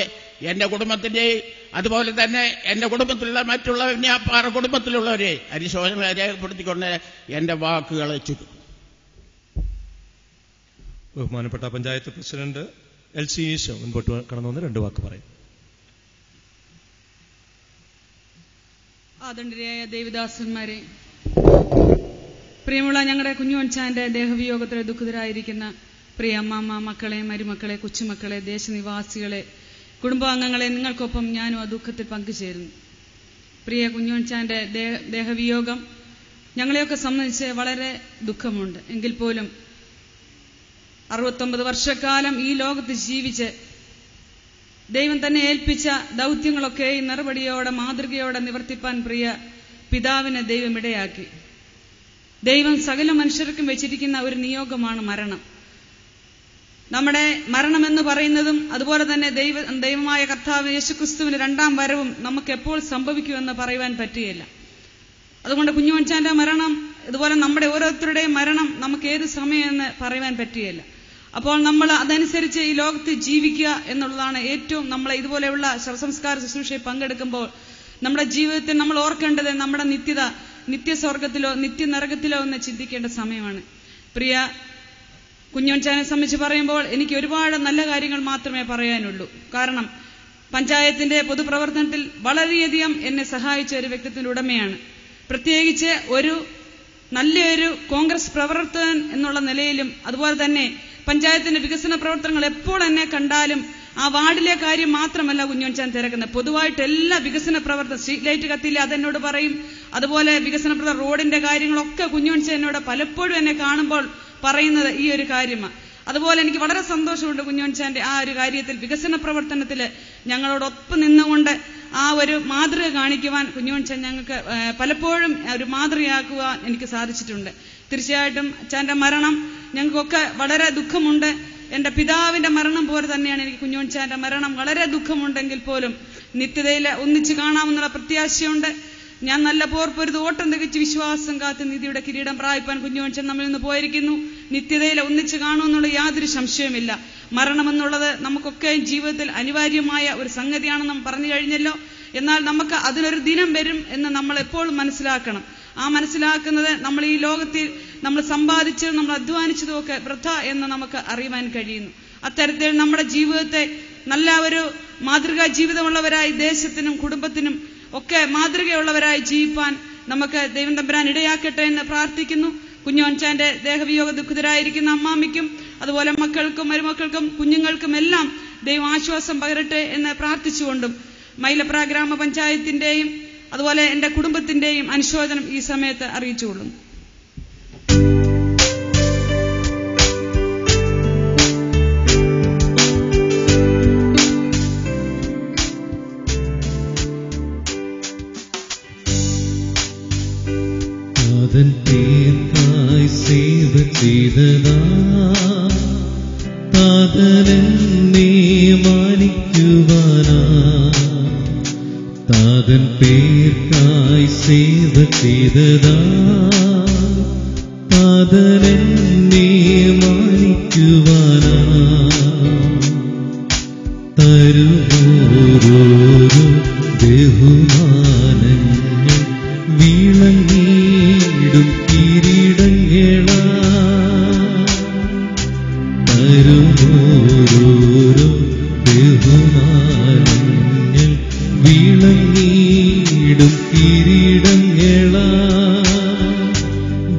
K: എന്റെ കുടുംബത്തിന്റെയും അതുപോലെ തന്നെ എന്റെ കുടുംബത്തിലുള്ള മറ്റുള്ള പാറ കുടുംബത്തിലുള്ളവരെ അനുശോചന രേഖപ്പെടുത്തിക്കൊണ്ട് എന്റെ വാക്കുകളെ ചുറ്റും.
A: ബഹുമാനപ്പെട്ട പഞ്ചായത്ത് പ്രസിഡന്റ് LC ഈശോ മുൻപോട്ട് കടന്നു വന്ന് 2 വാക്ക് പറയും.
P: ആദരണീയരായ ദേവദാസന്മാരെ, പ്രിയമുള്ള ഞങ്ങളുടെ കുഞ്ഞുവൻചാന്റെ ദേഹവിയോഗത്തിൽ ദുഃഖിതരായിരിക്കുന്ന പ്രിയ അമ്മാമ്മ, മക്കളെ, മരുമക്കളെ, കൊച്ചുമക്കളെ, ദേശനിവാസികളെ, കുടുംബാംഗങ്ങളെ, നിങ്ങൾക്കൊപ്പം ഞാനും ആ ദുഃഖത്തിൽ പങ്കുചേരുന്നു. പ്രിയ കുഞ്ഞുവൻചാന്റെ ദേഹവിയോഗം ഞങ്ങളെയൊക്കെ സംബന്ധിച്ച് വളരെ ദുഃഖമുണ്ട്. എങ്കിൽ പോലും 69 വർഷക്കാലം ഈ ലോകത്ത് ജീവിച്ച് ദൈവം തന്നെ ഏൽപ്പിച്ച ദൗത്യങ്ങളൊക്കെ ഈ നിറപടിയോടെ മാതൃകയോടെ നിവർത്തിപ്പാൻ പ്രിയ പിതാവിനെ ദൈവം ഇടയാക്കി. ദൈവം സകല മനുഷ്യർക്കും വെച്ചിരിക്കുന്ന ഒരു നിയോഗമാണ് മരണം. നമ്മുടെ മരണമെന്ന് പറയുന്നതും അതുപോലെ തന്നെ ദൈവമായ കർത്താവ് യേശുക്രിസ്തുവിന്റെ 2ാം വരവും നമുക്ക് എപ്പോൾ സംഭവിക്കുമെന്ന് പറയുവാൻ പറ്റുകയില്ല. അതുകൊണ്ട് കുഞ്ഞുവൻചാന്റെ മരണം അതുപോലെ നമ്മുടെ ഓരോരുത്തരുടെയും മരണം നമുക്ക് ഏത് സമയമെന്ന് പറയുവാൻ പറ്റുകയില്ല. അപ്പോൾ നമ്മൾ അതനുസരിച്ച് ഈ ലോകത്ത് ജീവിക്കുക എന്നുള്ളതാണ് ഏറ്റവും നമ്മളെ ഇതുപോലെയുള്ള ശവസംസ്കാര ശുശ്രൂഷയിൽ പങ്കെടുക്കുമ്പോൾ നമ്മുടെ ജീവിതത്തിൽ നമ്മൾ ഓർക്കേണ്ടത് നമ്മുടെ നിത്യത നിത്യസ്വർഗത്തിലോ നിത്യനരകത്തിലോ എന്ന് ചിന്തിക്കേണ്ട സമയമാണ്. പ്രിയ കുഞ്ഞുവൻചാനെ സംബന്ധിച്ച് പറയുമ്പോൾ എനിക്ക് ഒരുപാട് നല്ല കാര്യങ്ങൾ മാത്രമേ പറയാനുള്ളൂ. കാരണം പഞ്ചായത്തിന്റെ പൊതുപ്രവർത്തനത്തിൽ വളരെയധികം എന്നെ സഹായിച്ച ഒരു വ്യക്തിത്വത്തിന്റെ ഉടമയാണ്. പ്രത്യേകിച്ച് ഒരു നല്ലൊരു കോൺഗ്രസ് പ്രവർത്തകൻ എന്നുള്ള നിലയിലും അതുപോലെ തന്നെ പഞ്ചായത്തിന്റെ വികസന പ്രവർത്തനങ്ങൾ എപ്പോൾ എന്നെ കണ്ടാലും ആ വാർഡിലെ കാര്യം മാത്രമല്ല കുഞ്ഞുവൻചാൻ തിരക്കുന്നത്, പൊതുവായിട്ട് എല്ലാ വികസന പ്രവർത്തനം, സ്ട്രീറ്റ് ലൈറ്റ് കത്തില്ല അതെന്നോട് പറയും. അതുപോലെ വികസന പ്രവർത്തന റോഡിന്റെ കാര്യങ്ങളൊക്കെ കുഞ്ഞുവൻചാൻ എന്നോട് പലപ്പോഴും എന്നെ കാണുമ്പോൾ പറയുന്നത് ഈ ഒരു കാര്യമാണ്. അതുപോലെ എനിക്ക് വളരെ സന്തോഷമുണ്ട് കുഞ്ഞുവൻചാന്റെ ആ ഒരു കാര്യത്തിൽ വികസന പ്രവർത്തനത്തിൽ ഞങ്ങളോടൊപ്പം നിന്നുകൊണ്ട് ആ ഒരു മാതൃക കാണിക്കുവാൻ കുഞ്ഞുമോൻചാൻ ഞങ്ങൾക്ക് പലപ്പോഴും ഒരു മാതൃകയാക്കുവാൻ എനിക്ക് സാധിച്ചിട്ടുണ്ട്. തീർച്ചയായിട്ടും അച്ഛൻ്റെ മരണം ഞങ്ങൾക്കൊക്കെ വളരെ ദുഃഖമുണ്ട്. എൻ്റെ പിതാവിൻ്റെ മരണം പോലെ തന്നെയാണ് എനിക്ക് കുഞ്ഞുമോൻചാൻ്റെ മരണം. വളരെ ദുഃഖമുണ്ടെങ്കിൽ പോലും നിത്യതയിൽ ഒന്നിച്ച് കാണാമെന്നുള്ള പ്രത്യാശയുണ്ട്. ഞാൻ നല്ല പോർപ്പൊരുത് ഓട്ടം തികച്ച് വിശ്വാസം കാത്ത് നീതിയുടെ കിരീടം പ്രാപിപ്പാൻ കുഞ്ഞുമോൻചാൻ നമ്മിൽ നിന്ന് പോയിരിക്കുന്നു. നിത്യതയിൽ ഒന്നിച്ച് കാണുമെന്നുള്ള യാതൊരു സംശയവുമില്ല. മരണമെന്നുള്ളത് നമുക്കൊക്കെ ജീവിതത്തിൽ അനിവാര്യമായ ഒരു സംഗതിയാണെന്ന് നമ്മൾ പറഞ്ഞു കഴിഞ്ഞല്ലോ. എന്നാൽ നമുക്ക് അതിലൊരു ദിനം വരും എന്ന് നമ്മൾ എപ്പോഴും മനസ്സിലാക്കണം. ആ മനസ്സിലാക്കുന്നത് നമ്മൾ ഈ ലോകത്തിൽ നമ്മൾ സമ്പാദിച്ചതും നമ്മൾ അധ്വാനിച്ചതും ഒക്കെ വൃഥ എന്ന് നമുക്ക് അറിയുവാൻ കഴിയുന്നു. അത്തരത്തിൽ നമ്മുടെ ജീവിതത്തെ നല്ല ഒരു മാതൃകാ ജീവിതമുള്ളവരായി ദേശത്തിനും കുടുംബത്തിനും ഒക്കെ മാതൃകയുള്ളവരായി ജീവിപ്പാൻ നമുക്ക് ദൈവം തമ്പുരാൻ ഇടയാക്കട്ടെ എന്ന് പ്രാർത്ഥിക്കുന്നു. കുഞ്ഞോൻചാന്റെ ദേഹവിയോഗ ദുഃഖിതരായിരിക്കുന്ന അമ്മാമിക്കും അതുപോലെ മക്കൾക്കും മരുമക്കൾക്കും കുഞ്ഞുങ്ങൾക്കും എല്ലാം ദൈവം ആശ്വാസം പകരട്ടെ എന്ന് പ്രാർത്ഥിച്ചുകൊണ്ടും മൈലപ്ര ഗ്രാമപഞ്ചായത്തിന്റെയും അതുപോലെ എന്റെ കുടുംബത്തിന്റെയും അനുശോചനം ഈ സമയത്ത് അറിയിച്ചുകൊള്ളുന്നു.
D: താതൻ പേർക്കായി സേവ ചെയ്തതാ താതനെന്നെ മാനിക്കുവാനാ താതൻ പേർക്കായി സേവ ചെയ്തതാ താതനെന്നെ മാനിക്കുവാനാ തരുമോരോരോ ബഹുമാനങ്ങൾ വിളങ്ങിടും കിരീടങ്ങളാ തരുമോരോരോ ബഹുമാനങ്ങൾ വിളങ്ങിടും കിരീടങ്ങളാ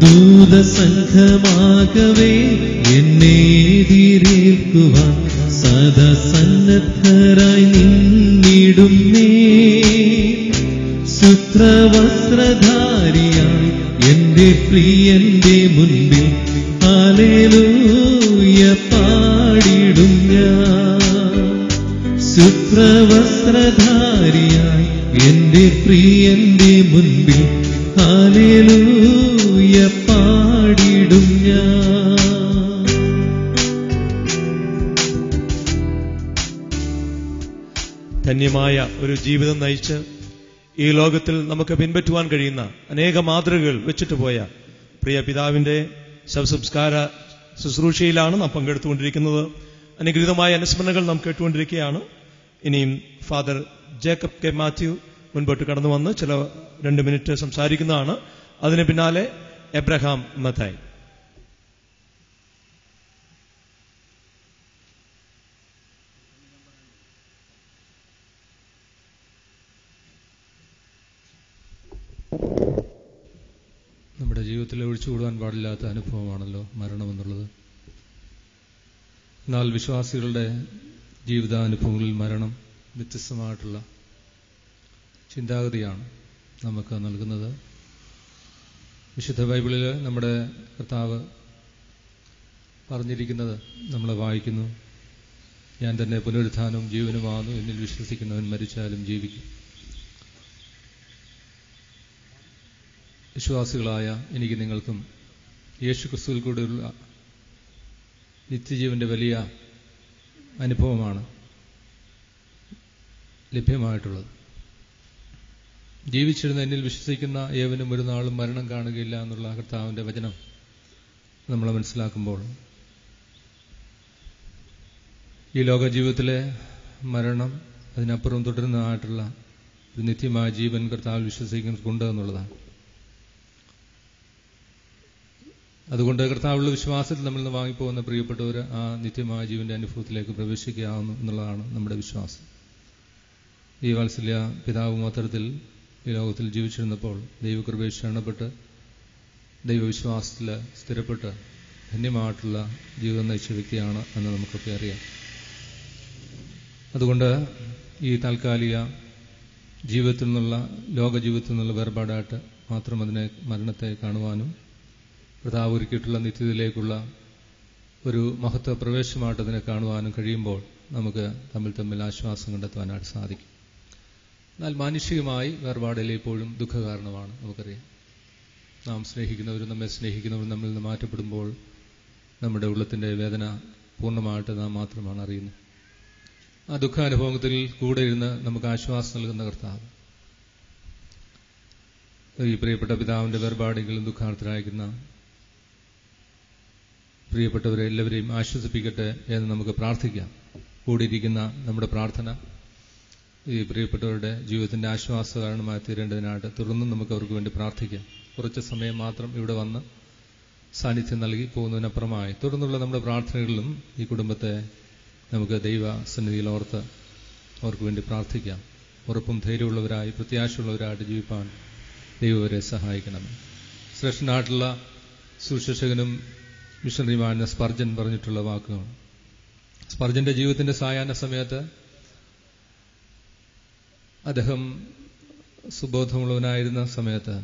D: ദൂതസംഘമാകവേ എന്നെ എതിരേൽക്കുവാൻ സദാ സന്നദ്ധരായി നിന്നിടുന്നേ ശുക്രവസ്ത്രധാരിയായി എന്റെ പ്രിയന്റെ മുൻപിൽ ഹല്ലേലൂയ പാടിടും ഞാൻ ശുക്രവസ്ത്രധാരിയായി എന്റെ പ്രിയന്റെ മുൻപിൽ ഹല്ലേലൂയ പാടിടും ഞാൻ.
A: ധന്യമായ ഒരു ജീവിതം നയിച്ച് ഈ ലോകത്തിൽ നമുക്ക് പിൻപറ്റുവാൻ കഴിയുന്ന അനേക മാതൃകകൾ വെച്ചിട്ട് പോയ പ്രിയ പിതാവിന്റെ ശവസംസ്കാര ശുശ്രൂഷയിലാണ് നാം പങ്കെടുത്തുകൊണ്ടിരിക്കുന്നത്. അനുഗ്രഹീതമായ അനുസ്മരണകൾ നാം കേട്ടുകൊണ്ടിരിക്കുകയാണ്. ഇനിയും ഫാദർ ജേക്കബ് കെ മാത്യു മുൻപോട്ട് കടന്നു വന്ന് ചില 2 മിനിറ്റ് സംസാരിക്കുന്നതാണ്. അതിന് പിന്നാലെ എബ്രഹാം മത്തായി.
Q: നമ്മുടെ ജീവിതത്തിൽ ഒഴിച്ചുകൂടാൻ പാടില്ലാത്ത അനുഭവമാണല്ലോ മരണമെന്നുള്ളത്. എന്നാൽ വിശ്വാസികളുടെ ജീവിതാനുഭവങ്ങളിൽ മരണം വ്യത്യസ്തമായിട്ടുള്ള ചിന്താഗതിയാണ് നമുക്ക് നൽകുന്നത്. വിശുദ്ധ ബൈബിളിൽ നമ്മുടെ കർത്താവ് പറഞ്ഞിരിക്കുന്നത് നമ്മൾ വായിക്കുന്നു. ഞാൻ തന്നെ പുനരുത്ഥാനവും ജീവനുമാകുന്നു, എന്നിൽ വിശ്വസിക്കുന്നവൻ മരിച്ചാലും ജീവിക്കും. വിശ്വാസികളായ എനിക്ക് നിങ്ങൾക്കും യേശുക്രിസ്തുവിൽ കൂടെയുള്ള നിത്യജീവന്റെ വലിയ അനുഭവമാണ് ലഭ്യമായിട്ടുള്ളത്. ജീവിച്ചിരുന്ന എന്നിൽ വിശ്വസിക്കുന്ന ഏവനും ഒരു നാളും മരണം കാണുകയില്ല എന്നുള്ള കർത്താവിന്റെ വചനം നമ്മൾ മനസ്സിലാക്കുമ്പോൾ ഈ ലോക ജീവിതത്തിലെ മരണം അതിനപ്പുറം തുടരുന്നതായിട്ടുള്ള ഒരു നിത്യമായ ജീവൻ കർത്താവിൽ വിശ്വസിക്കുന്നുണ്ട് എന്നുള്ളതാണ്. അതുകൊണ്ട് കർത്താവുള്ള വിശ്വാസത്തിൽ നമ്മൾ നിന്ന് വാങ്ങിപ്പോകുന്ന പ്രിയപ്പെട്ടവർ ആ നിത്യമായ ജീവന്റെ അനുഭവത്തിലേക്ക് പ്രവേശിക്കാവുന്നു എന്നുള്ളതാണ് നമ്മുടെ വിശ്വാസം. ഈ വാത്സല്യ പിതാവും അത്തരത്തിൽ ഈ ലോകത്തിൽ ജീവിച്ചിരുന്നപ്പോൾ ദൈവകൃപയിൽ ശരണപ്പെട്ട് ദൈവവിശ്വാസത്തിൽ സ്ഥിരപ്പെട്ട് ധന്യമായിട്ടുള്ള ജീവിതം നയിച്ച വ്യക്തിയാണ് എന്ന് നമുക്കൊക്കെ അറിയാം. അതുകൊണ്ട് ഈ താൽക്കാലിക ജീവിതത്തിൽ നിന്നുള്ള ലോക ജീവിതത്തിൽ നിന്നുള്ള വേർപാടായിട്ട് മാത്രം അതിനെ മരണത്തെ കാണുവാനും കർത്താവ് ഒരുക്കിയിട്ടുള്ള നിത്യതയിലേക്കുള്ള ഒരു മഹത്വ പ്രവേശമായിട്ട് അതിനെ കാണുവാനും കഴിയുമ്പോൾ നമുക്ക് തമ്മിൽ ആശ്വാസം കണ്ടെത്തുവാനായിട്ട് സാധിക്കും. എന്നാൽ മാനുഷികമായി വേർപാടിൽ ഇപ്പോഴും ദുഃഖകാരണമാണ്. നമുക്കറിയാം, നാം സ്നേഹിക്കുന്നവരും നമ്മെ സ്നേഹിക്കുന്നവരും നമ്മിൽ നിന്ന് മാറ്റപ്പെടുമ്പോൾ നമ്മുടെ ഉള്ളത്തിൻ്റെ വേദന പൂർണ്ണമായിട്ട് നാം മാത്രമാണ് അറിയുന്നത്. ആ ദുഃഖാനുഭവത്തിൽ കൂടെ ഇരുന്ന് നമുക്ക് ആശ്വാസം നൽകുന്ന കർത്താവ് ഈ പ്രിയപ്പെട്ട പിതാവിൻ്റെ വേർപാടെങ്കിലും ദുഃഖാർത്ഥരായിരിക്കുന്ന പ്രിയപ്പെട്ടവരെ എല്ലാവരെയും ആശ്വസിപ്പിക്കട്ടെ എന്ന് നമുക്ക് പ്രാർത്ഥിക്കാം. കൂടിയിരിക്കുന്ന നമ്മുടെ പ്രാർത്ഥന ഈ പ്രിയപ്പെട്ടവരുടെ ജീവിതത്തിൻ്റെ ആശ്വാസ കാരണമായി തീരേണ്ടതിനായിട്ട് തുടർന്നും നമുക്ക് അവർക്ക് വേണ്ടി പ്രാർത്ഥിക്കാം. കുറച്ച് സമയം മാത്രം ഇവിടെ വന്ന് സാന്നിധ്യം നൽകി പോകുന്നതിനപ്പുറമായി തുടർന്നുള്ള നമ്മുടെ പ്രാർത്ഥനകളിലും ഈ കുടുംബത്തെ നമുക്ക് ദൈവ സന്നിധിയിൽ ഓർത്ത് അവർക്ക് വേണ്ടി പ്രാർത്ഥിക്കാം. ഉറപ്പും ധൈര്യമുള്ളവരായി പ്രത്യാശയുള്ളവരായിട്ട് ജീവിപ്പാൻ ദൈവവരെ സഹായിക്കണം. ശ്രേഷ്ഠനായിട്ടുള്ള സുശേഷകനും മിഷണറിയുമായ സ്പർജൻ പറഞ്ഞിട്ടുള്ള വാക്കുകൾ. സ്പർജന്റെ ജീവിതത്തിന്റെ സായാഹ്ന സമയത്ത് അദ്ദേഹം സുബോധമുള്ളവനായിരുന്ന സമയത്ത്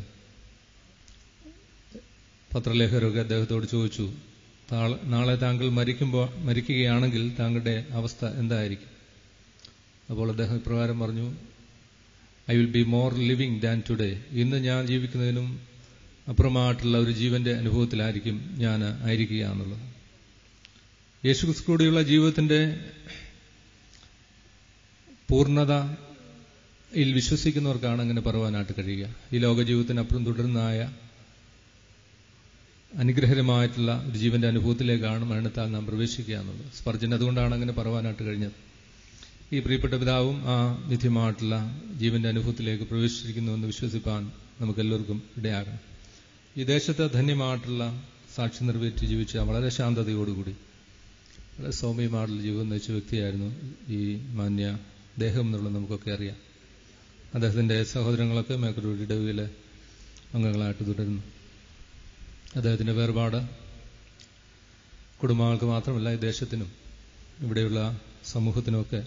Q: പത്രലേഖകരൊക്കെ അദ്ദേഹത്തോട് ചോദിച്ചു, നാളെ താങ്കൾ മരിക്കുകയാണെങ്കിൽ താങ്കളുടെ അവസ്ഥ എന്തായിരിക്കും? അപ്പോൾ അദ്ദേഹം ഇപ്രകാരം പറഞ്ഞു, I will be more living than today. ഇന്ന് ഞാൻ ജീവിക്കുന്നതിനും അപ്പുറമായിട്ടുള്ള ഒരു ജീവന്റെ അനുഭവത്തിലായിരിക്കും ഞാൻ ആയിരിക്കുക എന്നുള്ളത്. യേശുക്രിസ്തുവിലൂടെയുള്ള ജീവിതത്തിന്റെ പൂർണ്ണതയിൽ വിശ്വസിക്കുന്നവർക്കാണ് അങ്ങനെ പറയുവാനായിട്ട് കഴിയുക. ഈ ലോക ജീവിതത്തിനപ്പുറം തുടരുന്നതായ അനുഗ്രഹരമായിട്ടുള്ള ഒരു ജീവന്റെ അനുഭവത്തിലേക്കാണ് മരണത്താൽ നാം പ്രവേശിക്കുക എന്നുള്ളത്. സ്പർജൻ അതുകൊണ്ടാണ് അങ്ങനെ പറയുവാനായിട്ട് കഴിഞ്ഞത്. ഈ പ്രിയപ്പെട്ട പിതാവും ആ നിത്യമായിട്ടുള്ള ജീവന്റെ അനുഭവത്തിലേക്ക് പ്രവേശിച്ചിരിക്കുന്നുവെന്ന് വിശ്വസിപ്പാൻ നമുക്കെല്ലാവർക്കും ഇടയാകണം. ഈ ദേശത്ത് ധന്യമായിട്ടുള്ള സാക്ഷി നിറവേറ്റി ജീവിച്ച വളരെ ശാന്തതയോടുകൂടി വളരെ സൗമ്യമായിട്ടുള്ള ജീവിതം നയിച്ച വ്യക്തിയായിരുന്നു ഈ മാന്യ ദേഹം എന്നുള്ളത് നമുക്കൊക്കെ അറിയാം. അദ്ദേഹത്തിൻ്റെ സഹോദരങ്ങളൊക്കെ മേക്കടൂർ ഇടവകയിലെ അംഗങ്ങളായിട്ട് തുടരുന്നു. അദ്ദേഹത്തിൻ്റെ വേർപാട് കുടുംബങ്ങൾക്ക് മാത്രമല്ല ഈ ദേശത്തിനും ഇവിടെയുള്ള സമൂഹത്തിനുമൊക്കെ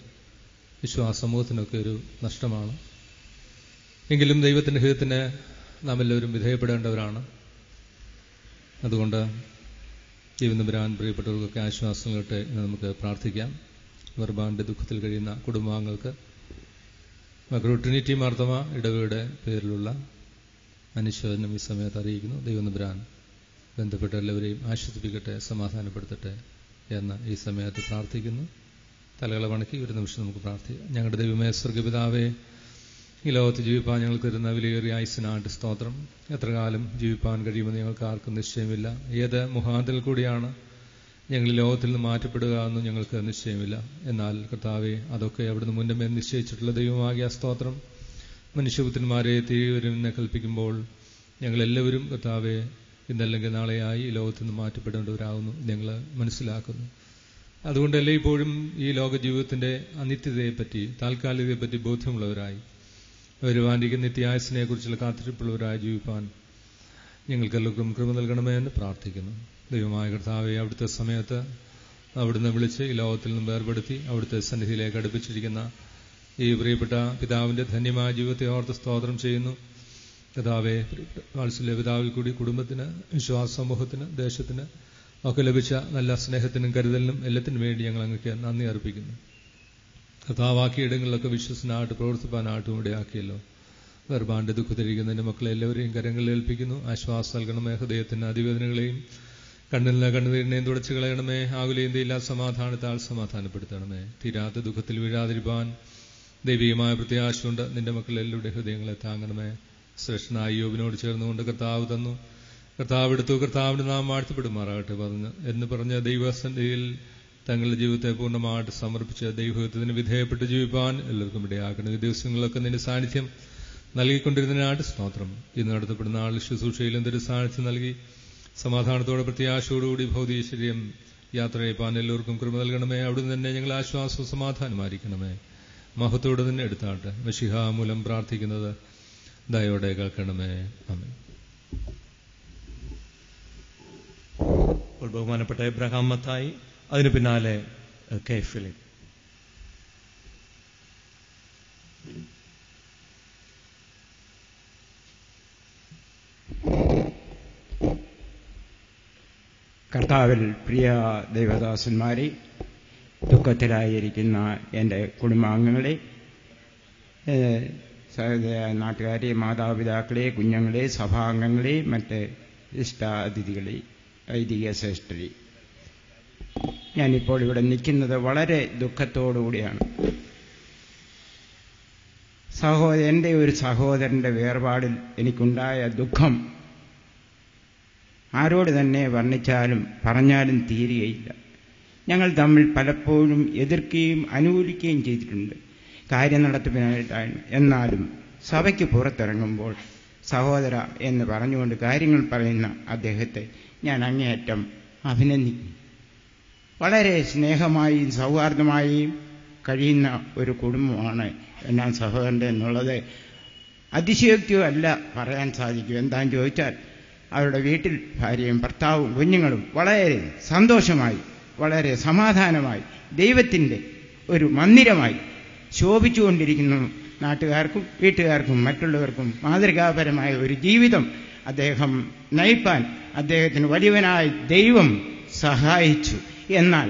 Q: വിശ്വാസ സമൂഹത്തിനൊക്കെ ഒരു നഷ്ടമാണ്. എങ്കിലും ദൈവത്തിൻ്റെ ഹിതത്തിന് നാം എല്ലാവരും വിധേയപ്പെടേണ്ടവരാണ്. അതുകൊണ്ട് ദൈവനമ്പുരാൻ പ്രിയപ്പെട്ടവർക്കൊക്കെ ആശ്വാസം കിട്ടെ എന്ന് നമുക്ക് പ്രാർത്ഥിക്കാം. വേർപാടിൻ്റെ ദുഃഖത്തിൽ കഴിയുന്ന കുടുംബാംഗങ്ങൾക്ക് മക്കളൂർ ട്രിനിറ്റി മാർത്തമ ഇടവകയുടെ പേരിലുള്ള അനുശോചനം ഈ സമയത്ത് അറിയിക്കുന്നു. ദൈവനമ്പുരാൻ ബന്ധപ്പെട്ട എല്ലാവരെയും ആശ്വസിപ്പിക്കട്ടെ, സമാധാനപ്പെടുത്തട്ടെ എന്ന് ഈ സമയത്ത് പ്രാർത്ഥിക്കുന്നു. തലകളെ വണക്കി ഒരു നിമിഷം നമുക്ക് പ്രാർത്ഥിക്കാം. ഞങ്ങളുടെ ദൈവമേ സ്വർഗ്ഗപിതാവേ, ഈ ലോകത്ത് ജീവിപ്പാൻ ഞങ്ങൾക്ക് തരുന്ന വിലയേറിയ ആയുസ്സിനായിട്ട് സ്തോത്രം. എത്ര കാലം ജീവിപ്പാൻ കഴിയുമെന്ന് ഞങ്ങൾക്ക് ആർക്കും നിശ്ചയമില്ല. ഏത് മുഖാന്തൽ കൂടിയാണ് ഞങ്ങൾ ഈ ലോകത്തിൽ നിന്ന് മാറ്റപ്പെടുക എന്നും ഞങ്ങൾക്ക് നിശ്ചയമില്ല. എന്നാൽ കർത്താവെ, അതൊക്കെ അവിടുന്ന് മുന്നമേ നിശ്ചയിച്ചിട്ടുള്ള ദൈവമാകിയ സ്തോത്രം. മനുഷ്യപുത്രന്മാരെ തിരികെ കൽപ്പിക്കുമ്പോൾ ഞങ്ങളെല്ലാവരും കർത്താവെ ഇന്നല്ലെങ്കിൽ നാളെയായി ഈ ലോകത്തിൽ നിന്ന് മാറ്റപ്പെടേണ്ടവരാകുന്നു ഞങ്ങൾ മനസ്സിലാക്കുന്നു. അതുകൊണ്ടല്ലേ ഇപ്പോഴും ഈ ലോക ജീവിതത്തിന്റെ അനിത്യതയെപ്പറ്റി താൽക്കാലികതയെപ്പറ്റി ബോധ്യമുള്ളവരായി വരുവാനിരിക്കുന്ന നിത്യായുസ്സിനെ കുറിച്ചുള്ള കാത്തിരിപ്പുള്ളവരായി ജീവിപ്പാൻ ഞങ്ങൾക്കെല്ലാവർക്കും കൃപ നൽകണമേ എന്ന് പ്രാർത്ഥിക്കുന്നു. ദൈവമായ കർത്താവെ, അവിടുത്തെ സമയത്ത് അവിടുന്ന് വിളിച്ച് ഈ ലോകത്തിൽ നിന്നും വേർപെടുത്തി അവിടുത്തെ സന്നിധിയിലേക്ക് അടുപ്പിച്ചിരിക്കുന്ന ഈ പ്രിയപ്പെട്ട പിതാവിന്റെ ധന്യമായ ജീവിതത്തെ ഓർത്ത് സ്തോത്രം ചെയ്യുന്നു. കർത്താവെ, വാത്സല്യ പിതാവിൽ കൂടി കുടുംബത്തിന്, വിശ്വാസ സമൂഹത്തിന്, ദേശത്തിന് ഒക്കെ ലഭിച്ച നല്ല സ്നേഹത്തിനും കരുതലിനും എല്ലാത്തിനും വേണ്ടി ഞങ്ങൾ അങ്ങക്ക് നന്ദി അർപ്പിക്കുന്നു. കർത്താവാക്കിയ ഇടങ്ങളിലൊക്കെ വിശ്വസനായിട്ട് പ്രവർത്തിപ്പാനായിട്ടും ഇടയാക്കിയല്ലോ. വേർപാടിന്റെ ദുഃഖത്തിരിക്കുന്നതിന്റെ മക്കളെ എല്ലാവരെയും കരങ്ങളിൽ ഏൽപ്പിക്കുന്നു. ആശ്വാസം നൽകണമേ. ഹൃദയത്തിന് അതിവേദനകളെയും കണ്ണിലെ കണ്ണുനീരിനെയും തുടച്ചു കളയണമേ. ആകുലയന്തയില്ലാ സമാധാനത്താൽ സമാധാനപ്പെടുത്തണമേ. തീരാത്ത ദുഃഖത്തിൽ വീഴാതിരിപ്പാൻ ദൈവികമായ പ്രത്യാശയുണ്ട്. നിന്റെ മക്കളെല്ലാവരുടെ ഹൃദയങ്ങളെ താങ്ങണമേ. ശ്രേഷ്ഠനായ യോബിനോട് ചേർന്നുകൊണ്ട് കർത്താവ് തന്നു, കർത്താവ് എടുത്തു, കർത്താവിന്റെ നാം വാഴ്ത്തപ്പെടുമാറാകട്ടെ എന്ന് പറഞ്ഞ ദൈവസന്നിധിയിൽ തങ്ങളുടെ ജീവിതത്തെ പൂർണ്ണമായിട്ട് സമർപ്പിച്ച് ദൈവഹിതത്തിന് വിധേയപ്പെട്ട് ജീവിപ്പാൻ എല്ലാവർക്കും ഇടയാക്കണം. ഈ ദിവസങ്ങളിലൊക്കെ നിന്റെ സാന്നിധ്യം നൽകിക്കൊണ്ടിരുന്നതിനായിട്ട് സ്തോത്രം. ഇന്ന് നടത്തപ്പെടുന്ന ആൾ ശുശ്രൂഷയിലും നിന്റെ സാന്നിധ്യം നൽകി സമാധാനത്തോടെ പ്രത്യാശയോടുകൂടി ഭൗതിക ശരീരം യാത്ര ചെയ്യിപ്പാൻ എല്ലാവർക്കും കൃപ നൽകണമേ. അവിടുന്ന് തന്നെ ഞങ്ങൾ ആശ്വാസവും സമാധാനമായിരിക്കണമേ. മഹത്തോടെ തന്നെ എടുത്താട്ടെ. മശിഹ മൂലം പ്രാർത്ഥിക്കുന്നത് ദയോടെ കേൾക്കണമേ. ആമേൻ.
A: ബഹുമാനപ്പെട്ട എബ്രഹാം മത്തായി, അതിനു പിന്നാലെ കെ ഫിലിപ്പ്.
R: കർത്താവിൽ പ്രിയ ദൈവദാസന്മാരെ, ദുഃഖത്തിലായിരിക്കുന്ന എൻ്റെ കുടുംബാംഗങ്ങളെ, സഹോദര നാട്ടുകാരെ, മാതാപിതാക്കളെ, കുഞ്ഞുങ്ങളെ, സഭാംഗങ്ങളെ, മറ്റ് ഇഷ്ടാതിഥികളെ, വൈദിക ശ്രേഷ്ഠരെ, ഞാനിപ്പോൾ ഇവിടെ നിൽക്കുന്നത് വളരെ ദുഃഖത്തോടുകൂടിയാണ്. എൻ്റെ ഒരു സഹോദരൻ്റെ വേർപാടിൽ എനിക്കുണ്ടായ ദുഃഖം ആരോട് തന്നെ വർണ്ണിച്ചാലും പറഞ്ഞാലും തീരുകയില്ല. ഞങ്ങൾ തമ്മിൽ പലപ്പോഴും എതിർക്കുകയും അനുകൂലിക്കുകയും ചെയ്തിട്ടുണ്ട്, കാര്യം നടത്തിപ്പിനായിട്ടാണ്. എന്നാലും സഭയ്ക്ക് പുറത്തിറങ്ങുമ്പോൾ സഹോദര എന്ന് പറഞ്ഞുകൊണ്ട് കാര്യങ്ങൾ പറയുന്ന അദ്ദേഹത്തെ ഞാൻ അങ്ങേയറ്റം അഭിനന്ദിക്കുന്നു. വളരെ സ്നേഹമായും സൗഹാർദ്ദമായും കഴിയുന്ന ഒരു കുടുംബമാണ് എന്നാ സഹോദരൻ്റെ എന്നുള്ളത് അതിശയോക്തിയോ അല്ല പറയാൻ സാധിക്കും. എന്താണെന്ന് ചോദിച്ചാൽ അവരുടെ വീട്ടിൽ ഭാര്യയും ഭർത്താവും കുഞ്ഞുങ്ങളും വളരെ സന്തോഷമായി, വളരെ സമാധാനമായി, ദൈവത്തിൻ്റെ ഒരു മന്ദിരമായി ശോഭിച്ചുകൊണ്ടിരിക്കുന്നു. നാട്ടുകാർക്കും വീട്ടുകാർക്കും മറ്റുള്ളവർക്കും മാതൃകാപരമായ ഒരു ജീവിതം അദ്ദേഹം നയിപ്പാൻ അദ്ദേഹത്തിന് വലിയവനായ ദൈവം സഹായിച്ചു. എന്നാൽ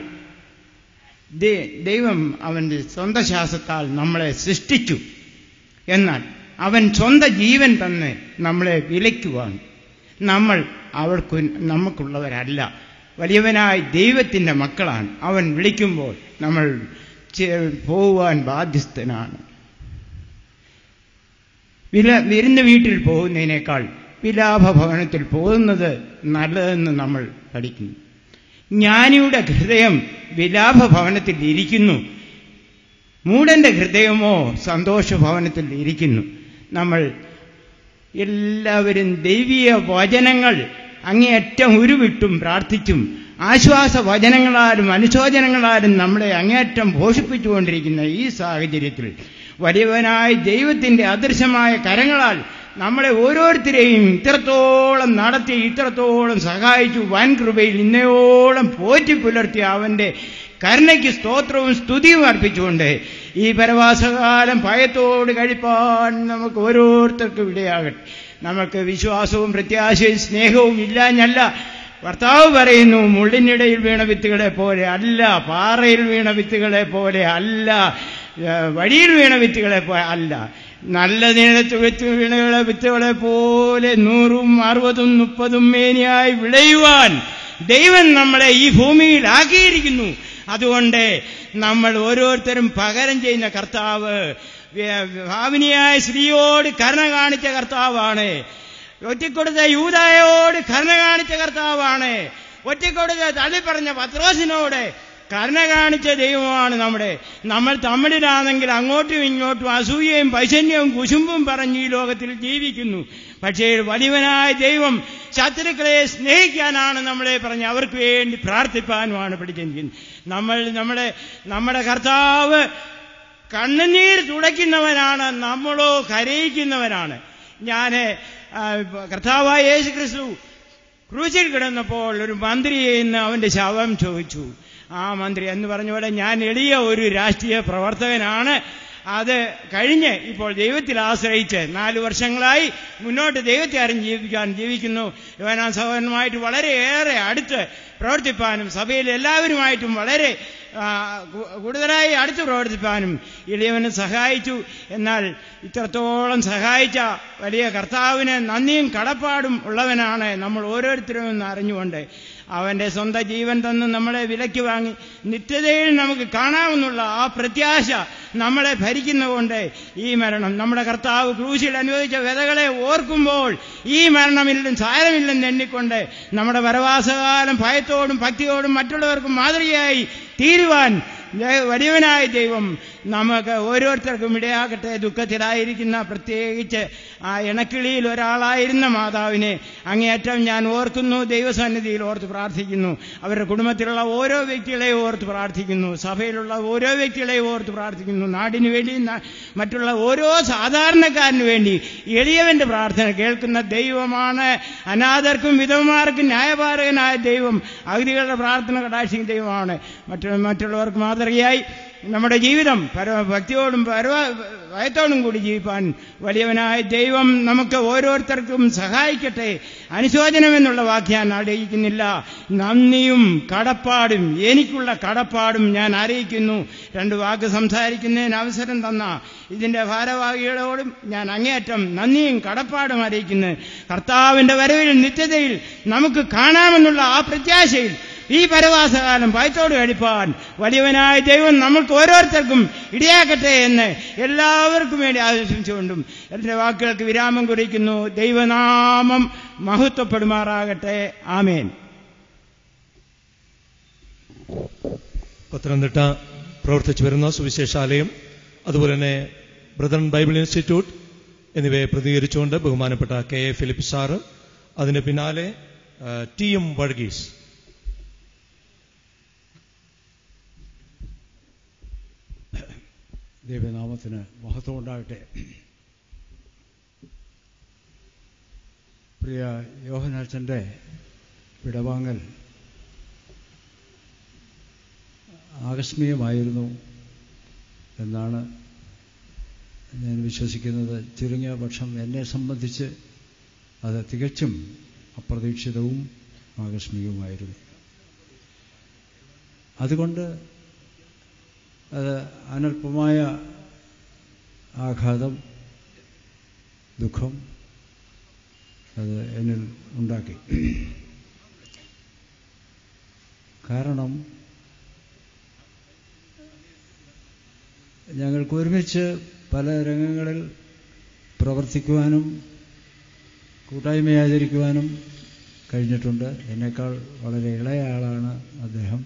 R: ദൈവം അവൻ്റെ സ്വന്തം ശ്വാസത്താൽ നമ്മളെ സൃഷ്ടിച്ചു. എന്നാൽ അവൻ സ്വന്തം ജീവൻ തന്നെ നമ്മളെ വിലയ്ക്കുവാൻ നമ്മൾ നമുക്കുള്ളവരല്ല, വലിയവനായ ദൈവത്തിൻ്റെ മക്കളാണ്. അവൻ വിളിക്കുമ്പോൾ നമ്മൾ പോകുവാൻ ബാധ്യസ്ഥനാണ്. വിരുന്ന് വീട്ടിൽ പോകുന്നതിനേക്കാൾ വിലാപ ഭവനത്തിൽ പോകുന്നത് നല്ലതെന്ന് നമ്മൾ പഠിക്കുന്നു. ജ്ഞാനിയുടെ ഹൃദയം വിലാപ ഭവനത്തിൽ ഇരിക്കുന്നു, മൂഢന്റെ ഹൃദയമോ സന്തോഷഭവനത്തിൽ ഇരിക്കുന്നു. നമ്മൾ എല്ലാവരും ദൈവീയ വചനങ്ങൾ അങ്ങേയറ്റം ഉരുവിട്ടും പ്രാർത്ഥിച്ചും ആശ്വാസ വചനങ്ങളാലും അനുശോചനങ്ങളാലും നമ്മളെ അങ്ങേയറ്റം പോഷിപ്പിച്ചുകൊണ്ടിരിക്കുന്ന ഈ സാഹചര്യത്തിൽ വലിയവനായ ദൈവത്തിൻ്റെ അദൃശ്യമായ കരങ്ങളാൽ നമ്മളെ ഓരോരുത്തരെയും ഇത്രത്തോളം നടത്തി, ഇത്രത്തോളം സഹായിച്ചു, വൻ കൃപയിൽ ഇന്നയോളം പോറ്റി പുലർത്തിയ അവൻ്റെ കരുണയ്ക്ക് സ്തോത്രവും സ്തുതിയും അർപ്പിച്ചുകൊണ്ട് ഈ പരവാസകാലം ഭയത്തോട് കഴിപ്പാൻ നമുക്ക് ഓരോരുത്തർക്കും ഇടയാകട്ടെ. നമുക്ക് വിശ്വാസവും പ്രത്യാശയും സ്നേഹവും ഇല്ലാഞ്ഞല്ല. ഭർത്താവ് പറയുന്നു, മുള്ളിനിടയിൽ വീണ വിത്തുകളെ പോലെ അല്ല, പാറയിൽ വീണ വിത്തുകളെ പോലെ അല്ല, വഴിയിൽ വീണ വിത്തുകളെ പോലെ അല്ല, നല്ല നിലത്ത് വീണ വിത്തുകളെ പോലെ 100, 60, 30 മേനിയായി വിളയുവാൻ ദൈവം നമ്മളെ ഈ ഭൂമിയിൽ ആക്കിയിരിക്കുന്നു. അതുകൊണ്ട് നമ്മൾ ഓരോരുത്തരും പകരം ചെയ്യുന്ന കർത്താവ് ഭാവനിയായ സ്ത്രീയോട് കരുണ കാണിച്ച കർത്താവാണ്. ഒറ്റക്കൊടുത്ത യൂദായോട് കരുണ കാണിച്ച കർത്താവാണ്. ഒറ്റക്കൊടുത്ത തള്ളിപ്പറഞ്ഞ പത്രോസിനോട് കരുണ കാണിച്ച ദൈവമാണ് നമ്മൾ തമ്മിലാണെങ്കിൽ അങ്ങോട്ടും ഇങ്ങോട്ടും അസൂയയും പൈശന്യവും കുശുമ്പും പറഞ്ഞ് ഈ ലോകത്തിൽ ജീവിക്കുന്നു. പക്ഷേ വലിയവനായ ദൈവം ശത്രുക്കളെ സ്നേഹിക്കാനാണ് നമ്മളെ പറഞ്ഞ് അവർക്ക് വേണ്ടി പ്രാർത്ഥിപ്പാനുമാണ് പഠിച്ചിരിക്കുന്നത്. നമ്മുടെ കർത്താവ് കണ്ണുനീർ തുടയ്ക്കുന്നവനാണ്, നമ്മളോ കരയിക്കുന്നവനാണ്. കർത്താവായ യേശു ക്രിസ്തു ക്രൂശിൽ കിടന്നപ്പോൾ ഒരു മന്ത്രിയെ ഇന്ന് അവന്റെ ശവം ചോദിച്ചു. ആ മന്ത്രി എന്ന് പറഞ്ഞ പോലെ ഞാൻ എളിയ ഒരു രാഷ്ട്രീയ പ്രവർത്തകനാണ്. അത് കഴിഞ്ഞ് ഇപ്പോൾ ദൈവത്തിൽ ആശ്രയിച്ച് 4 വർഷങ്ങളായി മുന്നോട്ട് ദൈവത്തെ ജീവിക്കുന്നു. യോഹന്നാൻ സഹോദരനുമായിട്ട് വളരെയേറെ അടുത്ത് പ്രവർത്തിപ്പാനും സഭയിൽ എല്ലാവരുമായിട്ടും വളരെ കൂടുതലായി അടുത്ത് പ്രവർത്തിപ്പാനും ഇളയവന് സഹായിച്ചു. എന്നാൽ ഇത്രത്തോളം സഹായിച്ച വലിയ കർത്താവിന് നന്ദിയും കടപ്പാടും ഉള്ളവനാണ് നമ്മൾ ഓരോരുത്തരും എന്ന് അറിഞ്ഞുകൊണ്ട് അവന്റെ സ്വന്തം ജീവൻ തന്ന് നമ്മളെ വിലയ്ക്ക് വാങ്ങി നിത്യതയിൽ നമുക്ക് കാണാമെന്നുള്ള ആ പ്രത്യാശ നമ്മളെ ഭരിക്കുന്നതുകൊണ്ട് ഈ മരണം നമ്മുടെ കർത്താവ് ക്രൂശിൽ അനുഭവിച്ച വ്യതകളെ ഓർക്കുമ്പോൾ ഈ മരണമില്ലും സാരമില്ലെന്ന് എണ്ണിക്കൊണ്ട് നമ്മുടെ വരവാസകാലം ഭയത്തോടും ഭക്തിയോടും മറ്റുള്ളവർക്കും മാതൃകയായി തീരുവാൻ വലിയവനായ ദൈവം നമുക്ക് ഓരോരുത്തർക്കും ഇടയാകട്ടെ. ദുഃഖത്തിലായിരിക്കുന്ന പ്രത്യേകിച്ച് ആ ഇണക്കിളിയിൽ ഒരാളായിരുന്ന മാതാവിനെ അങ്ങേയറ്റം ഞാൻ ഓർക്കുന്നു, ദൈവസന്നിധിയിൽ ഓർത്ത് പ്രാർത്ഥിക്കുന്നു. അവരുടെ കുടുംബത്തിലുള്ള ഓരോ വ്യക്തികളെയും ഓർത്ത് പ്രാർത്ഥിക്കുന്നു, സഭയിലുള്ള ഓരോ വ്യക്തികളെയും ഓർത്ത് പ്രാർത്ഥിക്കുന്നു, നാടിനു വേണ്ടി മറ്റുള്ള ഓരോ സാധാരണക്കാരനു വേണ്ടി എളിയവന്റെ പ്രാർത്ഥന കേൾക്കുന്ന ദൈവമാണ്. അനാഥർക്കും വിധവമാർക്കും ന്യായപാലകനായ ദൈവം അഗതികളുടെ പ്രാർത്ഥന കടാക്ഷിക്കുന്ന ദൈവമാണ്. മറ്റുള്ളവർക്ക് മാതൃകയായി നമ്മുടെ ജീവിതം ഭക്തിയോടും ഭയത്തോടും കൂടി ജീവിപ്പാൻ വലിയവനായ ദൈവം നമുക്ക് ഓരോരുത്തർക്കും സഹായിക്കട്ടെ. അനുശോചനമെന്നുള്ള വാക്ക് ഞാൻ അറിയിക്കുന്നില്ല, നന്ദിയും എനിക്കുള്ള കടപ്പാടും ഞാൻ അറിയിക്കുന്നു. 2 വാക്ക് സംസാരിക്കുന്നതിന് അവസരം തന്ന ഇതിന്റെ ഭാരവാഹികളോടും ഞാൻ അങ്ങേയറ്റം നന്ദിയും കടപ്പാടും അറിയിക്കുന്നു. കർത്താവിന്റെ വരവിൽ നിത്യതയിൽ നമുക്ക് കാണാമെന്നുള്ള ആ പ്രത്യാശയിൽ ഈ പരവാസകാലം ഭയത്തോട് കഴിപ്പാൻ വലിയവനായ ദൈവം നമുക്ക് ഓരോരുത്തർക്കും ഇടയാക്കട്ടെ എന്ന് എല്ലാവർക്കും വേണ്ടി ആശംസിച്ചുകൊണ്ടും എന്റെ വാക്കുകൾക്ക് വിരാമം കുറിക്കുന്നു. ദൈവനാമം മഹത്വപ്പെടുമാറാകട്ടെ. ആമേൻ.
A: പത്തനംതിട്ട പ്രവർത്തിച്ചു വരുന്ന സുവിശേഷാലയം, അതുപോലെ തന്നെ ബ്രദറൻ ബൈബിൾ ഇൻസ്റ്റിറ്റ്യൂട്ട് എന്നിവയെ പ്രതികരിച്ചുകൊണ്ട് ബഹുമാനപ്പെട്ട കെ എ ഫിലിപ്പ് സാറ്, അതിന് പിന്നാലെ ടി എം വർഗീസ്.
S: ദൈവനാമത്തിന് മഹത്വം ഉണ്ടാകട്ടെ. പ്രിയ യോഹന്നാച്ചൻ്റെ വിടവാങ്ങൽ ആകസ്മികമായിരുന്നു എന്നാണ് ഞാൻ വിശ്വസിക്കുന്നത്. ചുരുങ്ങിയ പക്ഷം എന്നെ സംബന്ധിച്ച് അത് തികച്ചും അപ്രതീക്ഷിതവും ആകസ്മികവുമായിരുന്നു. അതുകൊണ്ട് അത് അനൽപമായ ആഘാതം, ദുഃഖം അത് എന്നിൽ ഉണ്ടാക്കി. കാരണം ഞങ്ങൾക്ക് ഒരുമിച്ച് പല രംഗങ്ങളിൽ പ്രവർത്തിക്കുവാനും കൂട്ടായ്മ ആചരിക്കുവാനും കഴിഞ്ഞിട്ടുണ്ട്. എന്നേക്കാൾ വളരെ ഇളയ ആളാണ് അദ്ദേഹം.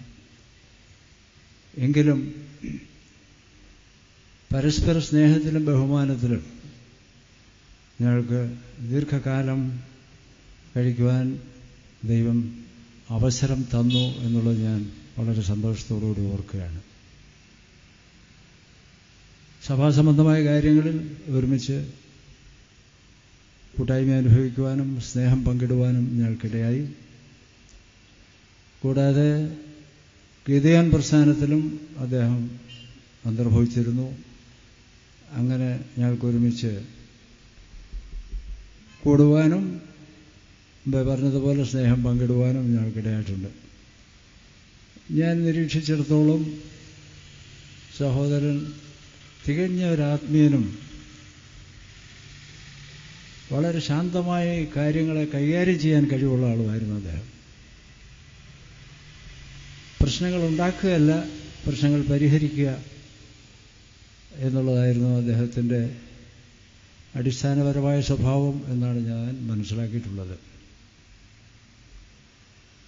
S: എങ്കിലും പരസ്പര സ്നേഹത്തിലും ബഹുമാനത്തിലും ഞങ്ങൾക്ക് ദീർഘകാലം കഴിക്കുവാൻ ദൈവം അവസരം തന്നു എന്നുള്ളത് ഞാൻ വളരെ സന്തോഷത്തോടുകൂടി ഓർക്കുകയാണ്. സഭാസംബന്ധമായ കാര്യങ്ങളിൽ ഒരുമിച്ച് കൂട്ടായ്മ അനുഭവിക്കുവാനും സ്നേഹം പങ്കിടുവാനും ഞങ്ങൾക്കിടയായി. കൂടാതെ ഗിദെയോൻ പ്രസ്ഥാനത്തിലും അദ്ദേഹം അന്തർഭവിച്ചിരുന്നു. അങ്ങനെ ഞങ്ങൾക്കൊരുമിച്ച് കൂടുവാനും പറഞ്ഞതുപോലെ സ്നേഹം പങ്കിടുവാനും ഞങ്ങൾക്കിടയായിട്ടുണ്ട്. ഞാൻ നിരീക്ഷിച്ചിടത്തോളം സഹോദരൻ തികഞ്ഞ ഒരാത്മീയനും വളരെ ശാന്തമായി കാര്യങ്ങളെ കൈകാര്യം ചെയ്യാൻ കഴിവുള്ള ആളുമായിരുന്നു അദ്ദേഹം. പ്രശ്നങ്ങൾ ഉണ്ടാക്കുകയല്ല, പ്രശ്നങ്ങൾ പരിഹരിക്കുക എന്നുള്ളതായിരുന്നു അദ്ദേഹത്തിൻ്റെ അടിസ്ഥാനപരമായ സ്വഭാവം എന്നാണ് ഞാൻ മനസ്സിലാക്കിയിട്ടുള്ളത്.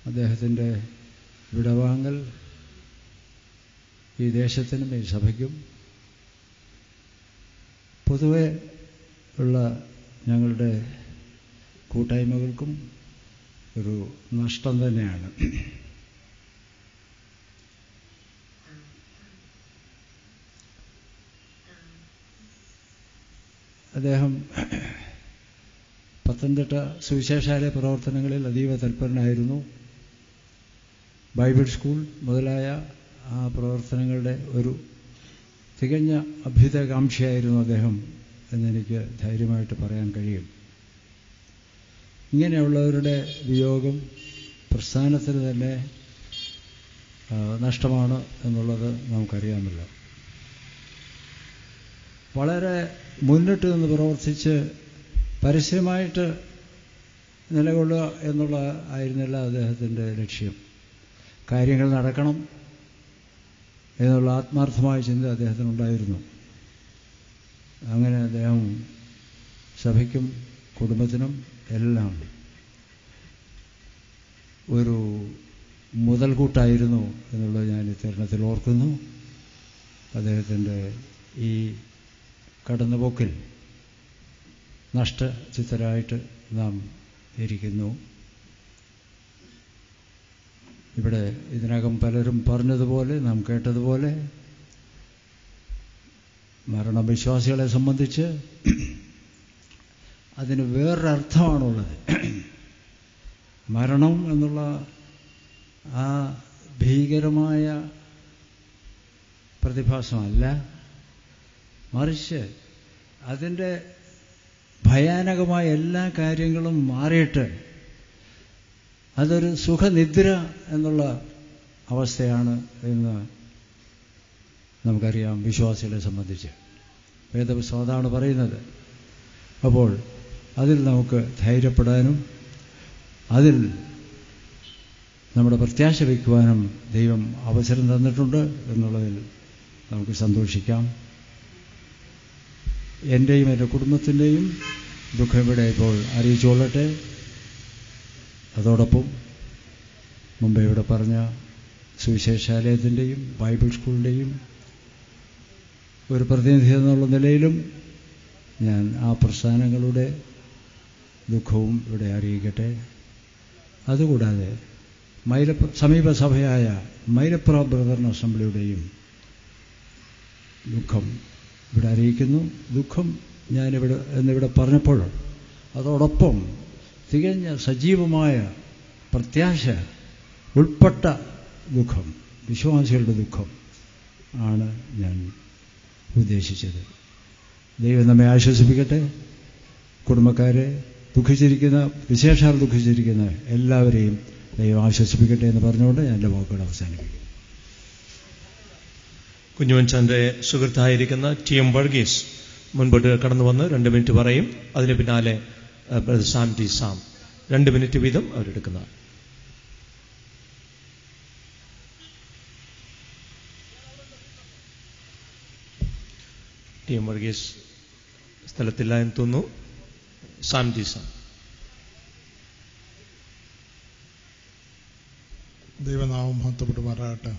S: അദ്ദേഹത്തിൻ്റെ വിടവാങ്ങൽ ഈ ദേശത്തിനും ഈ സഭയ്ക്കും പൊതുവെ ഉള്ള ഞങ്ങളുടെ കൂട്ടായ്മകൾക്കും ഒരു നഷ്ടം തന്നെയാണ്. അദ്ദേഹം പത്തനംതിട്ട സുവിശേഷാലയ പ്രവർത്തനങ്ങളിൽ അതീവ തൽപരനായിരുന്നു. ബൈബിൾ സ്കൂൾ മുതലായ ആ പ്രവർത്തനങ്ങളുടെ ഒരു തികഞ്ഞ അഭ്യുദയകാംക്ഷിയായിരുന്നു അദ്ദേഹം എന്നെനിക്ക് ധൈര്യമായിട്ട് പറയാൻ കഴിയും. ഇങ്ങനെയുള്ളവരുടെ വിയോഗം പ്രസ്ഥാനത്തിന് തന്നെ നഷ്ടമാണ് എന്നുള്ളത് നമുക്കറിയാമല്ലോ. വളരെ മുന്നിട്ട് നിന്ന് പ്രവർത്തിച്ച് പരസ്യമായിട്ട് നിലകൊള്ളുക എന്നുള്ള ആയിരുന്നില്ല അദ്ദേഹത്തിൻ്റെ ലക്ഷ്യം. കാര്യങ്ങൾ നടക്കണം എന്നുള്ള ആത്മാർത്ഥമായ ചിന്ത അദ്ദേഹത്തിനുണ്ടായിരുന്നു. അങ്ങനെ അദ്ദേഹം സഭയ്ക്കും കുടുംബത്തിനും എല്ലാം ഒരു മുതൽകൂട്ടായിരുന്നു എന്നുള്ളത് ഞാൻ ഈ തരുണത്തിൽ ഓർക്കുന്നു. അദ്ദേഹത്തിൻ്റെ ഈ കടന്നുപോക്കിൽ നഷ്ടചിത്തരായിട്ട് നാം ഇരിക്കുന്നു. ഇവിടെ ഇതിനകം പലരും പറഞ്ഞതുപോലെ, നാം കേട്ടതുപോലെ, മരണവിശ്വാസികളെ സംബന്ധിച്ച് അതിന് വേറൊരർത്ഥമാണുള്ളത്. മരണം എന്നുള്ള ആ ഭീകരമായ പ്രതിഭാസമല്ല, മറിച്ച് അതിൻ്റെ ഭയാനകമായ എല്ലാ കാര്യങ്ങളും മാറിയിട്ട് അതൊരു സുഖനിദ്ര എന്നുള്ള അവസ്ഥയാണ് എന്ന് നമുക്കറിയാം. വിശ്വാസികളെ സംബന്ധിച്ച് വേദപുസ്തകം അതാണ് പറയുന്നത്. അപ്പോൾ അതിൽ നമുക്ക് ധൈര്യപ്പെടാനും അതിൽ നമ്മുടെ പ്രത്യാശ വയ്ക്കുവാനും ദൈവം അവസരം തന്നിട്ടുണ്ട് എന്നുള്ളതിൽ നമുക്ക് സന്തോഷിക്കാം. എൻ്റെയും എൻ്റെ കുടുംബത്തിൻ്റെയും ദുഃഖം ഇവിടെ ഇപ്പോൾ അറിയിച്ചുകൊള്ളട്ടെ. അതോടൊപ്പം മുമ്പേ ഇവിടെ പറഞ്ഞ സുവിശേഷാലയത്തിൻ്റെയും ബൈബിൾ സ്കൂളിൻ്റെയും ഒരു പ്രതിനിധി എന്നുള്ള നിലയിലും ഞാൻ ആ പ്രസ്ഥാനങ്ങളുടെ ദുഃഖവും ഇവിടെ അറിയിക്കട്ടെ. അതുകൂടാതെ സമീപ സഭയായ മൈലപ്ര ബ്രദറിൻ അസംബ്ലിയുടെയും ദുഃഖം ഇവിടെ അറിയിക്കുന്നു. ദുഃഖം എന്നിവിടെ പറഞ്ഞപ്പോൾ അതോടൊപ്പം തികഞ്ഞ സജീവമായ പ്രത്യാശ ഉൾപ്പെട്ട ദുഃഖം, വിശ്വാസികളുടെ ദുഃഖം ആണ് ഞാൻ ഉദ്ദേശിച്ചത്. ദൈവം നമ്മെ ആശ്വസിപ്പിക്കട്ടെ. കുടുംബക്കാരെ ദുഃഖിച്ചിരിക്കുന്ന, വിശേഷാൽ ദുഃഖിച്ചിരിക്കുന്ന എല്ലാവരെയും ദൈവം ആശ്വസിപ്പിക്കട്ടെ എന്ന് പറഞ്ഞുകൊണ്ട് ഞാൻ എൻ്റെ വാക്കുകൾ അവസാനിപ്പിക്കും.
A: കുഞ്ഞുമൻചാന്റെ സുഹൃത്തായിരിക്കുന്ന ടി എം വർഗീസ് മുൻപോട്ട് കടന്നു വന്ന് 2 മിനിറ്റ് പറയും. അതിന് പിന്നാലെ സാം ടി സാം 2 മിനിറ്റ് വീതം അവരെടുക്കുന്നതാണ്. ടി എം വർഗീസ് സ്ഥലത്തില്ല എന്ന് തോന്നുന്നു. Sam T Sam.
T: ദൈവനാമം മഹത്വപ്പെടുമാറാകട്ടെ.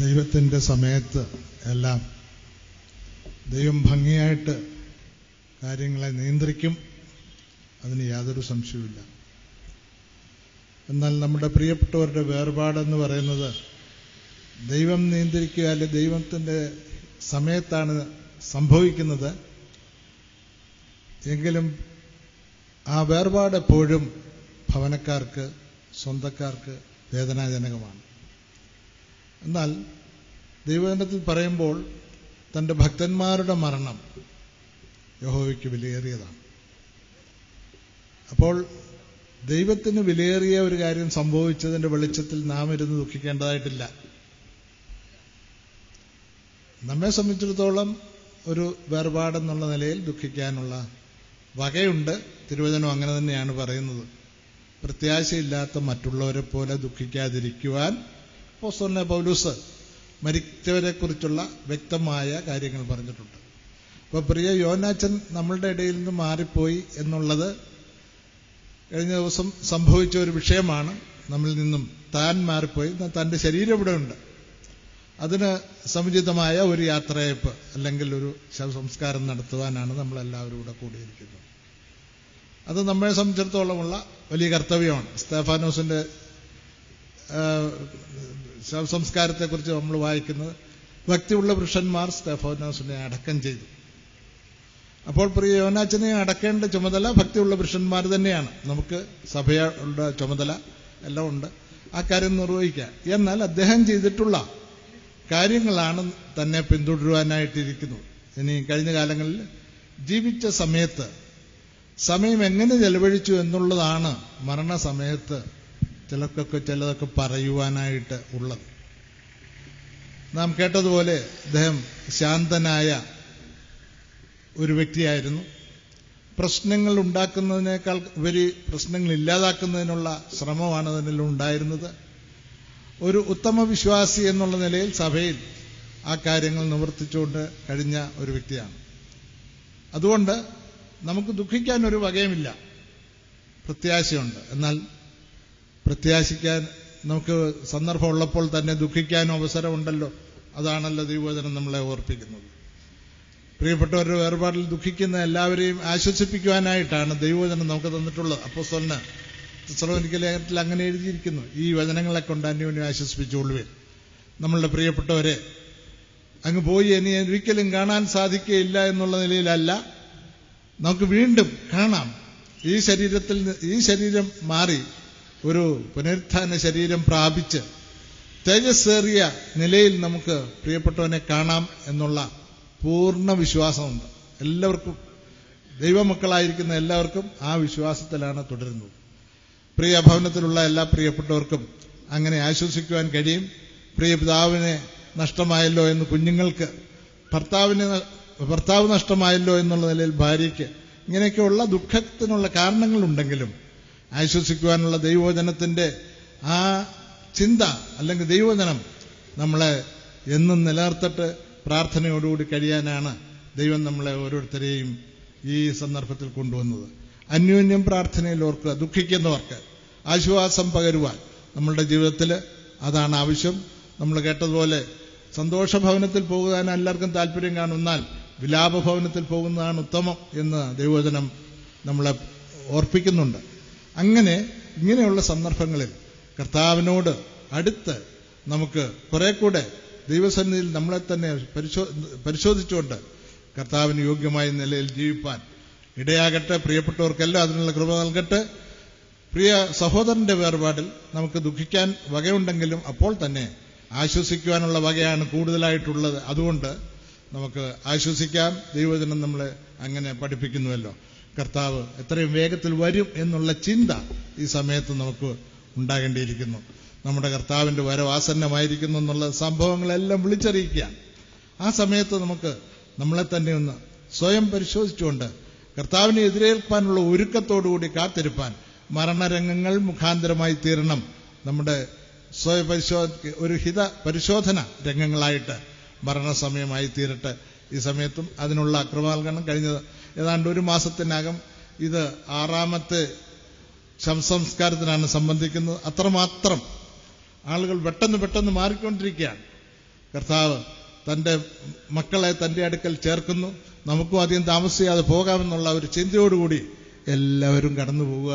T: ദൈവത്തിൻ്റെ സമയത്ത് എല്ലാം ദൈവം ഭംഗിയായിട്ട് കാര്യങ്ങളെ നിയന്ത്രിക്കും, അതിന് യാതൊരു സംശയവുമില്ല. എന്നാൽ നമ്മുടെ പ്രിയപ്പെട്ടവരുടെ വേർപാടെന്ന് പറയുന്നത് ദൈവം നിയന്ത്രിക്കുക, അല്ലെ ദൈവത്തിൻ്റെ സമയത്താണ് സംഭവിക്കുന്നത് എങ്കിലും ആ വേർപാട് എപ്പോഴും ഭവനക്കാർക്ക്, സ്വന്തക്കാർക്ക് വേദനാജനകമാണ്. എന്നാൽ ദൈവവചനത്തിൽ പറയുമ്പോൾ തൻ്റെ ഭക്തന്മാരുടെ മരണം യഹോവയ്ക്ക് വിലയേറിയതാണ്. അപ്പോൾ ദൈവത്തിന് വിലയേറിയ ഒരു കാര്യം സംഭവിച്ചതിൻ്റെ വെളിച്ചത്തിൽ നാം ഇരുന്ന് ദുഃഖിക്കേണ്ടതായിട്ടില്ല. നമ്മെ സംബന്ധിച്ചിടത്തോളം ഒരു വേർപാടെന്നുള്ള നിലയിൽ ദുഃഖിക്കാനുള്ള വകയുണ്ട്. തിരുവചനം അങ്ങനെ തന്നെയാണ് പറയുന്നത്. പ്രത്യാശയില്ലാത്ത മറ്റുള്ളവരെ പോലെ ദുഃഖിക്കാതിരിക്കുവാൻ അപ്പോസ്തലനായ പൗലോസ് മരിച്ചവരെക്കുറിച്ചുള്ള വ്യക്തമായ കാര്യങ്ങൾ പറഞ്ഞിട്ടുണ്ട്. അപ്പോൾ പ്രിയ യോനാച്ചൻ നമ്മളുടെ ഇടയിൽ നിന്ന് മാറിപ്പോയി എന്നുള്ളത് കഴിഞ്ഞ ദിവസം സംഭവിച്ച ഒരു വിഷയമാണ്. നമ്മളിൽ നിന്നും താൻ മാറിപ്പോയി, തൻ്റെ ശരീരം ഇവിടെ ഉണ്ട്. അതിന് സമുചിതമായ ഒരു യാത്രയയപ്പ് അല്ലെങ്കിൽ ഒരു ശവസംസ്കാരം നടത്തുവാനാണ് നമ്മളെല്ലാവരും ഇവിടെ കൂടിയിരിക്കുന്നത്. അത് നമ്മെ സംബന്ധിച്ചിടത്തോളമുള്ള വലിയ കർത്തവ്യമാണ്. സ്തെഫാനോസിന്റെ ശവസംസ്കാരത്തെക്കുറിച്ച് നമ്മൾ വായിക്കുന്നത്, ഭക്തിയുള്ള പുരുഷന്മാർ സ്തെഫാനോസിനെ അടക്കം ചെയ്തു. അപ്പോൾ പ്രിയ യോനാച്ചനെ അടക്കേണ്ട ചുമതല ഭക്തിയുള്ള പുരുഷന്മാർ തന്നെയാണ്. നമുക്ക് സഭയുടെ ചുമതല എല്ലാം ഉണ്ട്, ആ കാര്യം നിർവഹിക്കുക. എന്നാൽ അദ്ദേഹം ചെയ്തിട്ടുള്ള കാര്യങ്ങളാണ് തന്നെ പിന്തുടരുവാനായിട്ടിരിക്കുന്നത്. ഇനി കഴിഞ്ഞ കാലങ്ങളിൽ ജീവിച്ച സമയത്ത് സമയം എങ്ങനെ ചെലവഴിച്ചു എന്നുള്ളതാണ് മരണസമയത്ത് ചിലതൊക്കെ പറയുവാനായിട്ട് ഉള്ളത്. നാം കേട്ടതുപോലെ അദ്ദേഹം ശാന്തനായ ഒരു വ്യക്തിയായിരുന്നു. പ്രശ്നങ്ങൾ ഉണ്ടാക്കുന്നതിനേക്കാൾ ഉപരി പ്രശ്നങ്ങൾ ഇല്ലാതാക്കുന്നതിനുള്ള ശ്രമമാണ് അതിൽ ഉണ്ടായിരുന്നത്. ഒരു ഉത്തമ വിശ്വാസി എന്നുള്ള നിലയിൽ സഭയിൽ ആ കാര്യങ്ങൾ നിവർത്തിച്ചുകൊണ്ട് കഴിഞ്ഞ ഒരു വ്യക്തിയാണ്. അതുകൊണ്ട് നമുക്ക് ദുഃഖിക്കാൻ ഒരു വകയുമില്ല, പ്രത്യാശയുണ്ട്. എന്നാൽ പ്രത്യാശിക്കാൻ നമുക്ക് സന്ദർഭമുള്ളപ്പോൾ തന്നെ ദുഃഖിക്കാനും അവസരമുണ്ടല്ലോ. അതാണല്ലോ ദൈവവചനം നമ്മളെ ഓർപ്പിക്കുന്നത്. പ്രിയപ്പെട്ടവരുടെ വേർപാടിൽ ദുഃഖിക്കുന്ന എല്ലാവരെയും ആശ്വസിപ്പിക്കുവാനായിട്ടാണ് ദൈവവചനം നമുക്ക് തന്നിട്ടുള്ളത്. അപ്പോസ്തലന് തെസ്സലോനിക്ക ലേഖനത്തിൽ അങ്ങനെ എഴുതിയിരിക്കുന്നു, ഈ വചനങ്ങളെ കൊണ്ട് അന്യോന്യം ആശ്വസിപ്പിച്ചുകൊള്ളുവിൻ. നമ്മളുടെ പ്രിയപ്പെട്ടവരെ അങ്ങ് പോയി ഇനി ഒരിക്കലും കാണാൻ സാധിക്കുകയില്ല എന്നുള്ള നിലയിലല്ല, നമുക്ക് വീണ്ടും കാണാം. ഈ ശരീരം മാറി ഒരു പുനരുത്ഥാന ശരീരം പ്രാപിച്ച് തേജസ്സേറിയ നിലയിൽ നമുക്ക് പ്രിയപ്പെട്ടവനെ കാണാം എന്നുള്ള പൂർണ്ണ വിശ്വാസമുണ്ട്. എല്ലാവർക്കും, ദൈവമക്കളായിരിക്കുന്ന എല്ലാവർക്കും ആ വിശ്വാസത്തിലാണ് തുടരുന്നത്. പ്രിയ ഭവനത്തിലുള്ള എല്ലാ പ്രിയപ്പെട്ടവർക്കും അങ്ങനെ ആശ്വസിക്കുവാൻ കഴിയും. പ്രിയ പിതാവിനെ നഷ്ടമായല്ലോ എന്ന് കുഞ്ഞുങ്ങൾക്ക്, ഭർത്താവ് നഷ്ടമായല്ലോ എന്നുള്ള നിലയിൽ ഭാര്യയ്ക്ക്, ഇങ്ങനെയൊക്കെയുള്ള ദുഃഖത്തിനുള്ള കാരണങ്ങളുണ്ടെങ്കിലും ആശ്വസിക്കുവാനുള്ള ദൈവവചനത്തിന്റെ ആ ചിന്ത അല്ലെങ്കിൽ ദൈവവചനം നമ്മളെ എന്നും നിലനിർത്തിട്ട് പ്രാർത്ഥനയോടുകൂടി കഴിയാനാണ് ദൈവം നമ്മളെ ഓരോരുത്തരെയും ഈ സന്ദർഭത്തിൽ കൊണ്ടുവന്നത്. അന്യോന്യം പ്രാർത്ഥനയിൽ ഓർക്കുക. ദുഃഖിക്കുന്നവർക്ക് ആശ്വാസം പകരുവാൻ നമ്മളുടെ ജീവിതത്തിൽ അതാണ് ആവശ്യം. നമ്മൾ കേട്ടതുപോലെ സന്തോഷഭവനത്തിൽ പോകുവാൻ എല്ലാവർക്കും താല്പര്യം കാണുന്നാൽ വിലാപഭവനത്തിൽ പോകുന്നതാണ് ഉത്തമം എന്ന് ദൈവവചനം നമ്മളെ ഓർപ്പിക്കുന്നുണ്ട്. ഇങ്ങനെയുള്ള സന്ദർഭങ്ങളിൽ കർത്താവിനോട് അടുത്ത് നമുക്ക് കുറെ കൂടെ ദൈവസന്നിധിയിൽ നമ്മളെ തന്നെ പരിശോധിച്ചുകൊണ്ട് കർത്താവിന് യോഗ്യമായ നിലയിൽ ജീവിപ്പാൻ ഇടയാകട്ടെ. പ്രിയപ്പെട്ടവർക്കെല്ലാം അതിനുള്ള കൃപ നൽകട്ടെ. പ്രിയ സഹോദരന്റെ വേർപാടിൽ നമുക്ക് ദുഃഖിക്കാൻ വകയുണ്ടെങ്കിലും അപ്പോൾ തന്നെ ആശ്വസിക്കുവാനുള്ള വകയാണ് കൂടുതലായിട്ടുള്ളത്. അതുകൊണ്ട് നമുക്ക് ആശ്വസിക്കാം. ദൈവവചനം നമ്മളെ അങ്ങനെ പഠിപ്പിക്കുന്നുവല്ലോ. കർത്താവ് എത്രയും വേഗത്തിൽ വരും എന്നുള്ള ചിന്ത ഈ സമയത്ത് നമുക്ക് ഉണ്ടാകേണ്ടിയിരിക്കുന്നു. നമ്മുടെ കർത്താവിന്റെ വരവ് ആസന്നമായിരിക്കുന്നു എന്നുള്ള സംഭവങ്ങളെല്ലാം വിളിച്ചറിയിക്കുക. ആ സമയത്ത് നമുക്ക് നമ്മളെ തന്നെ ഒന്ന് സ്വയം പരിശോധിച്ചുകൊണ്ട് കർത്താവിനെ എതിരേൽപ്പാനുള്ള ഒരുക്കത്തോടുകൂടി കാത്തിരിപ്പാൻ മരണരംഗങ്ങൾ മുഖാന്തരമായി തീരണം. നമ്മുടെ ഒരു ഹിത പരിശോധന രംഗങ്ങളായിട്ട് മരണസമയമായി തീരട്ടെ. ഈ സമയത്തും അതിനുള്ള കൃപ നൽകണം. കഴിഞ്ഞ ഏതാണ്ട് 1 മാസത്തിനകം ഇത് 6ാമത്തെ ശവസംസ്കാരത്തിനാണ് സംബന്ധിക്കുന്നത്. അത്രമാത്രം ആളുകൾ പെട്ടെന്ന് മാറിക്കൊണ്ടിരിക്കുകയാണ്. കർത്താവ് തന്റെ മക്കളെ തന്റെ അടുക്കൽ ചേർക്കുന്നു. നമുക്കും അധികം താമസിയാതെ പോകാമെന്നുള്ള ഒരു ചിന്തയോടുകൂടി എല്ലാവരും കടന്നു പോവുക.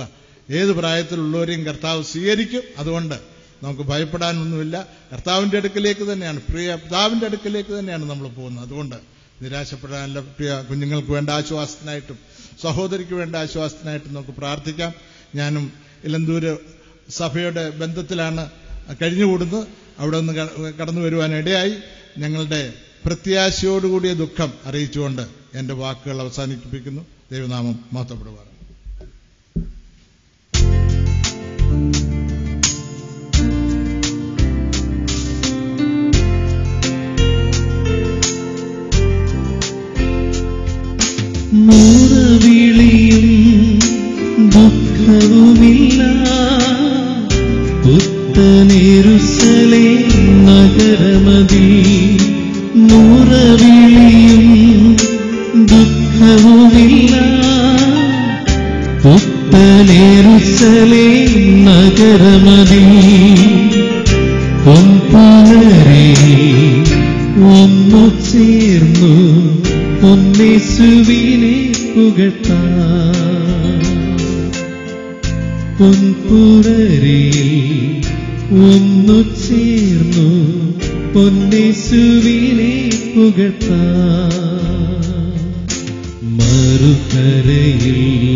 T: ഏത് പ്രായത്തിലുള്ളവരെയും കർത്താവ് സ്വീകരിക്കും. അതുകൊണ്ട് നമുക്ക് ഭയപ്പെടാനൊന്നുമില്ല. കർത്താവിന്റെ അടുക്കലേക്ക് തന്നെയാണ്, പ്രിയ പിതാവിന്റെ അടുക്കലേക്ക് തന്നെയാണ് നമ്മൾ പോകുന്നത്. അതുകൊണ്ട് നിരാശപ്പെടാനല്ല. പ്രിയ കുഞ്ഞുങ്ങൾക്ക് വേണ്ട ആശ്വാസത്തിനായിട്ടും സഹോദരിക്ക് വേണ്ട ആശ്വാസത്തിനായിട്ടും നമുക്ക് പ്രാർത്ഥിക്കാം. ഞാനും ഇലന്തൂര് സഭയുടെ ബന്ധത്തിലാണ് കഴിഞ്ഞുകൂടുന്നത്. അവിടെ ഒന്ന് കടന്നു വരുവാനിടയായി. ഞങ്ങളുടെ പ്രത്യാശയോടുകൂടിയ ദുഃഖം അറിയിച്ചുകൊണ്ട് എന്റെ വാക്കുകൾ അവസാനിപ്പിക്കുന്നു. ദൈവനാമം മഹത്വപ്പെടുവാൻ.
D: മൂറവിളിയും ദുഃഖവുമില്ല പുത്തനെരുസലേം നഗരമതി. മൂറവിളിയും ദുഃഖവുമില്ല പുത്തനെരുസലേം നഗരമതി. പൊൻപുലരെ ഒന്നു ചേർന്നു പൊന്നേശുവിനെ പുകഴ്ത്താം. പൊൻപുലരിൽ ഒന്നു ചേർന്നു പൊന്നേശുവിനെ പുകഴ്ത്താം. മറുകരയിൽ